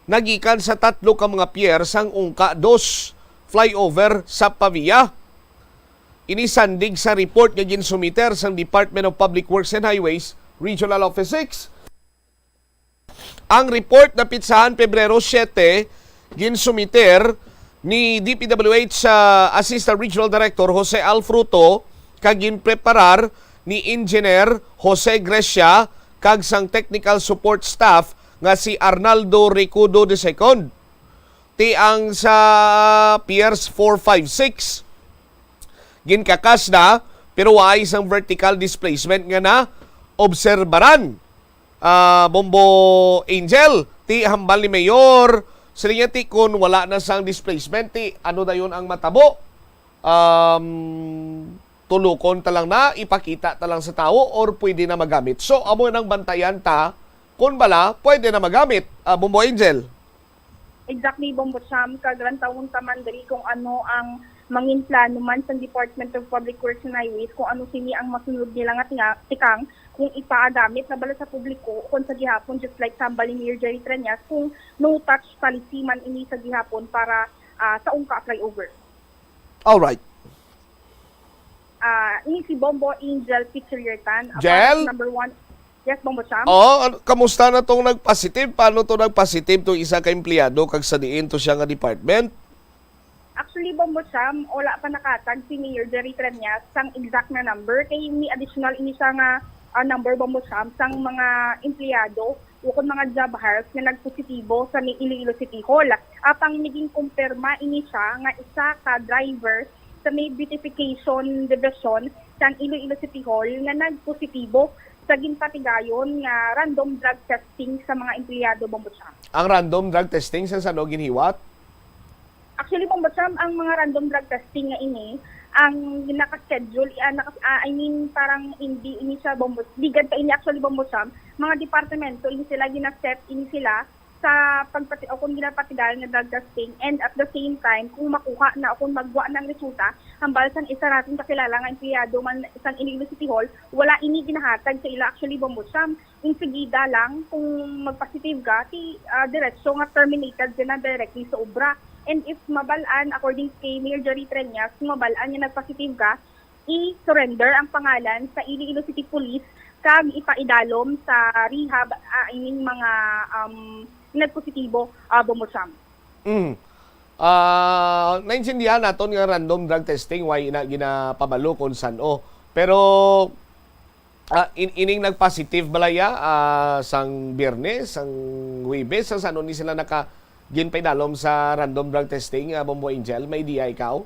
nagikan sa 3 ka mga pier sang ungka 2 flyover sa Pavia. Inisandig sa report nga ginsumiter sang Department of Public Works and Highways Regional Office 6. Ang report na pitsahan Pebrero 7 ginsumiter ni DPWH Assistant Regional Director Jose Alfruto kag ginpreparar ni Engineer Jose Grecia kag sang technical support staff nga si Arnaldo Ricudo II. Tiang sa Piers 456 ginkakas na pero waay isang vertical displacement nga na obserbaran. Bombo Angel, ti hambal ni Mayor, sila ti kung wala na sang displacement, ti ano na yun ang matabo? Tulukon talang na, ipakita talang sa tao, or pwede na magamit. So, amo nang bantayan ta, kung bala, pwede na magamit. Bombo Angel. Exactly, Bombo Sam, kagrantawon taman diri kung ano ang mangin plano man sa Department of Public Works and Highways, kung ano sini ang masunod nila nga tikang kung ipaagamit na bala sa publiko kung sa gihapon, just like sambal ni Mayor Jerry Treñas, kung no-touch policy man ini sa gihapon para sa ungka flyover. Alright. Ini si Bombo Angel Pizzeriertan. Jel? Number 1. Yes, Bombo Sam. Kamusta na tong nagpositive? Paano to nagpositive tong isa ka empleyado kag sa diin to siya nga department? Actually, Bombo Sam, wala pa nakatag si Mayor Jerry Treñas sang exact na number. Kaya ni additional ini siya nga number, Bombo Sam, sang mga empleyado o kung mga job hires na nagpositibo sa Iloilo City Hall. Apang naging kumpirma ini siya nga isa ka driver sa may beautification division sang Iloilo City Hall na nagpositibo sa ginpatigayon nga random drug testing sa mga empleyado, Bombo Sam. Ang random drug testing sa sano ginhiwat? Actually, Bombo Sam, ang mga random drug testing nga ini, ang naka-schedule, parang hindi ini siya, Bombo, digad pa ini actually, Bombo Sam, mga departamento, ini sila gina-set, ini sila sa o kung ginapatigal ng drug testing, and at the same time, kung makuha na o kung magwa ng resulta, hambal san isa natin kakilala nga empleyado man isang Iloilo City Hall, wala ini ginahatag sa ila actually, Bombo Sam, insigida lang, kung mag-positive ka, diretso nga terminated na directly sa obra. And if mabalaan, according kay Mayor Jerry Treñas, kung mabalaan niya nag-positive ka, i-surrender ang pangalan sa Iloilo City Police kag ipaidalom sa rehab mga nagpositibo, Bombo Sam. Naintindihan naton nga random drug testing, why ginapabalo kung saan Pero ining nag-positive balaya sang Biyernes, sang Huwebes, sa saan ni sila ginpaidalom sa random drug testing, Bombo Angel? May idea ikaw?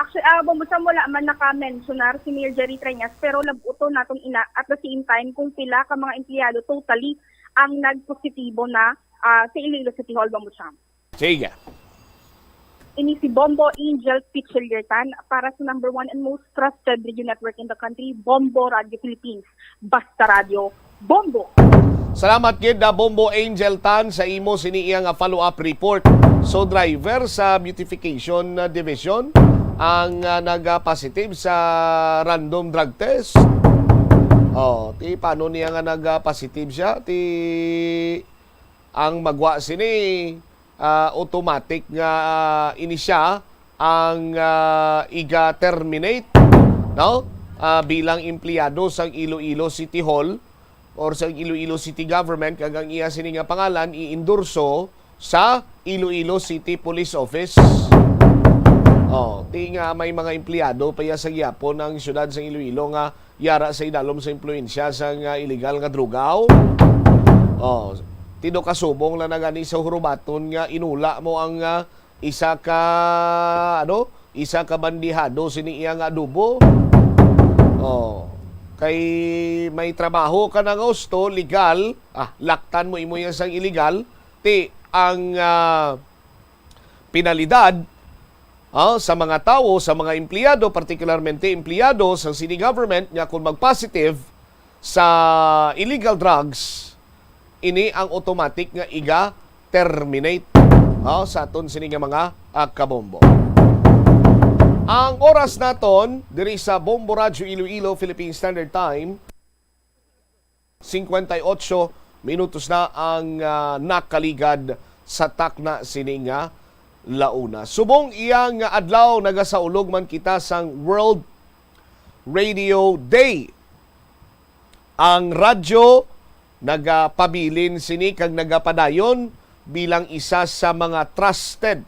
Actually, Bombo Sam, wala man naka-mentionar si Mayor Jerry Treñas, pero labuto natong ina at the same time kung pila ka mga empleyado totally ang nagpositibo na sa Iloilo City Hall, Bombo Sam. Sige. Ini si Bombo Angel Pichiliertan para sa number 1 and most trusted radio network in the country, Bombo Radio Philippines. Basta Radio, Bombo! Salamat gid na Bombo Angel Tan sa imo siniya nga follow-up report. So driver sa beautification division ang nag-positive sa random drug test. Ti paano niya nga nag-positive siya? Ti ang magwa sini automatic nga inisya ang iga-terminate, no? Bilang empleyado sa Iloilo City Hall or sa Iloilo City Government, kag ang iya sini nga pangalan i-endorso sa Iloilo City Police Office. Ti nga may mga empleyado pa sa gyapon ng syudad sa Iloilo nga yara sa idalom sa impluensya sa illegal nga drugaw. Tido kasubong lang na gani sa hurubaton nga inula mo ang isa ka bandihado sini iya nga adubo. Kay may trabaho ka na gusto, legal, laktan mo imo yan sang illegal, ti ang penalidad sa mga tao, sa mga empleyado, particularmente empleyado sa city government nga kung mag-positive sa illegal drugs, ini ang automatic nga iga-terminate sa aton sini nga mga kabombo. Ang oras naton diri sa Bombo Radyo Iloilo Philippine Standard Time 58 minutos na ang nakaligad sa takna sini nga launa. Subong iyang adlaw nagasaulog man kita sang World Radio Day. Ang radyo nagapabilin sini kag nagapadayon bilang isa sa mga trusted,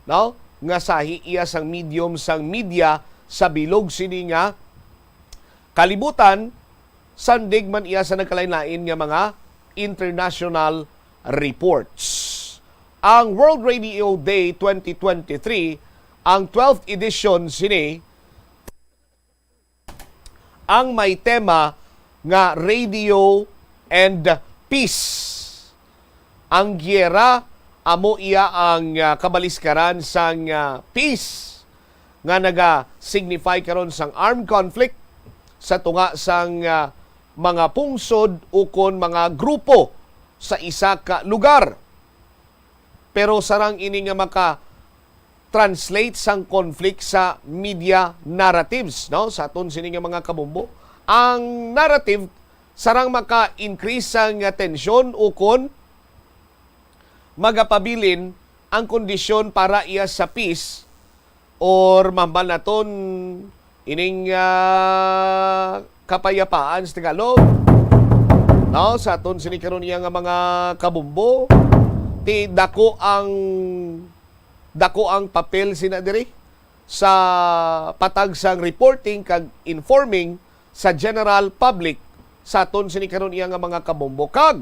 no? Nga sahi iya sang medium sang media sa bilog sini nga kalibutan, sandig man iya sa nagkalain-lain nga mga international reports. Ang World Radio Day 2023, ang 12th edition sini, ang may tema nga Radio and Peace. Ang giyera, amo iya ang kabaliskaran sang peace nga naga-signify karon sang armed conflict sa tunga sang mga pungsod ukon mga grupo sa isa ka lugar. Pero sarang ini nga maka-translate sang conflict sa media narratives, no? Sa aton sini nga mga kabombo. Ang narrative sarang maka-increase sang tension ukon magapabilin ang kondisyon para iya sa peace or mambal naton ining kapayapaan sa Tagalog. No, sa aton sini karon iya nga mga kabumbo, ti dako ang papel sina diri sa patag sang reporting kag informing sa general public sa aton sini karon iya nga mga kabumbo. Kag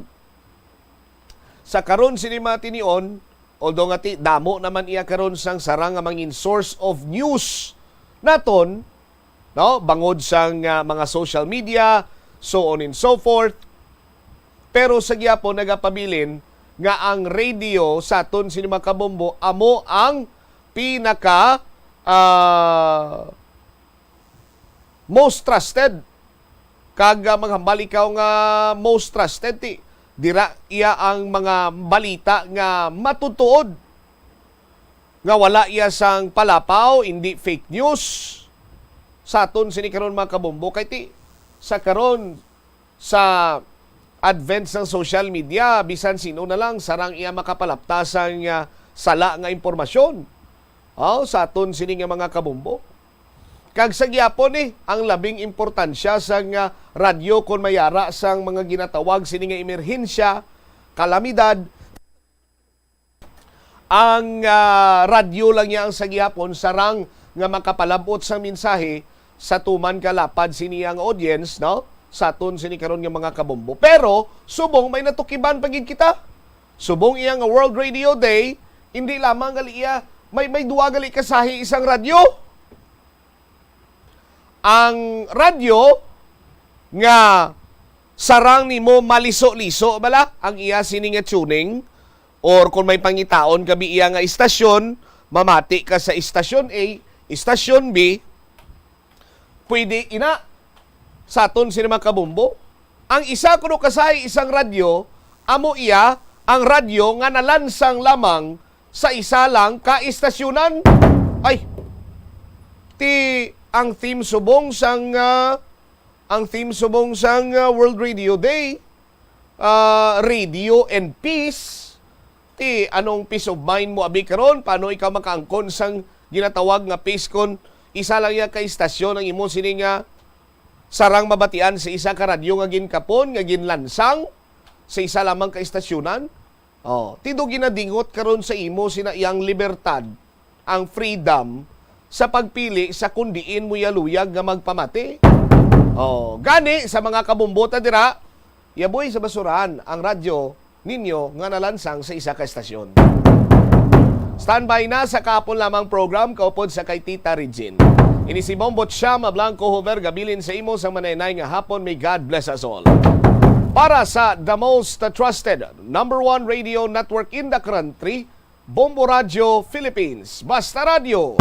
sa karon sini matinion, although nga ti damo naman iya karon sang sarang nga mangin source of news naton, no, bangod sang mga social media, so on and so forth. Pero sa gyapon nagapabilin nga ang radio sa aton sini mga kabombo amo ang pinaka most trusted. Kag maghambal ikaw nga most trusted ti dira iya ang mga balita nga matutuod, nga wala iya sang palapaw, hindi fake news sa aton sini karon mga kabombo. Kay ti sa karon sa advent ng social media, bisan sino na lang sarang iya makapalaptas ang sala nga impormasyon sa aton sini nga mga kabombo. Kag sa gyapon ang labing importansya sang radyo kon mayara sang mga ginatawag sini nga emerhensya, kalamidad. Ang radyo lang niya ang sa gyapon sarang nga makapalabot sang mensahe sa tuman kalapad sini ang audience, no? Sa aton sini karon nga mga kabombo. Pero subong may natukiban pagid kita. Subong iya nga World Radio Day, hindi lamang gali iya may duwa gali kasahi isang radyo. Ang radyo nga sarang nimo maliso-liso bala ang iya sini nga tuning or kung may pangitaon kabi iya nga istasyon mamati ka sa istasyon A, istasyon B, pwede ina sa aton sinima kabumbo. Ang isa kuno kasay isang radyo, amo iya ang radyo nga nalansang lamang sa isa lang ka istasyonan. Ay, ang theme subong sang World Radio Day, Radio and Peace. Anong peace of mind mo abi karon? Paano ikaw makaangkon sang ginatawag nga peace kon isa lang ya ka istasyon ang imo sini nga sarang mabatian sa isa ka radyo nga ginkapon nga ginlansang sa isa lamang ka istasyonan? Tido ginadingot karon sa imo sina iyang libertad, ang freedom sa pagpili sa kundiin mo yaluyag nga magpamati. Gani sa mga kabumbota dira, yaboy sa basurahan ang radyo ninyo nga nalansang sa isa ka estasyon. Standby na sa kapon lamang program kaupod sa kay Tita Regine. Ini si Bombot Siam Blanco Hover gabilin sa imo sa manaynay nga hapon. May God bless us all. Para sa the most trusted #1 radio network in the country, Bombo Radio Philippines. Basta Radio.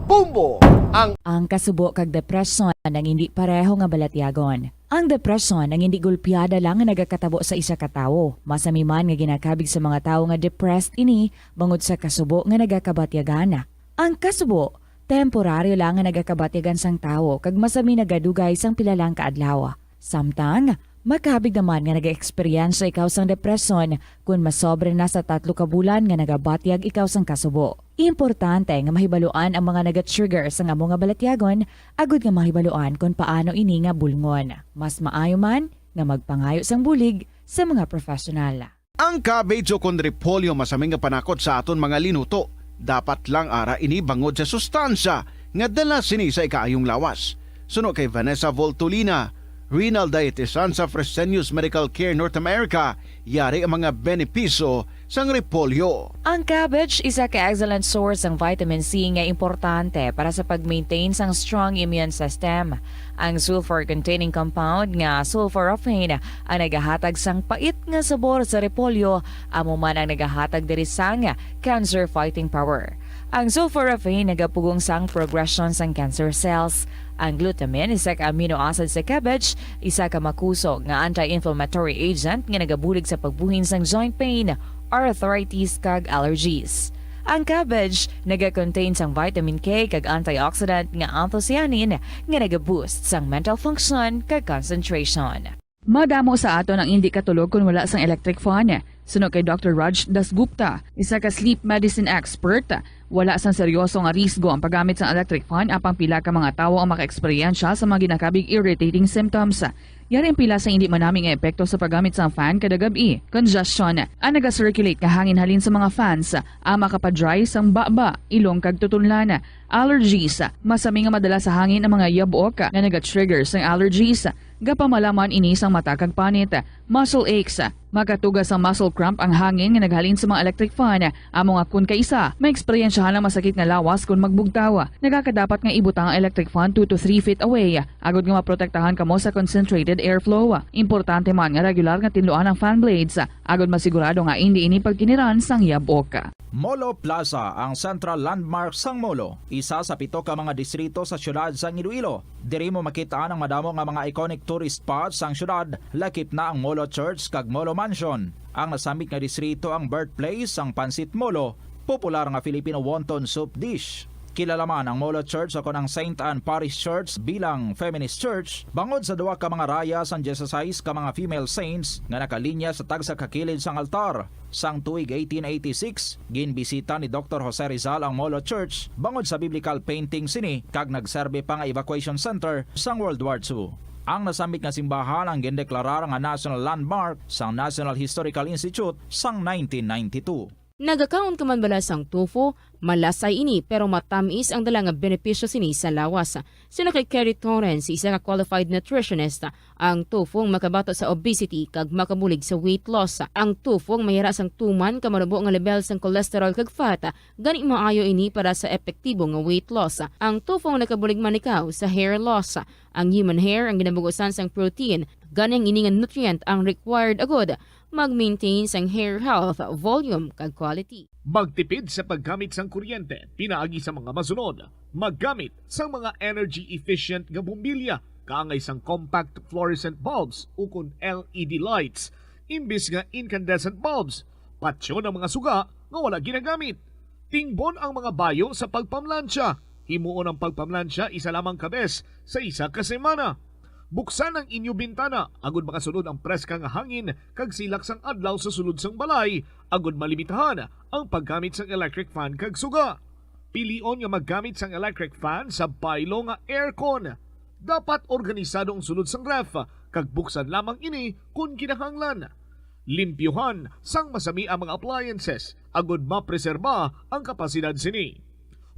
Bombo ang kasubo kag depresyon ang hindi pareho nga balatyagon. Ang depresyon ang hindi gulpiyada lang nga nagakatabo sa isa ka tawo. Masami man nga ginakabig sa mga tawo nga depressed ini bangod sa kasubo nga nagakabatyagan. Ang kasubo temporaryo lang nga nagakabatyagan sang tawo kag masami nagadugay sang pilalang kaadlaw. Samtang makabig naman nga naga-experience ikaw sang depresyon kung masobre na sa 3 ka bulan nga nagabatyag ikaw sang kasubo. Importante nga mahibaluan ang mga naga-trigger sa nga mga balatyagon, agud nga mahibaluan kung paano ini nga bulngon. Mas maayo man nga magpangayo sang bulig sa mga profesional. Ang cabbage o kon repolyo masaming nga panakot sa aton mga linuto. Dapat lang ara ini bangod sa sustansya nga dala sini sa ikaayong lawas. Suno kay Vanessa Voltolina, renal dietitian sa Fresenius Medical Care North America, yari ang mga benepisyo sang repolyo. Ang cabbage isa ka excellent source ng vitamin C nga importante para sa pag-maintain sang strong immune system. Ang sulfur-containing compound nga sulforaphane ang nagahatag sang pait nga sabor sa repolyo, amo man ang nagahatag diri sang cancer-fighting power. Ang sulforaphane nagapugong sang progression sang cancer cells. Ang glutamine, isa ka amino acid sa cabbage, isa ka makusog nga anti-inflammatory agent nga nagabulig sa pagbuhin sang joint pain, arthritis kag allergies. Ang cabbage naga-contain sang vitamin K kag antioxidant nga anthocyanin nga naga-boost sang mental function kag concentration. Madamo sa aton ang hindi katulog kung wala sang electric fan. Suno kay Dr. Raj Dasgupta, isa ka sleep medicine expert, wala sang seryoso nga risgo ang paggamit sa electric fan apang pila ka mga tawo ang maka-eksperyensya sa mga ginakabig irritating symptoms. Yari ang pila sa hindi manaming epekto sa paggamit sa fan kada gabi. Congestion, ang naga-circulate nga hangin halin sa mga fans, ang makapadry sang baba, ilong kag tutunlan. Allergies, masami nga madala sa hangin ang mga yabok nga naga-trigger sang allergies. Gapamalaman ini sang mata kag panit. Muscle aches, makatugas ang muscle cramp ang hangin nga naghalin sa mga electric fan. Amo nga kun kaisa, may eksperyensyahan lang masakit nga lawas kung magbugtaw. Nagakadapat nga ibutang ang electric fan 2 to 3 feet away. Agod nga maprotektahan kamo sa concentrated airflow. Importante man nga regular nga tinluan ang fan blades. Agod masigurado nga hindi ini pagkiniran sang yabok. Molo Plaza ang central landmark sang Molo. Isa sa 7 ka mga distrito sa syudad sang Iloilo. Diri mo makita ang madamo nga mga iconic tourist spots sang syudad. Lakip na ang Molo Church kag Molo Mansion. Ang nasamit nga distrito ang birthplace sang Pansit Molo, popular nga Filipino wonton soup dish. Kilala man ang Molo Church o ang St. Anne Parish Church bilang feminist church bangod sa 2 ka mga raya sang 16 ka mga female saints nga nakalinya sa tagsa kakilid sang altar. Sang tuig 1886, ginbisita ni Dr. Jose Rizal ang Molo Church bangod sa biblical painting sini kag nagserbe pa nga evacuation center sang World War II. Ang nasamit nga simbahan ang gindeklarar nga national landmark sang National Historical Institute sang 1992. Nagakaon ka man bala sang tofu, malasay ini pero matamis ang dala nga benepisyo sini sa lawas. Sino kay Kerry Torrens, isa ka qualified nutritionist, ang tofu makabato sa obesity kag makabulig sa weight loss. Ang tofu mahira sang tuman ka manubo nga level sang cholesterol kag fat, gani maayo ini para sa epektibo nga weight loss. Ang tofu nakabulig man ikaw sa hair loss. Ang human hair ang ginabugusan sang protein, ganing ini nga nutrient ang required agod mag-maintain sang hair health, volume kag quality. Magtipid sa paggamit sang kuryente, pinaagi sa mga masunod. Maggamit sa mga energy-efficient nga bumbilya, kaangay sang compact fluorescent bulbs ukon LED lights, imbis nga incandescent bulbs. Patsyo ng mga suga nga wala ginagamit. Tingbon ang mga bayo sa pagpamlansya. Himuon ang pagpamlansya isa lamang kabes sa isa ka semana. Buksan ang inyo bintana, agud makasunod ang preska nga hangin kag silak sang adlaw sa sulod sang balay, agud malimitahan ang paggamit sang electric fan kag suga. Pilion nga maggamit sang electric fan sa baylo nga aircon. Dapat organisado ang sulod sang ref, kag buksan lamang ini kung kinahanglan. Limpyuhan sang masami ang mga appliances, agud mapreserba ang kapasidad sini.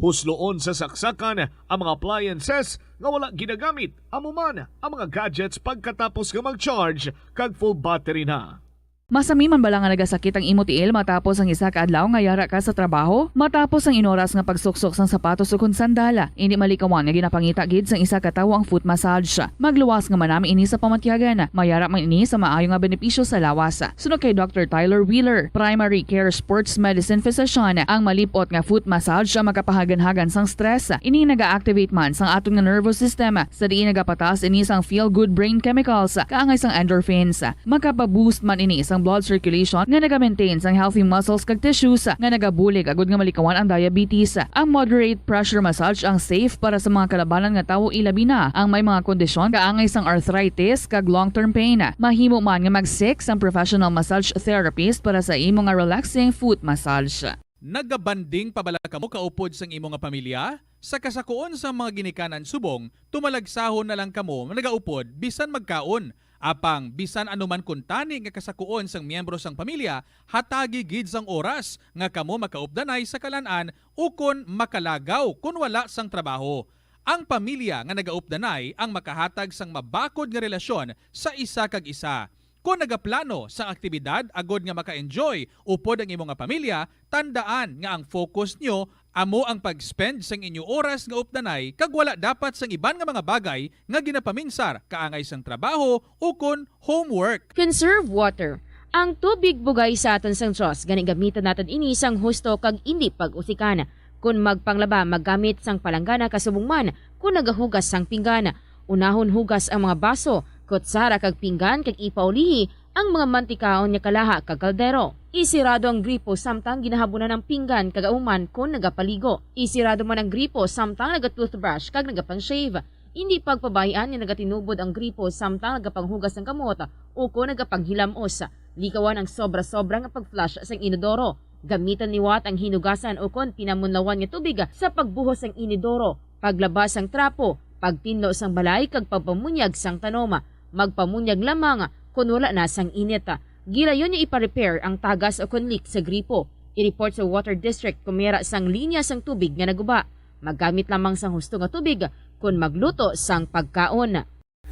Husloon sa saksakan ang mga appliances nga wala ginagamit, amuman ang mga gadgets pagkatapos nga mag-charge kag full battery na. Masami man bala nga nagasakit ang imo tiil matapos ang isa ka adlaw nga yara ka sa trabaho? Matapos ang inoras nga pagsuksok sang sapatos ukon sandala, hindi malikawan nga ginapangita gid sang isa ka tawo ang foot massage. Magluwas nga manami ini sa pamatyagan. Mayara man ini sa maayo nga benepisyo sa lawas. Sunod kay Dr. Tyler Wheeler, primary care sports medicine physician, ang malipot nga foot massage ang makapahagan-hagan sang stress. Ini naga-activate man sang aton nga nervous system. Sa diin nagapatas ini sang feel-good brain chemicals, kaangay sang endorphins. Makapaboost man ini sang blood circulation nga naga-maintain sang healthy muscles kag tissues nga nagabulig agud nga malikawan ang diabetes. Ang moderate pressure massage ang safe para sa mga kalabanan nga tawo ilabi na ang may mga kondisyon kaangay sang arthritis kag long-term pain. Mahimo man nga mag-seek sang professional massage therapist para sa imo nga relaxing foot massage. Nagabanding pabala kamo kaupod sang imo nga pamilya? Sa kasakuon sa mga ginikanan subong, tumalagsahon na lang kamo nagaupod bisan magkaon. Apang bisan anuman kun tani nga kasakuon sang miyembro sang pamilya, hatagi gid sang oras nga kamo makaupdanay sa kalan-an ukon makalagaw kun wala sang trabaho. Ang pamilya nga nagaupdanay ang makahatag sang mabakod nga relasyon sa isa kag isa. Kung nagaplano sa aktibidad agod nga maka-enjoy upod ang imo nga pamilya, tandaan nga ang focus nyo amo ang pag-spend sang inyo oras nga updanay kag wala dapat sang iban nga mga bagay nga ginapaminsar kaangay sang trabaho ukon homework. Conserve water. Ang tubig bugay sa aton sang Dios, gani gamitan naton ini sang husto kag indi pag-usikan. Kung magpanglaba, maggamit sang palanggana kasubong man kung nagahugas sang pinggana. Unahon hugas ang mga baso, kutsara kag pinggan kag ipaulihi ang mga mantikaon nga kalaha kag kaldero. Isirado ang gripo samtang ginahabunan ng pinggan kag auman kung nagapaligo. Isirado man ang gripo samtang nagatoothbrush kag nagapang-shave. Hindi pagpabayaan nga nagatinubod ang gripo samtang nagapanghugas ng kamot o kung nagapanghilamos. Likawan ang sobra-sobra nga pag-flush sa inodoro. Gamitan niwat ang hinugasan o kung pinamunlawan nga tubig sa pagbuhos ng inodoro, paglabas ang trapo, pagtinlo sang balay kag pagpamunyag sang tanoma. Magpamunyag lamang kung wala na sang init. Gilayon niya ipa-repair ang tagas o kung leak sa gripo. I-report sa Water District kung mayara sang linya sang tubig nga naguba. Maggamit lamang sang husto nga tubig kung magluto sang pagkaon.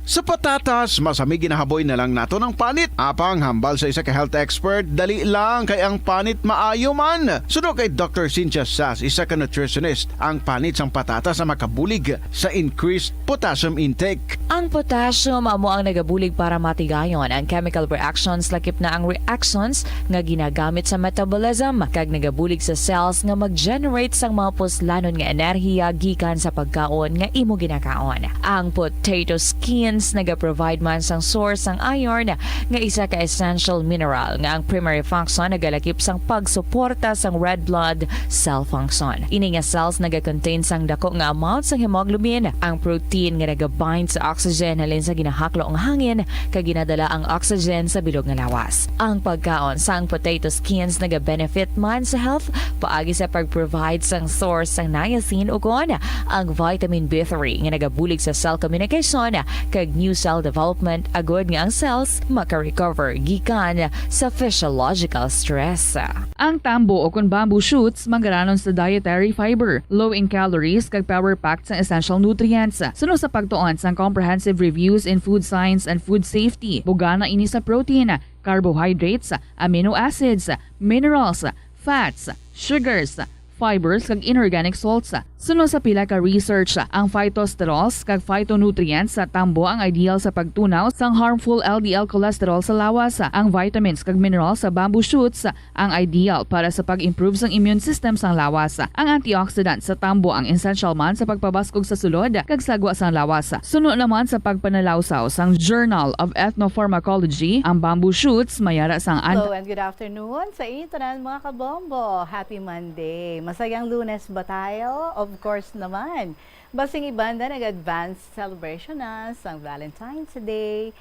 Sa patatas, masami ginahaboy na lang nato ng panit. Apang hambal sa isa ka health expert, dali lang kay ang panit maayo man. Sunod kay Dr. Cynthia Sass, isa ka nutritionist, ang panit sang patatas sa makabulig sa increased potassium intake. Ang potassium amo ang nagabulig para matigayon ang chemical reactions lakip na ang reactions nga ginagamit sa metabolism kag nagabulig sa cells nga mag-generate sang mga puslanon nga enerhiya gikan sa pagkaon nga imo ginakaon. Ang potato skins naga-provide man sang source sang iron nga isa ka essential mineral nga ang primary function nagalakip sang pagsuporta sang red blood cell function. Ini nga cells naga-contain sang dako nga amount sang hemoglobin, ang protein nga naga-bind sa oxygen halin sa ginahaklo ang hangin kag ginadala ang oxygen sa bilog nga lawas. Ang pagkaon sang potato skins naga-benefit man sa health paagi sa pag-provide sang source sang niacin ug ang vitamin B3 nga nagabulig sa cell communication kag new cell development agod nga ang cells maka-recover gikan sa physiological stress. Ang tambo o kung bamboo shoots manggaranon sa dietary fiber, low in calories kag power-packed sa essential nutrients. Sunod sa pagtuon sa comprehensive reviews in food science and food safety, bugana ini sa protein, carbohydrates, amino acids, minerals, fats, sugars, fibers kag inorganic salts. Sunod sa pila ka research, ang phytosterols kag phytonutrients sa tambo ang ideal sa pagtunaw sang harmful LDL cholesterol sa lawas. Ang vitamins kag minerals sa bamboo shoots ang ideal para sa pag-improve sang immune system sang lawas. Ang antioxidant sa tambo ang essential man sa pagpabaskog sa sulod kag sagwa sang lawas. Sunod naman sa pagpanalawsaw sang Journal of Ethnopharmacology, ang bamboo shoots mayara sang Hello and good afternoon sa inyo tanan mga kabombo. Happy Monday. Masayang Lunes ba tayo? Of course naman. Basing ibanda nag-advance celebration na sang Valentine's Day.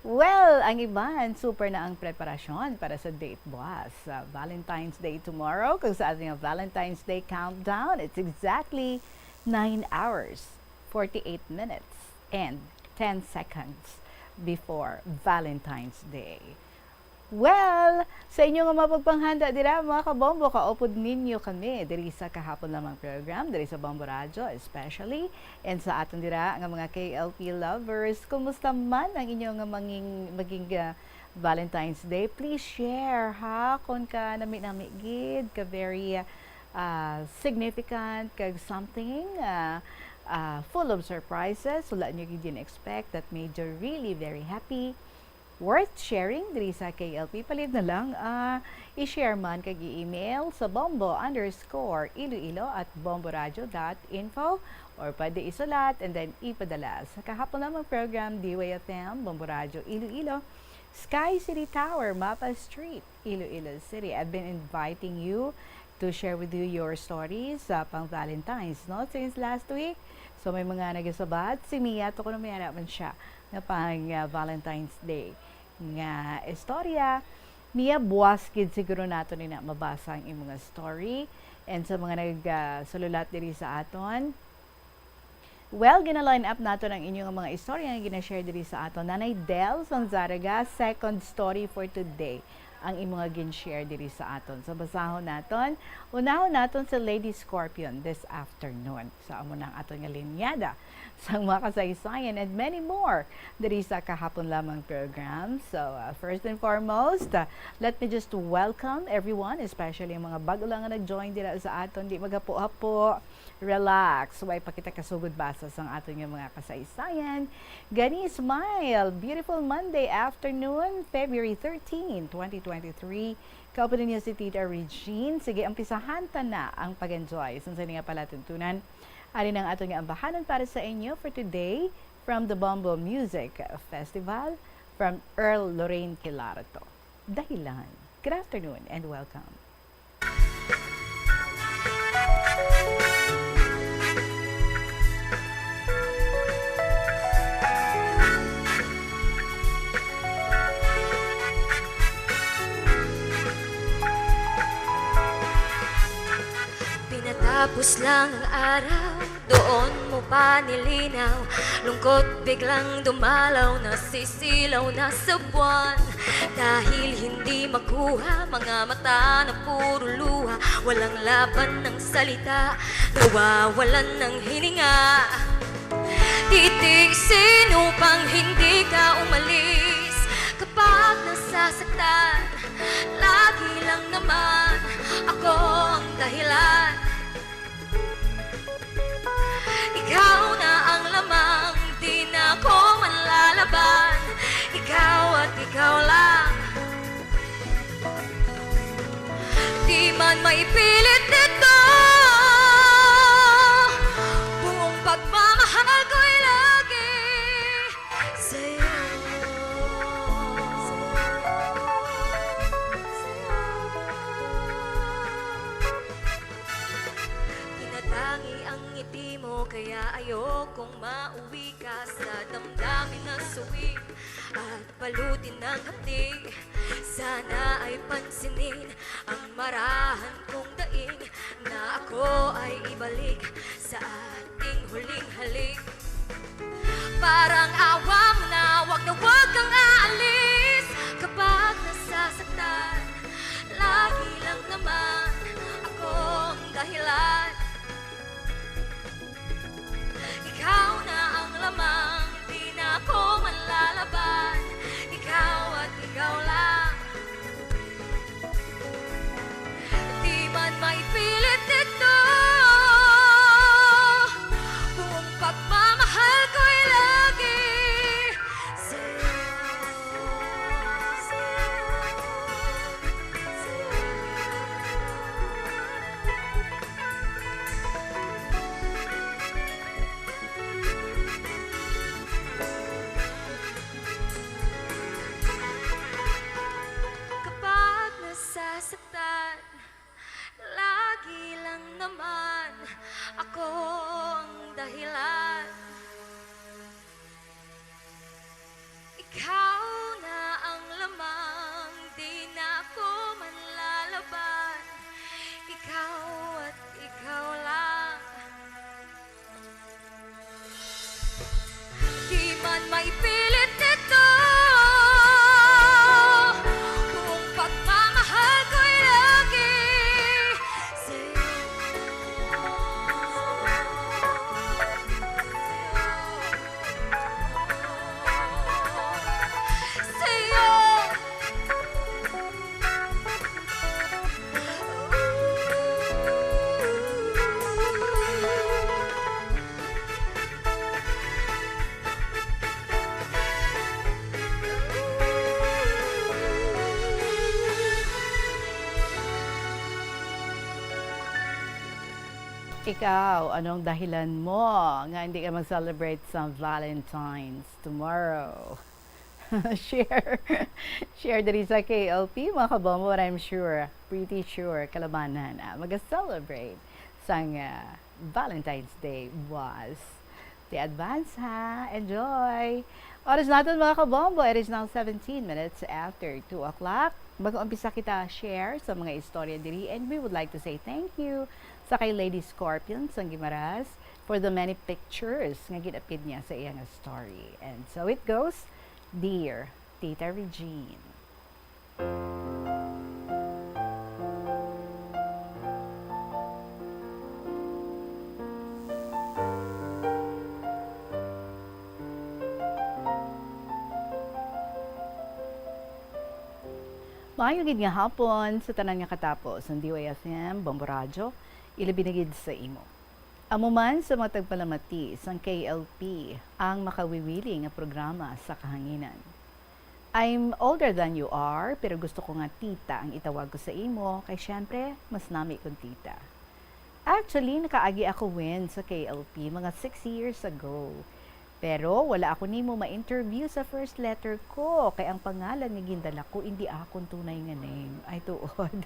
Well, ang iban, super na ang preparasyon para sa date buwas. Valentine's Day tomorrow, kung sa ating Valentine's Day countdown, it's exactly 9 hours, 48 minutes, and 10 seconds before Valentine's Day. Well, sa inyo nga mapagpanghanda dira mga kabombo, kaupod ninyo kami diri sa kahapon lamang program, diri sa Bombo Radio especially, and sa aton dira nga mga KLP lovers, kumusta man ang inyo nga maging Valentine's Day? Please share ha, kung ka nami gid ka very significant, kag something full of surprises, wala nyo gid expect that made you really very happy, worth sharing diri sa KLP. Palit na lang i-share man kag i-email sa bombo_iloilo@bomboradio.info or pwede isulat and then ipadala sa kahapon lamang program DYFM Bombo Radio Iloilo, Sky City Tower, Mapa Street, Iloilo City. I've been inviting you to share with you your stories pang Valentine's, no? Since last week. So may mga nagasabat, si Mia, to ko na mayara man siya na pang Valentine's Day nga istorya. Mia, buwas kid siguro nato ni na mabasa ang imong story. And sa mga nagsalulat diri sa aton, well, gina-line up nato ang inyong mga istorya nga gina-share diri sa aton. Nanay Del Sanzaraga, second story for today ang imong gin-share diri sa aton. So basahon naton. Unahon naton sa Lady Scorpion this afternoon. So amo nang aton nga linyada sa mga kasaysayan and many more diri sa kahapon lamang program. So first and foremost, let me just welcome everyone, especially ang mga bago lang nga nag-join dira sa aton. Di magapo-apo, relax. Way pakita kasugod basa sang aton nga mga kasaysayan. Gani smile. Beautiful Monday afternoon, February 13, 2023. Kaupo ninyo si Tita Regine. Sige, umpisahan ta na ang pag-enjoy. Sa nga palatuntunan, alin ang ato nga ambahanan para sa inyo for today from the Bombo Music Festival from Earl Lorraine Kilarato. Dahilan. Good afternoon and welcome. Tapos lang ang araw, doon mo pa nilinaw. Lungkot biglang dumalaw, nasisilaw na sa buwan. Dahil hindi makuha, mga mata na puro luha. Walang laban ng salita, nawawalan ng hininga. Titigsin upang hindi ka umalis. Kapag nasasaktan, lagi lang naman ako ang dahilan. Ikaw na ang lamang, di na ako manlalaban. Ikaw at ikaw lang. Di man maipilit dito, buong pagmamahal ko'y lagi sa'yo. Tinatangi ang ngiti mo, kaya ayokong mauwi ka sa damdamin na suwi at balutin ng hapdi. Sana ay pansinin ang marahan kong daing, na ako ay ibalik sa ating huling halik. Parang awam na wag kang aalis. Kapag nasasaktan, lagi lang naman ako ang dahilan. Ikaw na ang lamang, di na ako manlalaban. Ikaw at ikaw lang. Di man maipilit ito, Ikaw, anong dahilan mo nga hindi ka mag-celebrate sa Valentine's tomorrow? Share diri sa KLP, mga kabombo, but I'm sure, pretty sure, kalabanan mag-celebrate sang Valentine's Day was. The advance ha, enjoy! Oras natin mga kabombo, it is now 17 minutes after 2 o'clock. Mag-umpisa kita share sa mga istorya diri, and we would like to say thank you sa kay Lady Scorpion sa Gimaras for the many pictures nga ginapid niya sa iyang story. And so it goes, Dear Tita Regine. Maayong gid nga hapon sa tanan nga katapos ng DYFM Bombo Radio, ilabinagid sa imo. Amo man sa mga tagpalamati sang KLP ang makawiwili nga programa sa kahanginan. I'm older than you are, pero gusto ko nga tita ang itawag ko sa imo, kay syempre mas nami kong tita. Actually, nakaagi ako sa KLP mga 6 years ago. Pero wala ako nimo ma-interview sa first letter ko, kay ang pangalan ni gindala ko hindi akong tunay nga name. Ay tuod.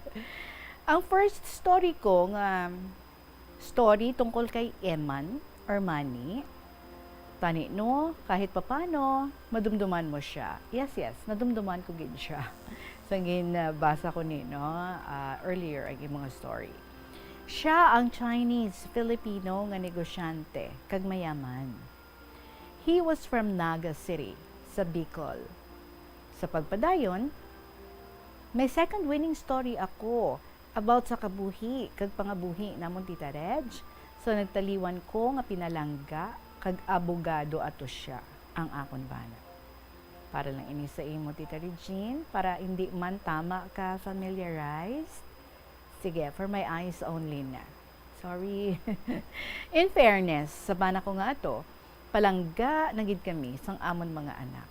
Ang first story ko nga story tungkol kay Eman or Manny. Tani no, kahit papano, madumduman mo siya. Yes, nadumduman ko gid siya. So basa ko ni earlier ang mga story. Siya ang Chinese-Filipino nga negosyante kag mayaman. He was from Naga City, sa Bicol. Sa pagpadayon, may second winning story ako about sa kabuhi, kag pangabuhi namon Tita Reg. So nagtaliwan ko nga pinalangga, kag abogado ato siya ang akon bana. Para lang ini sa imo Tita Regine, para hindi man tama ka familiarized. Sige, for my eyes only na. Sorry. In fairness, sa bana ko nga to, palangga nagid kami sang amon mga anak.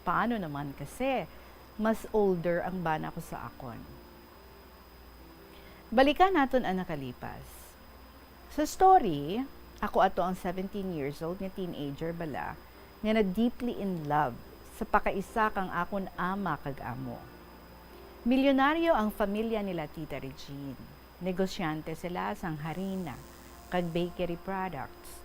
Paano naman kasi mas older ang bana ko sa akon. Balikan naton ang nakalipas. Sa story, ako ato ang 17 years old nga teenager bala nga na deeply in love sa pakaisa kang akon ama kag amo. Milyonaryo ang pamilya nila Tita Regine. Negosyante sila sang harina kag bakery products.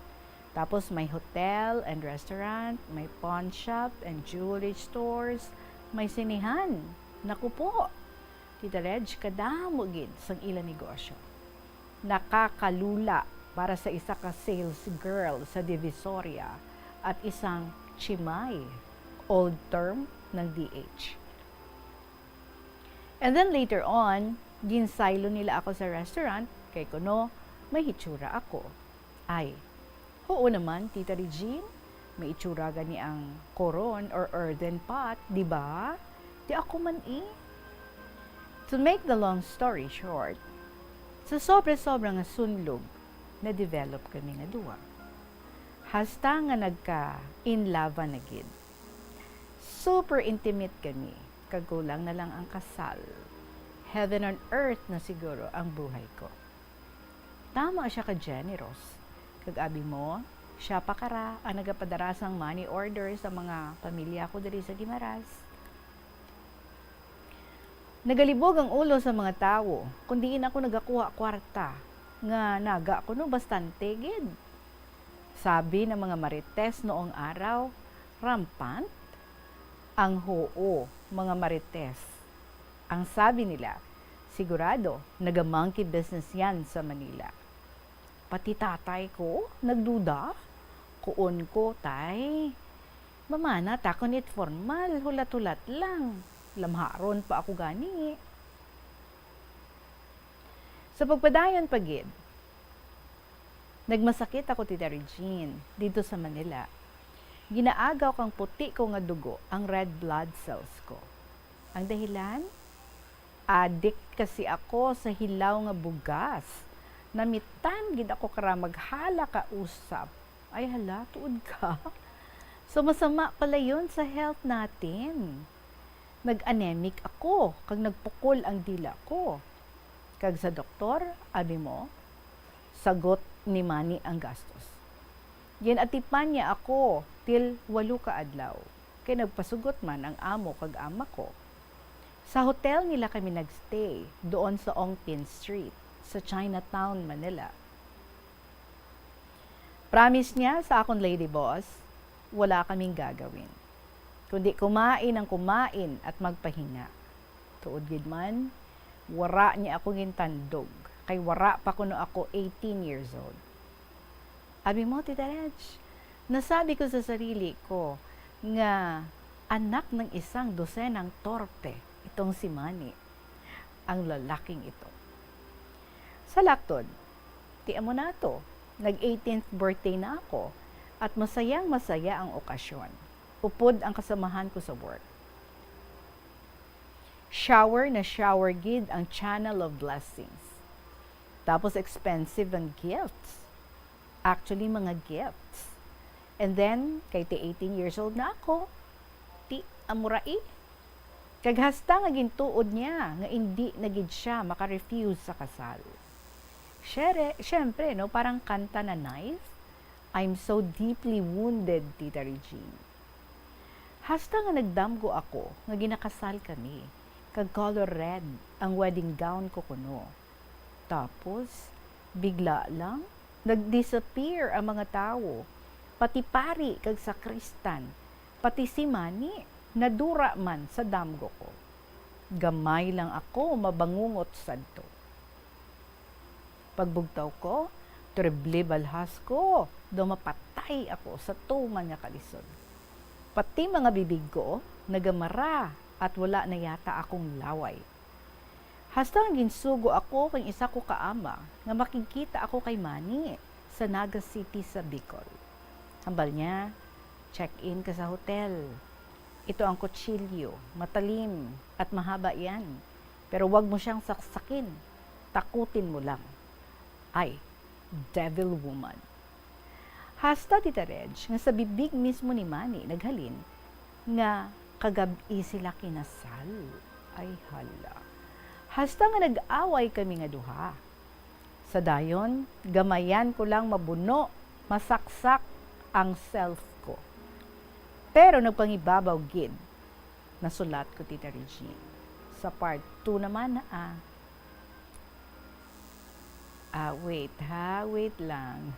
Tapos may hotel and restaurant, may pawn shop and jewelry stores, may sinihan. Naku po, Tita Reg, kadamo gid sang ilang negosyo. Nakakalula para sa isa ka sales girl sa Divisoria at isang chimay, old term ng DH. And then later on, ginsaylo nila ako sa restaurant, kay kuno, may hitsura ako. Ay, oo naman, Tita Regine, may itsura gani ang koron or earthen pot, di ba? Di ako man To make the long story short, sa sobrang sunlog, na-develop kami nga duwa. Hasta nga nagka-in-lava na gid. Super intimate kami, kagulang na lang ang kasal. Heaven on earth na siguro ang buhay ko. Tama siya ka-generous. Kag-abi mo, siya pa kara ang nagapadarasang money order sa mga pamilya ko diri sa Gimaras. Nagalibog ang ulo sa mga tao, kundi ako nagakuha kwarta, nga naga ko no bastante gid. Sabi ng mga marites noong araw, rampant ang hoo, mga marites. Ang sabi nila, sigurado, naga-monkey business yan sa Manila. Pati tatay ko, nagduda. Kuon ko, tay. Mamana, takonit formal, hulat-hulat lang. Lamharon pa ako gani. Sa pagpadayon pagid, nagmasakit ako Tita Regine dito sa Manila. Ginaagaw kang puti ko nga dugo ang red blood cells ko. Ang dahilan? Addict kasi ako sa hilaw nga bugas. Namitan gid ako kara maghala ka usap. Ay hala, tuod ka. So masama pala yun sa health natin. Nag-anemic ako, kag nagpukol ang dila ko. Kag sa doktor, abi mo, Sagot ni Manny ang gastos. Ginatipan niya ako til 8 ka adlaw. Kay nagpasugot man ang amo kag ama ko. Sa hotel nila kami nagstay doon sa Ongpin Street sa Chinatown, Manila. Promise niya sa akong lady boss, wala kaming gagawin. Kundi kumain ang kumain at magpahinga. Tuod gid man, wara niya ako gintandog. Kay wara pa kuno ako 18 years old. Abi mo, Tita Reg, nasabi ko sa sarili ko nga anak ng isang dosenang torpe itong si Manny, ang lalaking ito. Sa laktod, tiyan mo na to, nag-18th birthday na ako at masayang masaya ang okasyon. Upod ang kasamahan ko sa work. Shower na shower gid ang channel of blessings. Tapos expensive ang gifts. Actually, mga gifts. And then, kay ti 18 years old na ako, ti amurai. Kaghasta nga gintuod niya, nga hindi nagid siya maka-refuse sa kasal. Siyempre, no, parang kanta na nice. I'm so deeply wounded, Tita Regine. Hasta nga nagdamgo ako, nga ginakasal kami. Kag color red, ang wedding gown ko kuno. Tapos, bigla lang, nag-disappear ang mga tao. Pati pari kag sakristan, pati si Manny, nadura man sa damgo ko. Gamay lang ako mabangungot sadto. Pagbugtaw ko, triple balhas ko, dumapatay ako sa tuman nga kalisod. Pati mga bibig ko, nagamara at wala na yata akong laway. Hasta ang ginsugo ako kay isa ko kaama nga makikita ako kay Manny sa Naga City sa Bicol. Hambal niya, check-in ka sa hotel. Ito ang kutsilyo, matalim at mahaba yan. Pero wag mo siyang saksakin, takutin mo lang. Ay, devil woman. Hasta, Tita Reg, nga sa bibig mismo ni Manny naghalin nga kagabi sila kinasal. Ay hala. Hasta nga nag-away kami nga duha. Sa dayon, gamayan ko lang mabuno, masaksak ang self ko. Pero nagpangibabaw gid, nasulat ko, Tita Regine. Sa part 2 naman wait lang.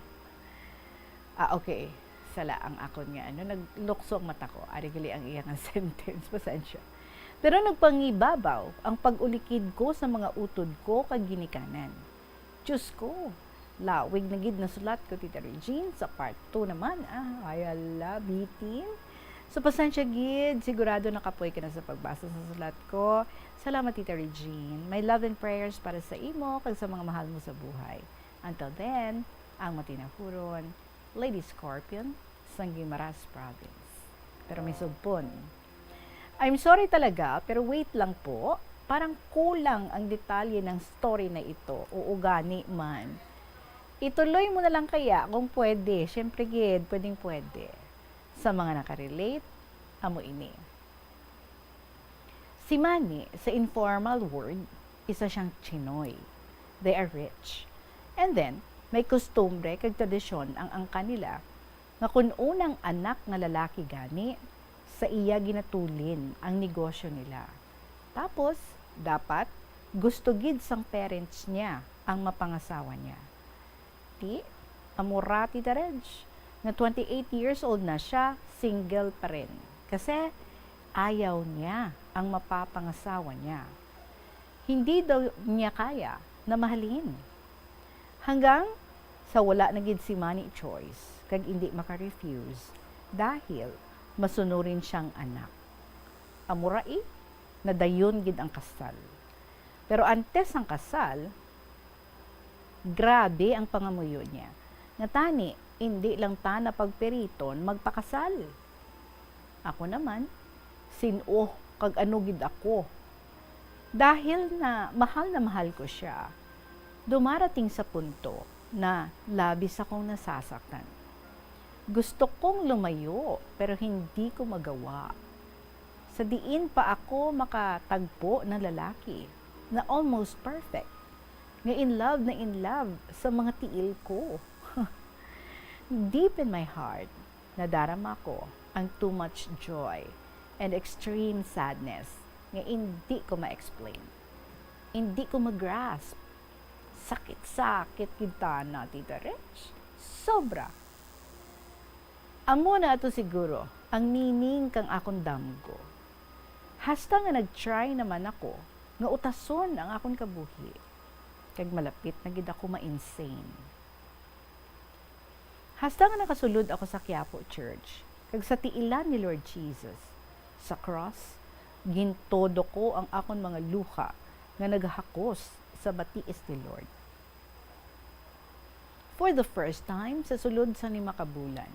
Okay. Sala ang akon nga, naglukso ang mata ko. Ari gali ang iyang sentence, pasensya. Pero nagpangibabaw ang pag-ulikid ko sa mga utod ko kag ginikanan. Diyos ko, lawig na gid na sulat ko, Tita Regine. Sa part 2 naman, ay ala, bitin. So, pasensya gid, sigurado nakapoy ka na sa pagbasa sa sulat ko. Salamat, Tita Regine. My love and prayers para sa imo kag sa mga mahal mo sa buhay. Until then, ang matinahuron, Lady Scorpion, sang Guimaras Province. Pero may sugpon. I'm sorry talaga, pero wait lang po. Parang kulang ang detalye ng story na ito. O ugani man. Ituloy mo na lang kaya kung pwede. Siyempre, gid, pwede. Sa mga nakarelate, amo ini. Si Manny, sa informal word, isa siyang Chinoy. They are rich. And then, may kustumbre kag tradisyon ang angka nila nga kun unang anak nga lalaki gani, sa iya ginatulin ang negosyo nila. Tapos, dapat gusto gid sang parents niya ang mapangasawa niya. Ti, amura, Tita Reg, na 28 years old na siya, single pa rin. Kasi ayaw niya ang mapapangasawa niya. Hindi daw niya kaya na mahalin. Hanggang sa wala na gid si Manny choice, kag hindi maka-refuse, dahil masunurin siyang anak. Amurai, nadayon gid ang kasal. Pero antes ang kasal, grabe ang pangamuyo niya. Natani, hindi lang ta na pagperiton magpakasal. Ako naman, sinuo kag ano gid ako. Dahil na mahal ko siya, dumarating sa punto na labis akong nasasaktan. Gusto kong lumayo pero hindi ko magawa. Sa diin pa ako makatagpo ng lalaki na almost perfect. nga in love sa mga tiil ko. Deep in my heart, nadarama ko ang too much joy and extreme sadness nga hindi ko ma-explain. Hindi ko mag-grasp. Sakit-sakit kita na, Tita Rich. Sobra. Amo na ato siguro ang meaning kang akong damgo. Hasta nga nag-try naman ako nga utason ang akong kabuhi. Kag malapit na gid ako ma-insane. Hasta nga nakasulod ako sa Quiapo Church, kag sa tiilan ni Lord Jesus. Sa cross, gintodo ko ang akong mga luha nga naghakos sa batiis ni Lord. For the first time, sa sulod sa ni Makabulan,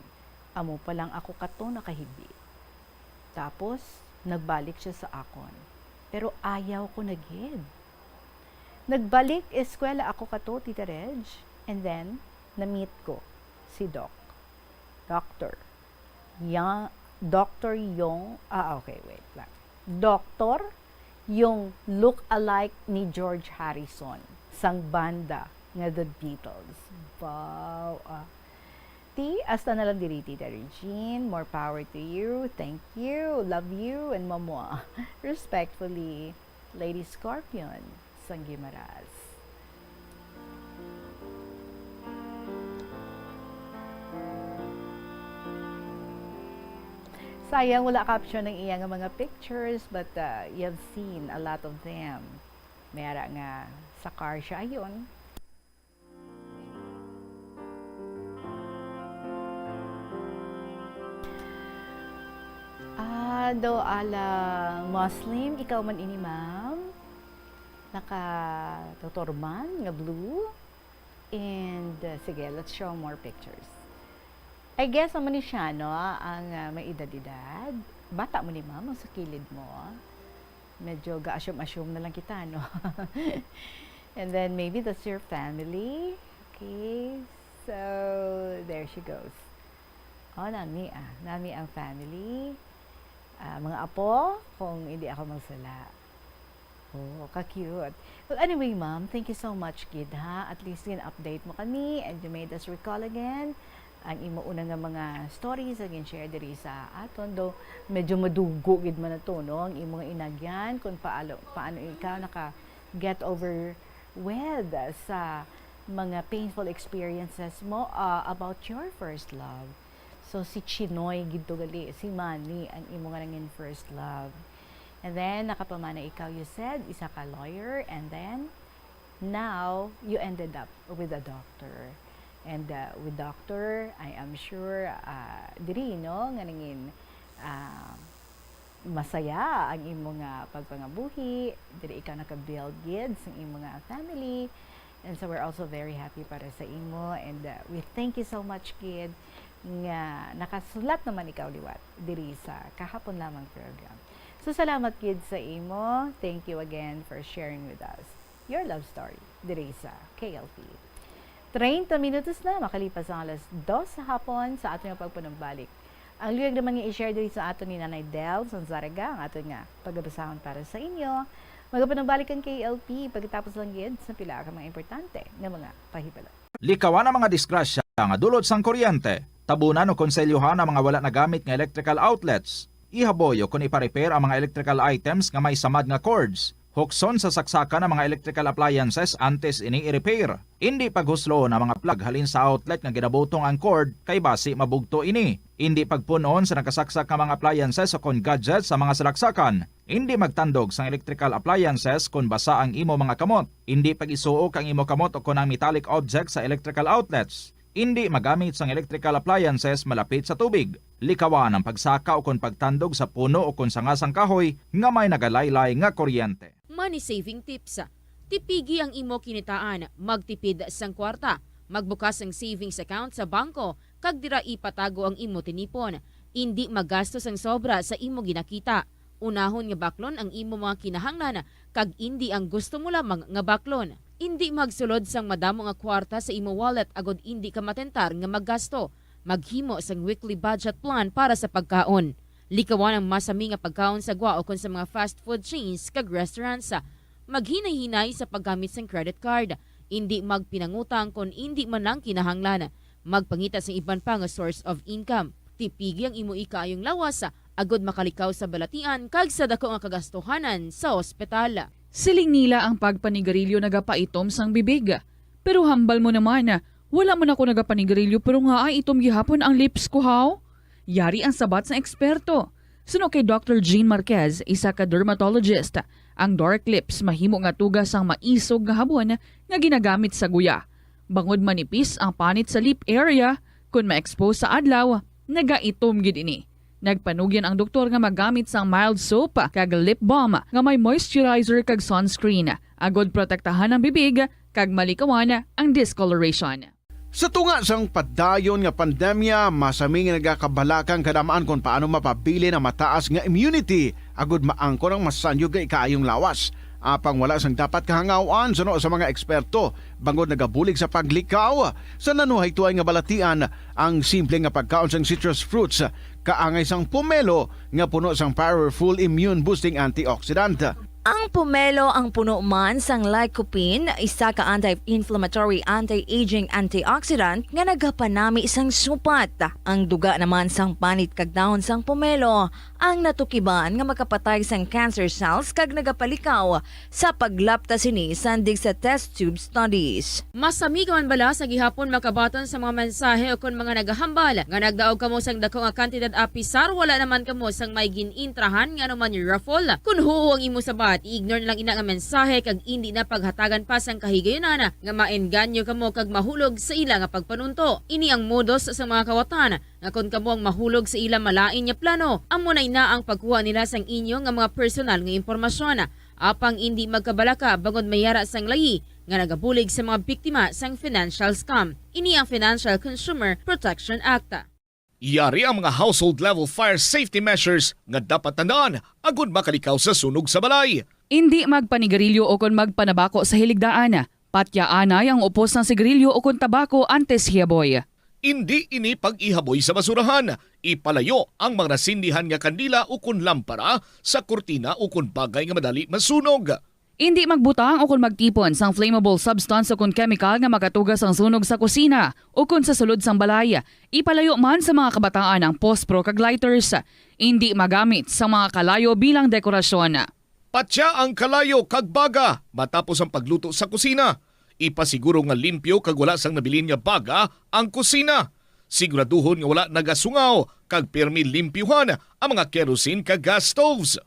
amo pa lang ako kato nakahibi. Tapos, nagbalik siya sa akon. Pero ayaw ko na gid. Nagbalik eskwela ako kato, Tita Reg, and then, na-meet ko si Dr. Dr. Yung look-alike ni George Harrison sang banda nga The Beatles. Wow! Hasta na lang diri, Tita Regine. More power to you. Thank you. Love you. And mamwa. Respectfully, Lady Scorpion, sang Gimaras. Sayang wala caption ng iyang mga pictures, but you've seen a lot of them. Mayara nga sa car siya ayon. Do ala Muslim, ikaw man ini ma'am. Naka-tutorman nga blue. And sige, let's show more pictures. I guess naman ni siya, no, ang may edad-edad. Bata mo ni ma'am, ang sa kilid mo. Medyo ga-asyum-asyum na lang kita, no? And then maybe that's your family. Okay, so there she goes. Oh, nami ang family. Mga apo, kung hindi ako magsala. Oh, ka-cute. Well, anyway, ma'am, thank you so much, kid, ha? At least update mo kami and you made us recall again ang imo una nga mga stories again share diri sa aton, do medyo madugo gid man nato, no, ang imo nga inagyan kung paano ikaw naka-get over with sa mga painful experiences mo about your first love. So, si Chinoy gito gali, si Manny, ang imo nga nangin first love. And then, nakapamana ikaw, you said, isa ka lawyer, and then, now, you ended up with a doctor. And with doctor, I am sure, diri, no, nga nangin, masaya ang imo nga pagpangabuhi, diri ikaw naka-build kids ang imo nga family. And so, we're also very happy para sa imo, and we thank you so much, kid, nga nakasulat naman ikaw liwat diri sa kahapon lamang program. So salamat kid sa imo. Thank you again for sharing with us your love story diri sa KLP. 30 minutos na makalipas ang alas 2 sa hapon sa aton nga pagpanumbalik. Ang luyag naman nga i-share diri sa aton ni Nanay Del Sanzaraga ang aton nga pagabasahon para sa inyo. Magapanumbalik ang KLP pagkatapos lang gid sa pila ka mga importante nga mga pahibala. Likawan ang mga disgrasya nga dulot sang kuryente. Tabunan o konselyuhan ang mga wala nagamit nga electrical outlets. Ihaboyo kung ipa-repair ang mga electrical items nga may samad nga cords. Hukson sa saksakan ng mga electrical appliances antes ini i-repair. Hindi paghuslo na mga plug halin sa outlet nga ginabutong ang cord kay basi mabugto ini. Hindi pagpunon sa nakasaksak nga mga appliances o kon gadgets sa mga salaksakan. Hindi magtandog sa electrical appliances kung basa ang imo mga kamot. Hindi pag-isuok ang imo kamot o kon ang metallic objects sa electrical outlets. Hindi magamit sang electrical appliances malapit sa tubig. Likawan ang pagsaka o kon pagtandog sa puno o kon sangasang kahoy nga may nagalaylay nga kuryente. Money saving tips. Tipigi ang imo kinitaan, magtipid sang kwarta, magbukas ang savings account sa bangko, kag dira ipatago ang imo tinipon. Hindi magastos ang sobra sa imo ginakita. Unahon nga baklon ang imo mga kinahanglan, kag hindi ang gusto mo lamang nga baklon. Hindi magsulod sang madamo nga kwarta sa imo wallet agod hindi ka matentar nga maggasto. Maghimo sang weekly budget plan para sa pagkaon. Likawan ang masami nga pagkaon sa gwa o kon sa mga fast food chains kag restaurants. Maghinay-hinay sa paggamit sang credit card. Hindi magpinangutang kung hindi man lang kinahanglan. Magpangita sa iban pa nga source of income. Tipigi ang imo ikaayong lawas agod makalikaw sa balatian kag sa dako nga kagastuhanan sa ospital. Siling nila ang pagpanigarilyo nagapaitom sang bibig. Pero hambal mo naman, wala man ako nagapanigarilyo pero nga ay itom gihapon ang lips ko haw. Yari ang sabat sa eksperto. Suno kay Dr. Jean Marquez, isa ka dermatologist, ang dark lips mahimo nga tugas ang maisog nga habon nga ginagamit sa guya. Bangod manipis ang panit sa lip area, kung ma-expose sa adlaw, nagaitom gid ini. Nagpanugyan ang doktor nga magamit sang mild soap kag lip balm nga may moisturizer kag sunscreen. Agod protektahan ang bibig kag malikawan ang discoloration. Sa tunga sang padayon nga pandemya, masami nga nagakabalakang kadamaan kung paano mapabili na mataas nga immunity agud maangkon ang masanyo nga ikaayong lawas. Apang wala sang dapat kahangawan suno sa mga eksperto bangod nagabulig sa paglikaw sa nanuhay tuay nga balatian ang simple nga pagkaon sang citrus fruits kaangay sang pomelo nga puno sang powerful immune boosting antioxidant. Ang pomelo ang puno man sang lycopene, isa ka anti-inflammatory, anti-aging antioxidant nga nagapanami sang supat. Ang duga naman sang panit kag dahon sang pomelo ang natukiban nga makapatay sang cancer cells kag nagapalikaw sa paglapta sini sandig sa test tube studies. Masami ka man bala sa gihapon makabaton sa mga mensahe o kung mga nagahambal nga nagdaog kamo sang dako nga kantidad apisar wala naman kamo sang may ginintrahan nga naman yung raffle. Kung huo ang imo sabat, i-ignore lang ina nga mensahe kag hindi na paghatagan pa sang kahigayonan nga maengganyo kamo kag mahulog sa ila nga pagpanunto. Ini ang modus sa mga kawatan nga kung kamo ang mahulog sa ila malain nga plano, amo na ang pagkuha nila sang inyo nga mga personal nga impormasyon. Apang hindi magkabalaka bangod mayara sang layi nga nagabulig sa mga biktima sang financial scam. Ini ang Financial Consumer Protection Act. Yari ang mga household level fire safety measures nga dapat tandaan agud makalikaw sa sunog sa balay. Hindi magpanigarilyo o kung magpanabako sa hiligdaan. Patyaanay ang upos ng sigarilyo o kung tabako antes hiyaboy. Hindi ini pag-ihaboy sa basurahan. Ipalayo ang mga nasindihan nga kandila o kun lampara sa kurtina o kun bagay nga madali masunog. Hindi magbutang o kung magtipon sang flammable substance o kung chemical nga makatugas ang sunog sa kusina o kung sa sulod sang balay. Ipalayo man sa mga kabataan ang pospro kag lighters. Hindi magamit sa mga kalayo bilang dekorasyon. Patya ang kalayo kag baga matapos ang pagluto sa kusina. Ipasiguro nga limpyo kag wala sang nabilin nga baga ang kusina. Siguraduhon nga wala nagasungaw kag pirmi limpyuhan ang mga kerosene kag gas stoves.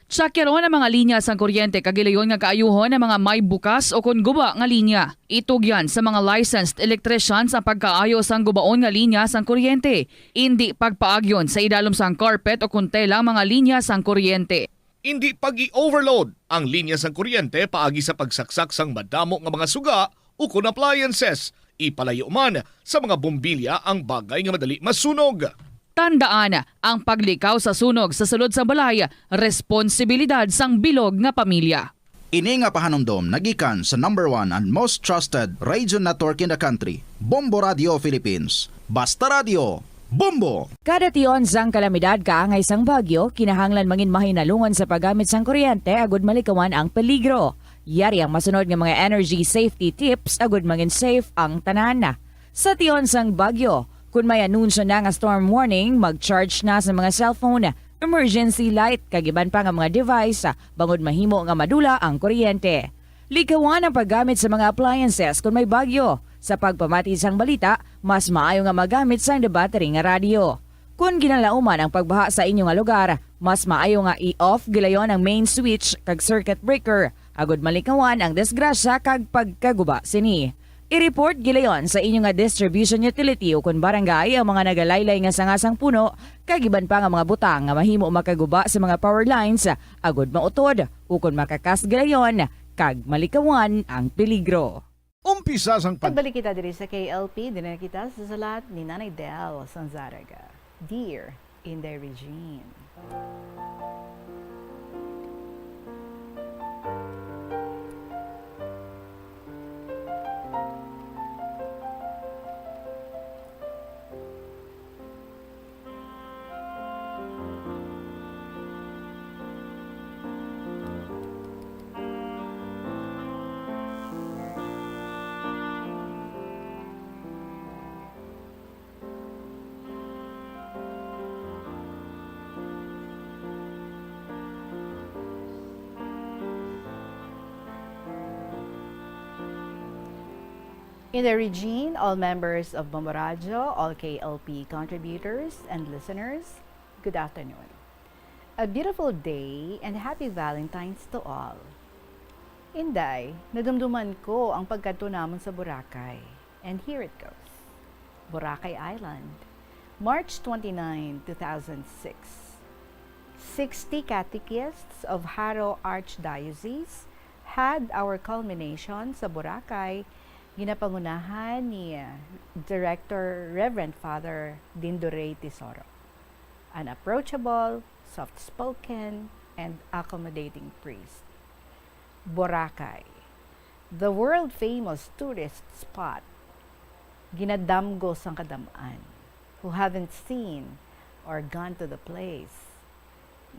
Tsakyaron ang mga linya sang kuryente kagilayon nga kaayuhon ang mga may bukas o kun guba nga linya. Itugyan sa mga licensed electricians ang pagkaayo sang gubaon nga linya sang kuryente. Hindi pagpaagyon sa idalom sang carpet o kun tela mga linya sang kuryente. Hindi pag-i-overload ang linya sang kuryente paagi sa pagsaksak sang madamo nga mga suga o kun appliances. Ipalayo man sa mga bombilya ang bagay nga madali masunog. Tandaan, ang paglikaw sa sunog sa sulod sa balay, responsibilidad sang bilog nga pamilya. Ini nga pahanumdom nagikan sa number 1 and most trusted radio network in the country, Bombo Radio Philippines. Basta Radio, Bombo! Kada tion sang kalamidad kaangay sang bagyo, kinahanglan mangin mahinalungan sa paggamit sang kuryente agud malikawan ang peligro. Yari ang masunod nga mga energy safety tips agud mangin safe ang tanan. Sa tion sang bagyo, kung may anunsyo na nga storm warning, mag-charge na sa mga cellphone, emergency light, kagiban pa nga mga device, bangod mahimo nga madula ang kuryente. Likawan ang paggamit sa mga appliances kung may bagyo. Sa pagpamati sang balita, mas maayo nga magamit sang battery nga radio. Kung ginalauman ang pagbaha sa inyong lugar, mas maayo nga i-off gilayon ang main switch kag circuit breaker, agud malikawan ang disgrasya kag pagkaguba sini. I-report gilayon sa inyong nga distribution utility o kung barangay ang mga nagalaylay nga sangasang puno, kagiban pa nga mga butang nga mahimo makaguba sa mga power lines, agud mautod o kung makakas gilayon, kag malikawan ang peligro. Umpisa sang Pagbalik kita diri sa KLP, din na kita sa salat ni Nanay Del Sanzaraga. Dear in the Regine. In the region, all members of Bomboradyo, all KLP contributors and listeners, good afternoon. A beautiful day and happy Valentine's to all. Inday, nadumduman ko ang pagkanto namon sa Boracay. And here it goes. Boracay Island, March 29, 2006. 60 catechists of Haro Archdiocese had our culmination sa Boracay, ginapangunahan ni Director Reverend Father Dindoray Tesoro, an approachable, soft-spoken, and accommodating priest. Boracay, the world-famous tourist spot, ginadamgo sang kadamaan, who haven't seen or gone to the place.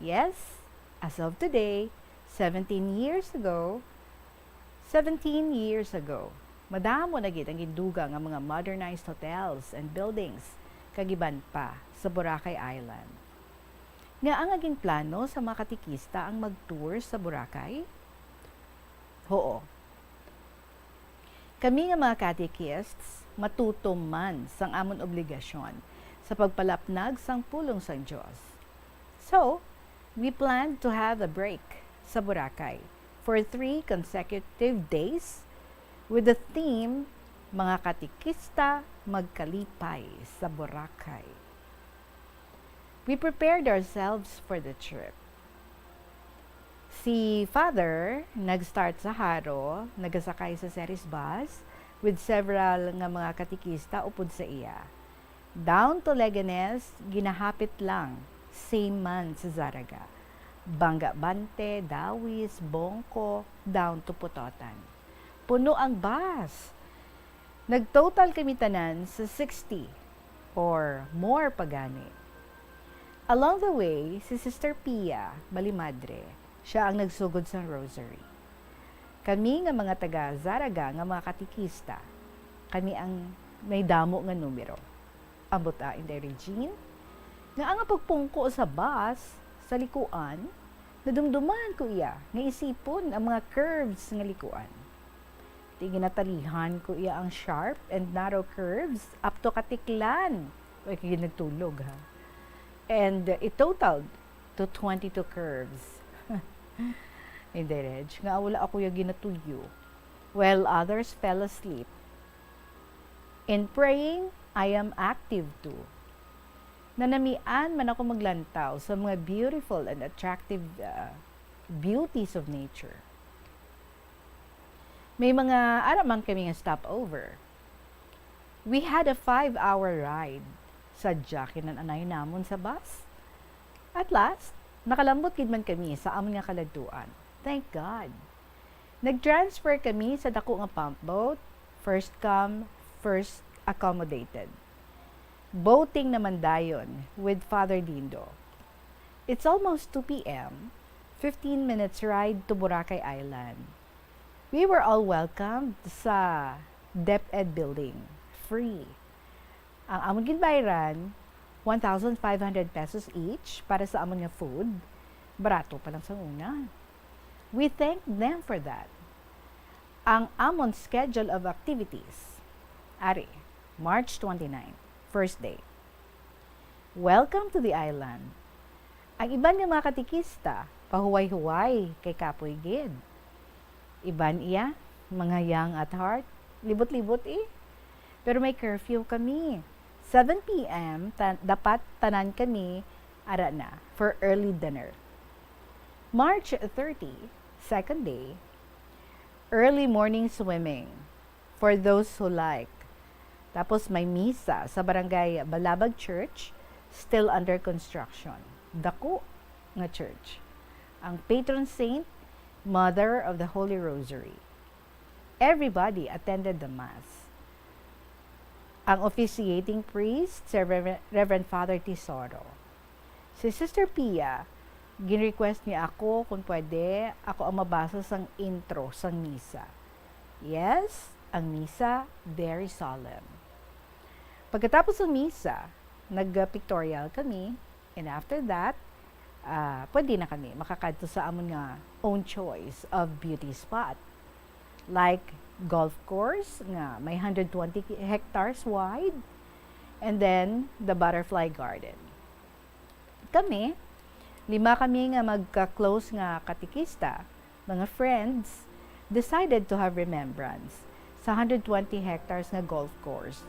Yes, as of today, 17 years ago, madamo na gid ang induga nga mga modernized hotels and buildings kagiban pa sa Boracay Island. Nga ang aging plano sa mga katikista ang mag-tour sa Boracay? Oo. Kami nga mga katechists matutom man sang amon obligasyon sa pagpalapnag sang pulong sang Dios. So, we planned to have a break sa Boracay for 3 consecutive days with the theme, mga katikista magkalipay sa Boracay. We prepared ourselves for the trip. Si Father nag-start sa Haro, nagasakay sa series bus with several nga mga katikista upod sa iya. Down to Leganes, ginahapit lang, same man sa Zaraga. Bangga Bante, Dawis, Bongko, down to Putotan. Puno ang bus. Nag-total kami tanan sa 60 or more pagani. Along the way, si Sister Pia Balimadre, siya ang nagsugod sa rosary. Kami nga mga taga Zaraga nga mga katikista, kami ang may damo nga numero. Ambot in the Regine, nga ang pagpungko sa bus, sa likuan, nadumduman ko iya, nga isipon ang mga curves nga likuan. Ginatalihan ko iya ang sharp and narrow curves up to katiklan. O kaya nagtulog ha. And it totaled to 22 curves. Hindi, Reg. Nga wala ako yung ginatuyo. While others fell asleep. In praying, I am active too. Nanamian man ako maglantaw sa mga beautiful and attractive beauties of nature. May mga araman kami nga stopover. We had a 5-hour ride. Sadya kinananay namon sa bus. At last, nakalambot gid man kami sa amon nga kaladtuan. Thank God. Nag-transfer kami sa dako nga pump boat, first come, first accommodated. Boating naman dayon with Father Dindo. It's almost 2 p.m., 15 minutes ride to Boracay Island. We were all welcomed sa DepEd building, free. Ang amon ginbayran, 1,500 pesos each para sa amon nga food. Barato pa lang sa una. We thank them for that. Ang amon schedule of activities. Ari, March 29, first day. Welcome to the island. Ang iban nga mga katikista, pahuway-huway kay Kapoy Gid. Iban iya, mga young at heart, libot-libot Pero may curfew kami. 7 p.m. Dapat tanan kami ara na for early dinner. March 30, second day, early morning swimming for those who like. Tapos may misa sa Barangay Balabag Church, still under construction. Dako nga church. Ang patron saint, Mother of the Holy Rosary. Everybody attended the Mass. Ang officiating priest, si Reverend Father Tesoro. Si Sister Pia, gin-request niya ako kung pwede ako ang mabasa sang intro sang misa. Yes, ang misa, very solemn. Pagkatapos ng misa, nag-pictorial kami, and after that, pwede na kami makakadto sa amon nga own choice of beauty spot. Like golf course nga may 120 hectares wide, and then the butterfly garden. Kami, 5 kami nga magka-close nga katikista, mga friends, decided to have remembrance sa 120 hectares nga golf course.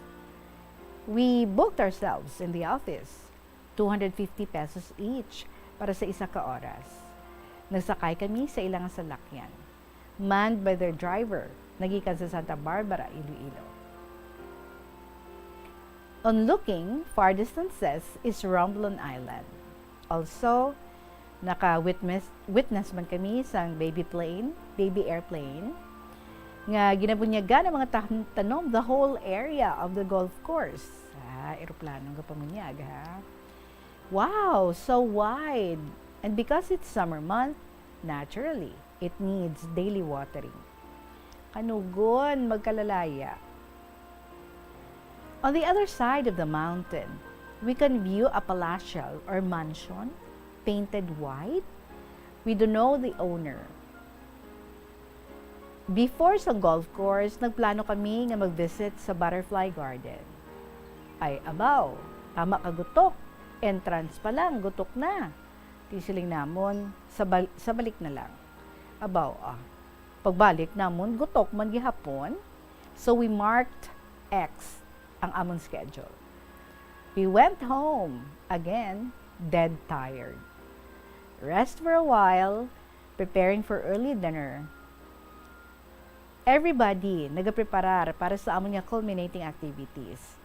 We booked ourselves in the office, 250 pesos each para sa 1 ka oras. Nagsakay kami sa ilang salakyan, manned by their driver, nagikan sa Santa Barbara, Iloilo. On looking, far distances is Romblon Island. Also, naka-witness man kami sa baby airplane, nga ginabunyaga ng mga tanom the whole area of the golf course. Aeroplano nga pamunyag, ha? Wow, so wide! And because it's summer month, naturally, it needs daily watering. Kanugon, magkalalaya. On the other side of the mountain, we can view a palatial or mansion painted white. We don't know the owner. Before sa golf course, nagplano kami nga mag-visit sa butterfly garden. Ay, abaw, tama ka gutok. Entrance pa lang, gutok na. Tisiling namon, sa balik na lang. Abaw, pagbalik namon, gutok man gihapon. So we marked X ang amon schedule. We went home, again, dead tired. Rest for a while, preparing for early dinner. Everybody nagapreparar para sa amon nga culminating activities.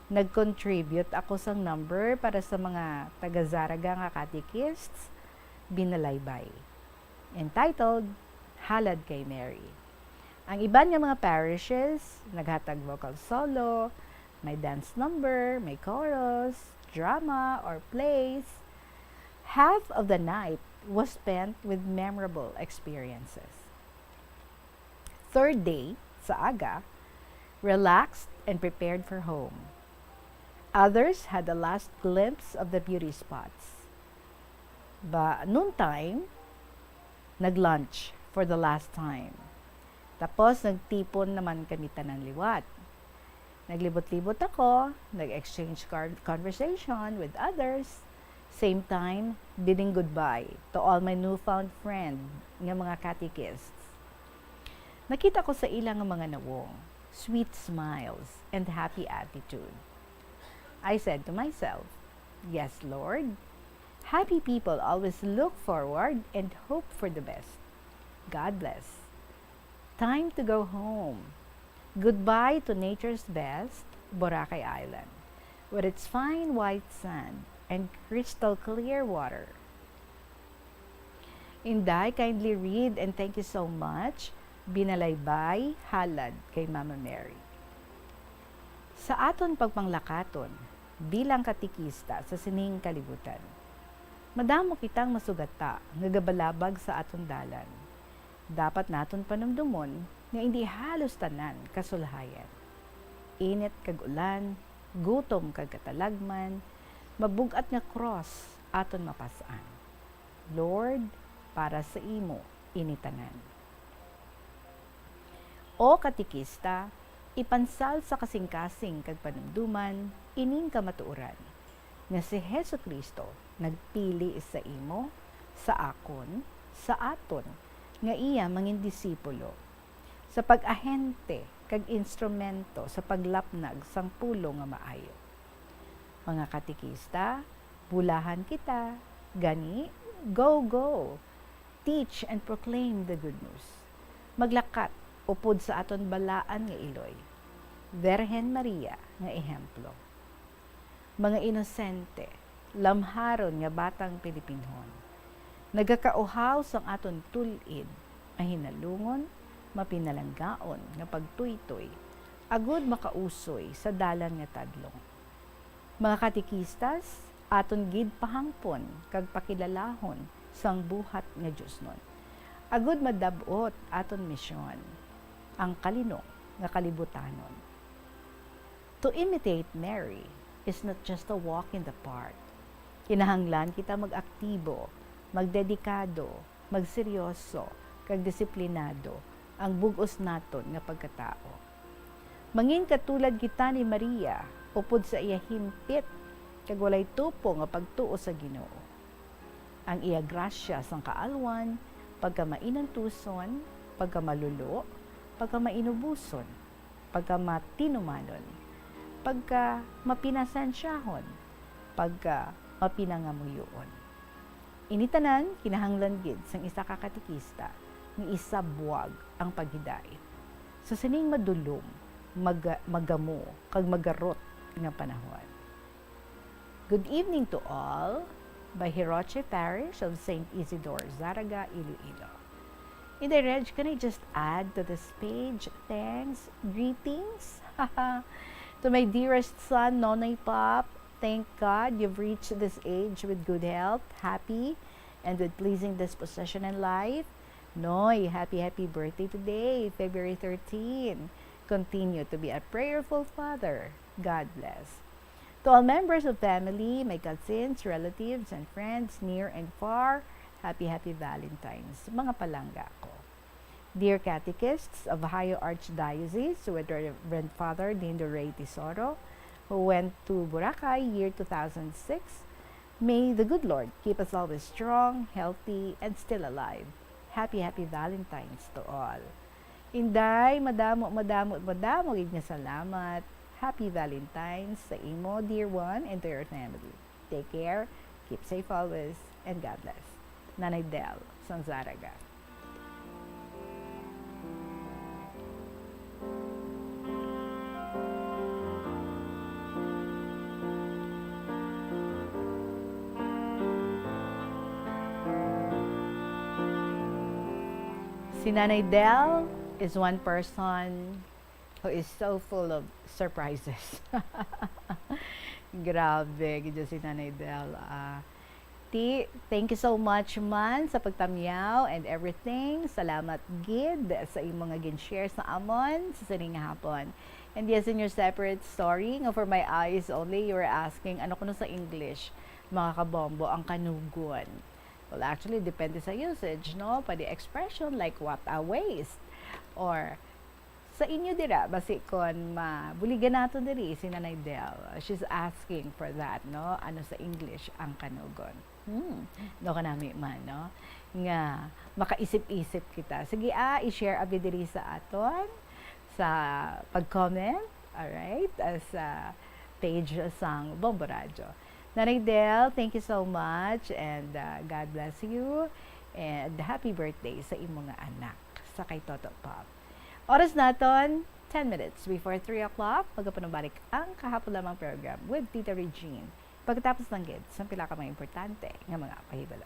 Nag-contribute ako sang number para sa mga taga-Zaraga nga catechists, binalaybay. Entitled, Halad kay Mary. Ang iban nga mga parishes, naghatag vocal solo, may dance number, may chorus, drama, or plays. Half of the night was spent with memorable experiences. Third day, sa aga, relaxed and prepared for home. Others had the last glimpse of the beauty spots. But noon time, nag-lunch for the last time. Tapos nagtipon naman kami tanan liwat. Naglibot-libot ako, nag-exchange conversation with others. Same time, bidding goodbye to all my newfound friend nga mga catechists. Nakita ko sa ilang mga nawong, sweet smiles and happy attitude. I said to myself, yes, Lord, happy people always look forward and hope for the best. God bless. Time to go home. Goodbye to nature's best, Boracay Island, with its fine white sand and crystal clear water. Inday, kindly read and thank you so much. Binalaybay, Halad kay Mama Mary. Sa aton pagpanglakaton, bilang katikista sa sining kalibutan, madamo kitang masugata nga gabalabag sa aton dalan. Dapat naton panumdumon nga hindi halos tanan kasulhayan. Init kag ulan, gutom kag katalagman, mabugat nga cross aton mapasan. Lord, para sa imo initanan. O katikista, ipansal sa kasing-kasing kag panumduman, ining kamatuoran, nga si Hesus Kristo nagpili sa imo, sa akon, sa aton, nga iya mangin disipulo, sa pag-ahente kag instrumento sa paglapnag sang pulo nga maayo. Mga katikista, bulahan kita, gani, go! Teach and proclaim the good news. Maglakat, upod sa aton balaan nga iloy. Virgen Maria nga ehemplo. Mga inosente, lamharon nga batang Pilipinhon. Nagakauhaw sang aton tulid, mahinalungon, mapinalanggaon nga pagtuytoy, agud makausoy sa dalan nga tadlong. Mga katikistas, aton gid pahangpon kag pakilalahon sang buhat nga Diosnon. Agud madabot aton misyon, ang kalinong nga kalibutanon. To imitate Mary is not just a walk in the park. Kinahanglan kita mag-aktibo, magdedikado, magseryoso, kag disiplinado ang bugos naton nga pagkatao. Mangin katulad kita ni Maria, upod sa iya himpit, kag walay tupo nga pagtuo sa Ginoo. Ang iya grasya sang kaalwan, pagka mainantuson, pagka malulo, pagka mainubuson, pagka matinumanon, pagka mapinasansyahon, pagka mapinangamuyoon. Initanan, kinahanglan gid sang isa ka katikista, ng isa buwag ang paghidait. Sa sining madulom, magamo, kag magarot nga panahon. Good evening to all by Hiroche Parish of St. Isidore, Zaraga, Iloilo. In the Reg, can I just add to this page, thanks, greetings, to my dearest son, Nonay Pop. Thank God you've reached this age with good health, happy, and with pleasing disposition in life. Noy, happy birthday today, February 13. Continue to be a prayerful father. God bless. To all members of family, my cousins, relatives, and friends near and far, happy Valentine's, mga palangga ko. Dear catechists of Ohio Archdiocese, with Reverend Father Dindo Ray Tesoro, who went to Boracay year 2006, may the good Lord keep us always strong, healthy, and still alive. Happy Valentine's to all. Inday, madamo gid nga salamat. Happy Valentine's sa imo, dear one, and to your family. Take care, keep safe always, and God bless. Nanay Del, Sanzaraga. Si Nanay Del is one person who is so full of surprises. Grabe, gid si Nanay Del. Thank you so much man sa pagtamyaw and everything. Salamat gid sa imong nga gin-share sa amon sa sining hapon. And yes, in your separate story, nga for my eyes only, you were asking, ano kuno sa English, mga kabombo, ang kanugon. Well, actually, depende sa usage, no? Pwede expression like what a waste. Or, sa inyo dira, basi kon mabuligan nato diri si Nanay Del. She's asking for that, no? Ano sa English ang kanugon. No ka nami man, no? Nga, makaisip-isip kita. Sige, i-share abi diri sa aton, sa pag-comment, alright? Sa page sang Bombo Radio. Nanay Del, thank you so much and God bless you and happy birthday sa imong nga anak sa kay Toto Pop. Oras naton 10 minutes before 3 o'clock, magpapanubalik ang kahapon lamang program with Tita Regine. Pagkatapos ng gid, sa pila ka mga importante nga mga pahibala.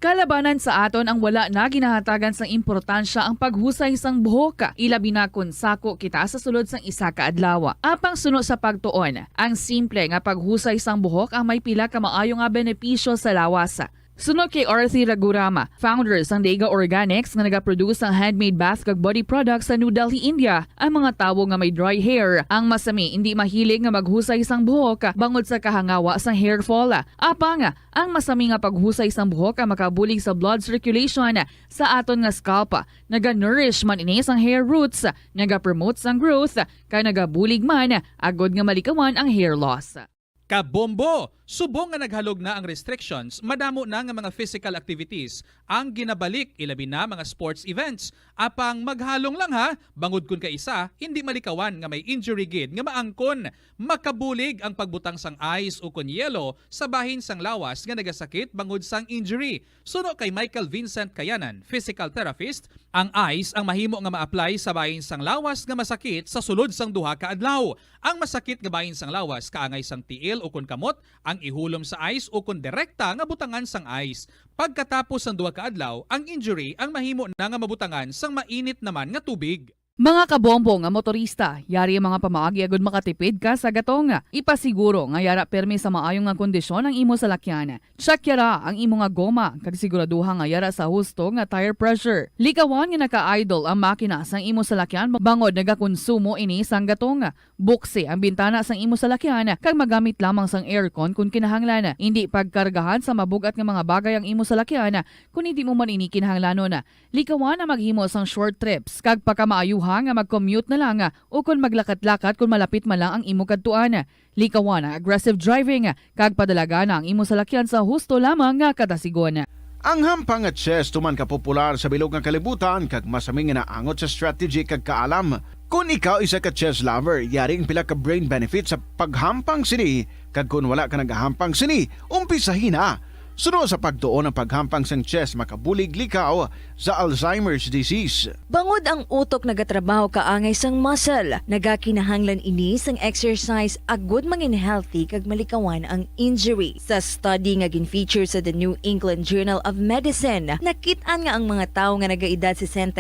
Kalabanan sa aton ang wala na ginahatagan sang importansya ang paghusay sang buhok, ilabi na kun sako kita sa sulod sang isa ka adlaw. Apang suno sa pagtuon, ang simple nga paghusay sang buhok ang may pila ka maayo nga benepisyo sa lawas. Sunod kay Arthi Ragurama, founder sang Dega Organics nga nagaproduce ng handmade bath kag body products sa New Delhi, India. Ang mga tawo nga may dry hair, ang masami hindi mahilig nga maghusay sang buhok bangod sa kahangawa sang hair fall. Apang ang masami nga paghusay sang buhok ang makabulig sa blood circulation sa aton nga scalp. Naga-nourish man ini sang hair roots, naga-promote sang growth, kay nagabulig man agod nga malikawan ang hair loss. Kabombo! Subong nga naghalog na ang restrictions, madamo na nga mga physical activities ang ginabalik, ilabi na mga sports events. Apang maghalong lang ha, bangod kun ka isa, hindi malikawan nga may injury gid nga maangkon. Makabulig ang pagbutang sang ice o kun yelo sa bahin sang lawas nga nagasakit bangod sang injury. Suno kay Michael Vincent Kayanan, physical therapist, ang ice ang mahimo nga ma-apply sa bahin sang lawas nga masakit sa sulod sang duha ka adlaw. Ang masakit nga bahin sang lawas kaangay sang tiil o kun kamot, ang ihulom sa ice o kun direkta nga butangan sang ice. Pagkatapos ng duha ka adlaw, ang injury ang mahimo na nga mabutangan sang mainit naman nga tubig. Mga kabombo nga motorista, yari ang mga pamaagi agud makatipid ka sa gatong. Ipasiguro nga yara permi sa maayong nga kondisyon ang imo salakyan. Check yara ang imo nga goma kag siguraduha nga yara sa husto nga tire pressure. Likawan nga naka-idle ang makina sang imo salakyan bangod nagakonsumo ini sang gatong. Buksi ang bintana sang imo salakyan kag magamit lamang sang aircon kung kinahanglan. Hindi pagkargahan sa mabugat nga mga bagay ang imo salakyan kung hindi mo man ini kinahanglanon. Likawan ang maghimo sang short trips kag pagkamaayuhan nga mag-commute na lang o kung maglakat-lakat kung malapit man lang ang imo kadtuan. Likawan ang aggressive driving kag padalaga na ang imo salakyan sa husto lamang nga katasigon. Ang hampang at chess tuman ka popular sa bilog nga kalibutan kag masaming nga naangot sa strategy kag kaalam. Kung ikaw isa ka chess lover, yaring pila ka brain benefit sa paghampang sini kag kung wala ka nagahampang sini, umpisahin na. Sunod sa pagtuon ng paghampang sang chess makabulig likaw sa Alzheimer's disease. Bangod ang utok nagatrabaho kaangay sang muscle, nagakinahanglan ini sang exercise agud mangin healthy kag malikawan ang injury. Sa study nga gin-feature sa The New England Journal of Medicine, nakit-an nga ang mga tawo nga nagaedad 65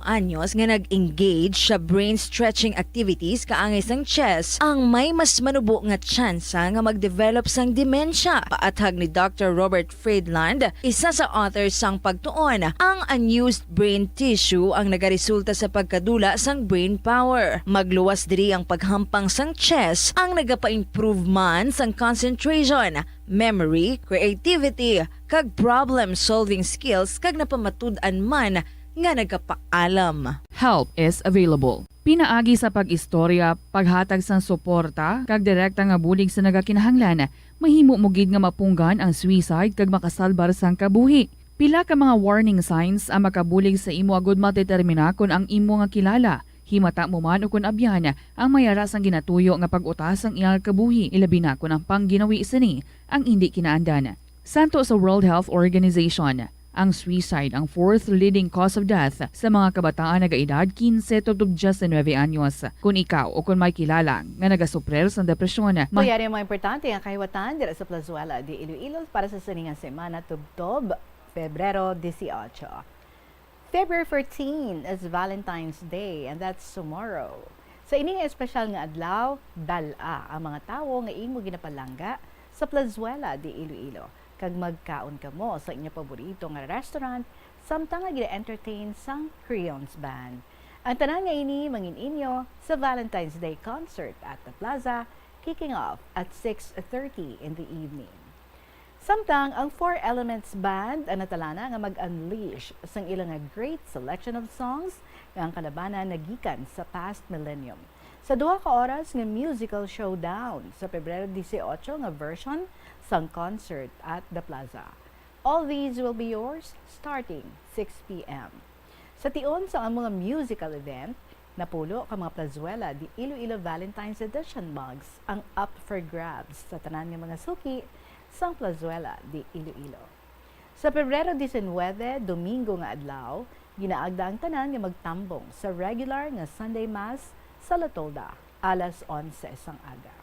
anyos nga nag-engage sa brain stretching activities kaangay sang chess ang may mas manubo nga tsansa nga mag-develop sang demensya. Paathag ni Dr. Robert Friedland, isa sa authors sang pagtuon, ang unused brain tissue ang nagaresulta sa pagkadula sang brain power. Magluwas diri ang paghampang sang chess ang nagapa-improve man sang concentration, memory, creativity, kag problem-solving skills kag napamatud-an man nga nagapaalam. Help is available. Pinaagi sa pag-istorya, paghatag sang suporta, kag direkta nga bulig sa nagakinahanglan, mahimo mo gid nga mapunggan ang suicide kag makasalbar sang kabuhi. Pila ka mga warning signs ang makabulig sa imo agud matetermina kung ang imo nga kilala. Himata mo man o kung abyan ang mayara sang ginatuyo nga pag-utas ang iyang kabuhi, ilabi na kung ang pangginawi sini ang hindi kinaandan. Santo sa World Health Organization, ang suicide ang fourth leading cause of death sa mga kabataan nagaedad 15 to 19 anyos. Kung ikaw o kung may kilala nga nagasuprer sa depresyon, Kuyari ang mga importante ang kahiwatan dira sa Plazuela de Iloilo para sa siningang semana tubtob, Febrero 18. February 14 is Valentine's Day and that's tomorrow. Sa ining espesyal nga adlaw, dala ang mga tawo nga imo ginapalangga sa Plazuela de Iloilo. Kag magkaon ka mo sa inyong paborito nga restaurant samtang nga gina-entertain sang Creons Band. Ang tanan nga ini mangin inyo sa Valentine's Day concert at the Plaza, kicking off at 6:30 in the evening. Samtang ang Four Elements Band ang natalana nga mag-unleash sang ilang nga great selection of songs nga ang kalabanan nagikan sa past millennium. Sa 2 ka oras nga musical showdown sa Pebrero 18 nga version sang concert at the Plaza. All these will be yours starting 6 p.m. Sa tion sa mga musical event, napulo ka mga Plazuela di Iloilo Valentine's Edition mugs ang up for grabs sa tanan nga mga suki sang Plazuela di Iloilo. Sa Pebrero 19, Domingo nga adlaw, ginaagda ang tanan nga magtambong sa regular nga Sunday Mass sa La Tolda, alas 11 sang aga.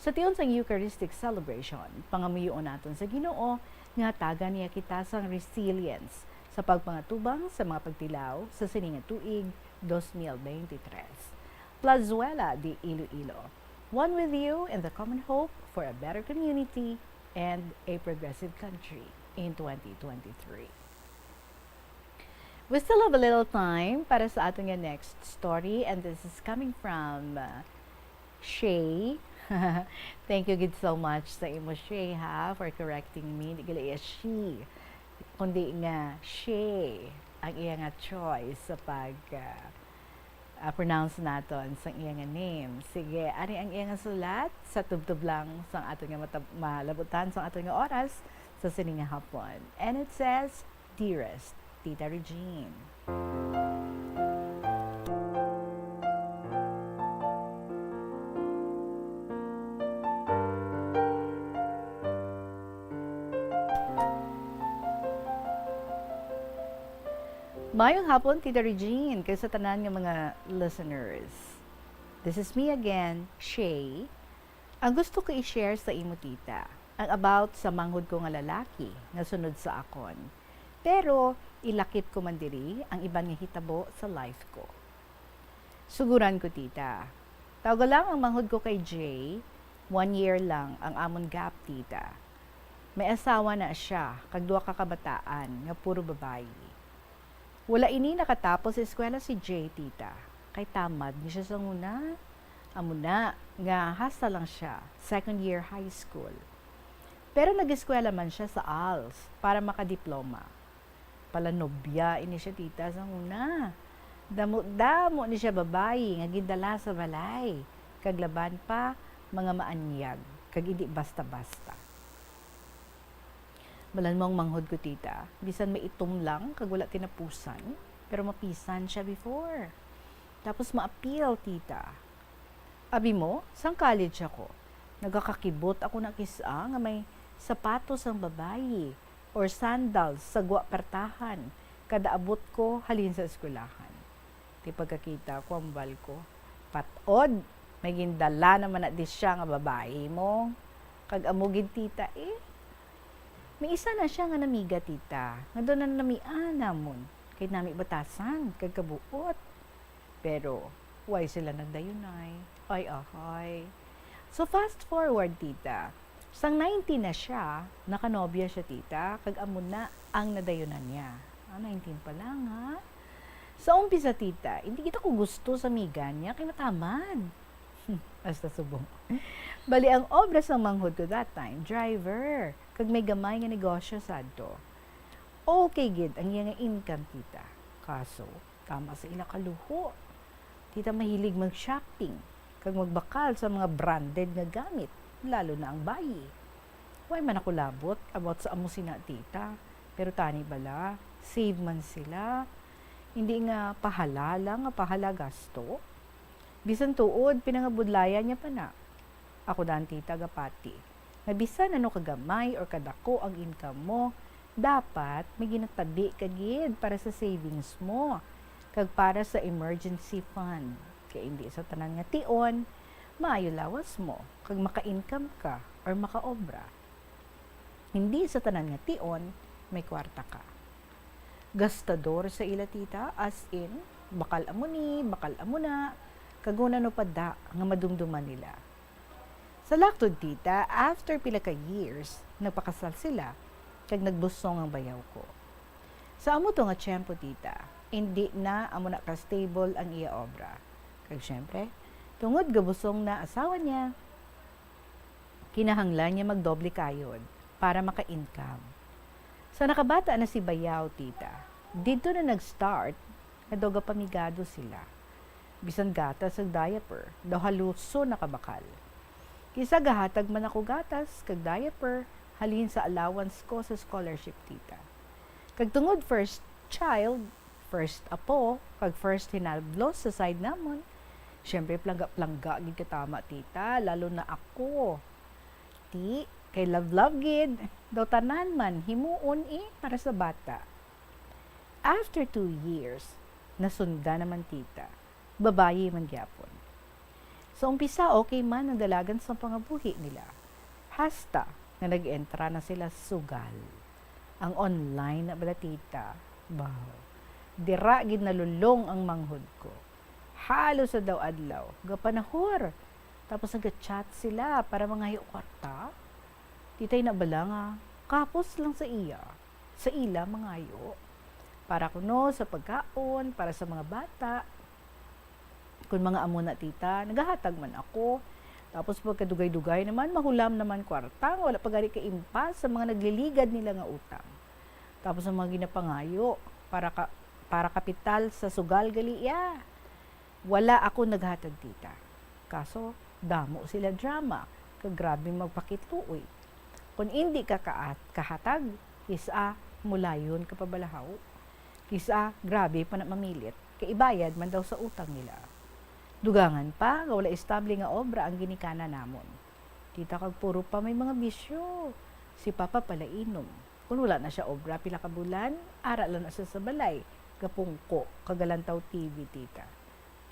Sa tion sang Eucharistic celebration, pangamuyoon naton sa Ginoo nga taga niya kita sang resilience sa pagpangatubang sa mga pagtilaw sa sininga tuig 2023. Plazuela de Iloilo, one with you in the common hope for a better community and a progressive country in 2023. We still have a little time para sa ating next story and this is coming from Shay. Thank you good so much sa imo Shay ha for correcting me. Di gali she. Kundi nga Shay ang iya nga choice sa pag pronounce naton sa iya nga name. Sige, ani ang iya nga sulat sa tubtub lang sa ato nga malabutan sa ato nga oras sa sininga hapon. And it says, Dearest Tita Regine. Mayong hapon, Tita Regine, kay sa tanan ng mga listeners. This is me again, Shay. Ang gusto ko i-share sa imo, tita, ang about sa manghud ko nga lalaki na sunod sa akon. Pero, ilakip ko man diri ang ibang nga hitabo sa life ko. Suguran ko, tita. Tawag lang ang manghod ko kay Jay. 1 year lang ang amon gap, tita. May asawa na siya, kagduwa ka kabataan, nga puro babae. Wala ini nakatapos sa eskwela si Jay, tita. Kay tamad ni siya sa nguna. Amuna, nga hasta lang siya, 2nd year high school. Pero nag-eskwela man siya sa ALS para makadiploma. Palanobya ini siya, tita, sa nguna. Damo ni siya babae, nga gidala sa balay. Kaglaban pa, mga maanyag, kag hindi basta-basta. Balan mong manghod ko, tita. Bisan may itom lang, kag wala tinapusan. Pero mapisan siya before. Tapos ma-appeal, tita. Abi mo, sang college ako. Nagakakibot ako na kisa nga may sapatos ang babae or sandals sa guwapertahan. Kada abot ko, halin sa eskwelahan. Di pagkakita ko ang bal ko. Patod, may gindala naman na di siya nga babae mo. Kag amugid, tita, may isa na siya nga namiga, tita. Nga doon na namian namon. Kay nami batasan, kag kabuot. Pero, why sila nagdayunay? Ay. So, fast forward, tita. Sang 19 na siya, nakanobya siya, tita. Kag amon na ang nadayunan niya. 19 pa lang, ha? Sa umpisa, tita, hindi kita ko gusto sa miga niya, kay matamad. Basta subong. Bali, ang obra sa manghod ko that time, driver. Kag may gamay nga negosyo sadto. Okay, gid, ang iya nga income, tita. Kaso, tama sa ila kaluho. Tita mahilig mag-shopping. Kag magbakal sa mga branded nga gamit. Lalo na ang bayi. Why man ako labot about sa amo sina, tita. Pero tani bala, save man sila. Hindi nga pahalala nga pahala gasto. Bisan tuod, pinangabudlayan niya pa na. Ako dan, tita, gapati. Nabisan ano kagamay or kadako ang income mo, dapat may ginatabi kagid para sa savings mo. Kag para sa emergency fund. Kaya hindi sa tanan nga tion, maayo lawas mo. Kag maka-income ka or maka-obra. Hindi sa tanan nga tion, may kwarta ka. Gastador sa ila, tita, as in, bakal amo ni, bakal amo na, kaguna no pada nga madumduman nila. Sa laktod, tita, after pila ka years, nagpakasal sila, kag nagbusong ang bayaw ko. Sa amo to nga tiyempo, tita, hindi na amo na ka-stable ang iya obra. Kag syempre, tungod gabusong na asawa niya, kinahanglan niya magdoble kayod para maka-income. Sa nakabata na si bayaw, tita, dito na nag-start, na doga pamigado sila. Bisan gatas ag diaper, daw haluso nakabakal. Kisa gahatag man ako gatas kag diaper, halin sa allowance ko sa scholarship, tita. Kag tungod first child, first apo, kag first hinalblos sa side namon, syempre plangga gid katama, tita, lalo na ako. Ti, kay love gid, daw tanan man, himuon para sa bata. After 2 years, nasunda naman, tita, babayi man gyapon. So, umpisa, okay man ang dalagan sa pangabuhi nila. Hasta na nag-entra na sila sugal. Ang online na balatita, wow. Dira gid nalulong ang manghod ko. Halo sa daw adlaw, gapanahor. Tapos nag-chat sila para mangayo kwarta. Titay na bala nga, kapos lang sa iya. Sa ila mangayo. Para kuno sa pagkaon, para sa mga bata. Kung mga amo na, tita, nagahatag man ako. Tapos pagkadugay-dugay naman, mahulam naman kwarta. Wala pagari kaimpas sa mga nagliligad nila nga utang. Tapos ang mga ginapangayo, para kapital sa sugal galiya. Wala ako naghatag, tita. Kaso, damo sila drama. Kagrabe magpakituoy. Kung hindi ka kahatag, kisa mulayon ka pabalahaw. Kisa grabe pa na mamilit. Kaibayad man daw sa utang nila. Dugangan pa, wala estable nga obra ang ginikana namon. Tita, kag puro pa may mga bisyo. Si Papa pala inom. Kung wala na siya obra, pila ka bulan, ara lang na siya sa balay. Gapungko, kagalantaw TV, tita.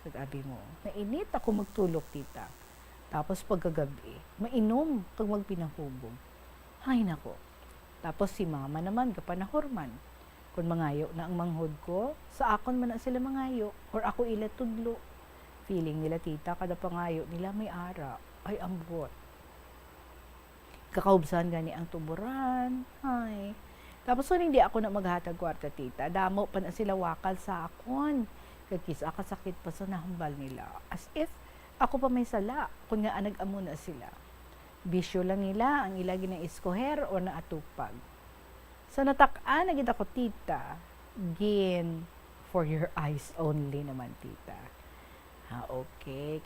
Kagabi mo, nainit ako magtulog, tita. Tapos pagkagabi, mainom kag magpinahubog. Hay nako. Tapos si mama naman, kapanahorman. Kung mangayo na ang manghod ko, sa akon man na sila mangayo, or ako ila tudlo. feeling nila tita, kada pangayo nila may ara. Ay, ambot. Kakaubsan gani ang tuburan. Ay. Tapos so, hindi ako na maghatag kwarta tita. Damo pa na sila wakal sa akon. Kagkis akasakit pa sa nahambal nila. As if ako pa may sala. Kung nga nag-amo na sila. Bisyo lang nila ang ilagi na iskoher o na atupag. So natak-an na gid ako tita. Gin for your eyes only naman tita. Okay,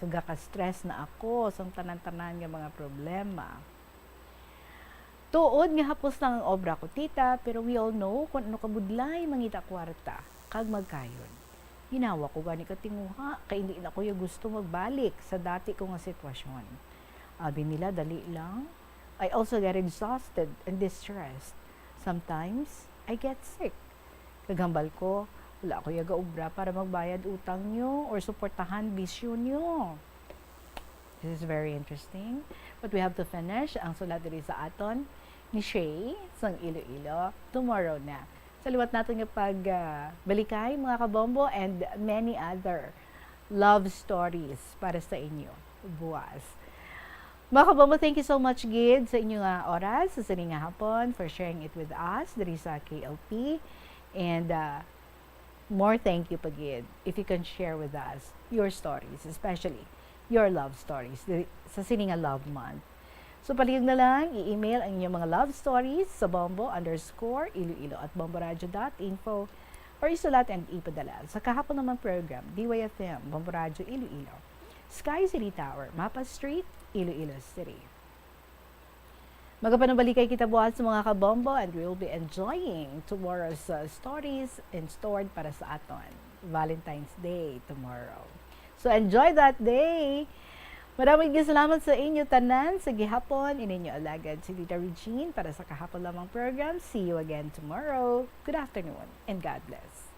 kagaka-stress na ako sa tanan-tanan nga mga problema. Tuod nga hapos lang ang obra ko, tita, pero we all know kung ano kabudlay mangita kwarta, kag magkayon. Ginawa ko gani katinguha, kay hindi na ko yung gusto magbalik sa dati ko nga sitwasyon. Abi nila, dali lang. I also get exhausted and distressed. Sometimes, I get sick. Kagambal ko, wala ko yaga obra para magbayad utang nyo or suportahan bisyo nyo. This is very interesting. But we have to finish ang sulat diri sa aton ni Shay sang Iloilo tomorrow na. Saliwat natin yung pagbalikay mga kabombo and many other love stories para sa inyo buwas. Mga kabombo, thank you so much Gid sa inyong oras sa sining hapon for sharing it with us diri sa KLP. And more thank you Pagid if you can share with us your stories, especially your love stories sa Sininga Love Month. So palihog na lang, i-email ang inyong mga love stories sa bombo_iloilo at bomboradio.info or isulat and ipadala sa kahapon naman program DYFM Bombo Radio Iloilo, Sky City Tower, Mapa Street, Iloilo City. Magapanabalik kita buhat sa mga kabombo and we will be enjoying tomorrow's stories in stored para sa aton. Valentine's Day tomorrow. So enjoy that day! Maraming salamat sa inyo tanan sa gihapon. Ininyo alagad si Tita Regine para sa kahapon lamang program. See you again tomorrow. Good afternoon and God bless.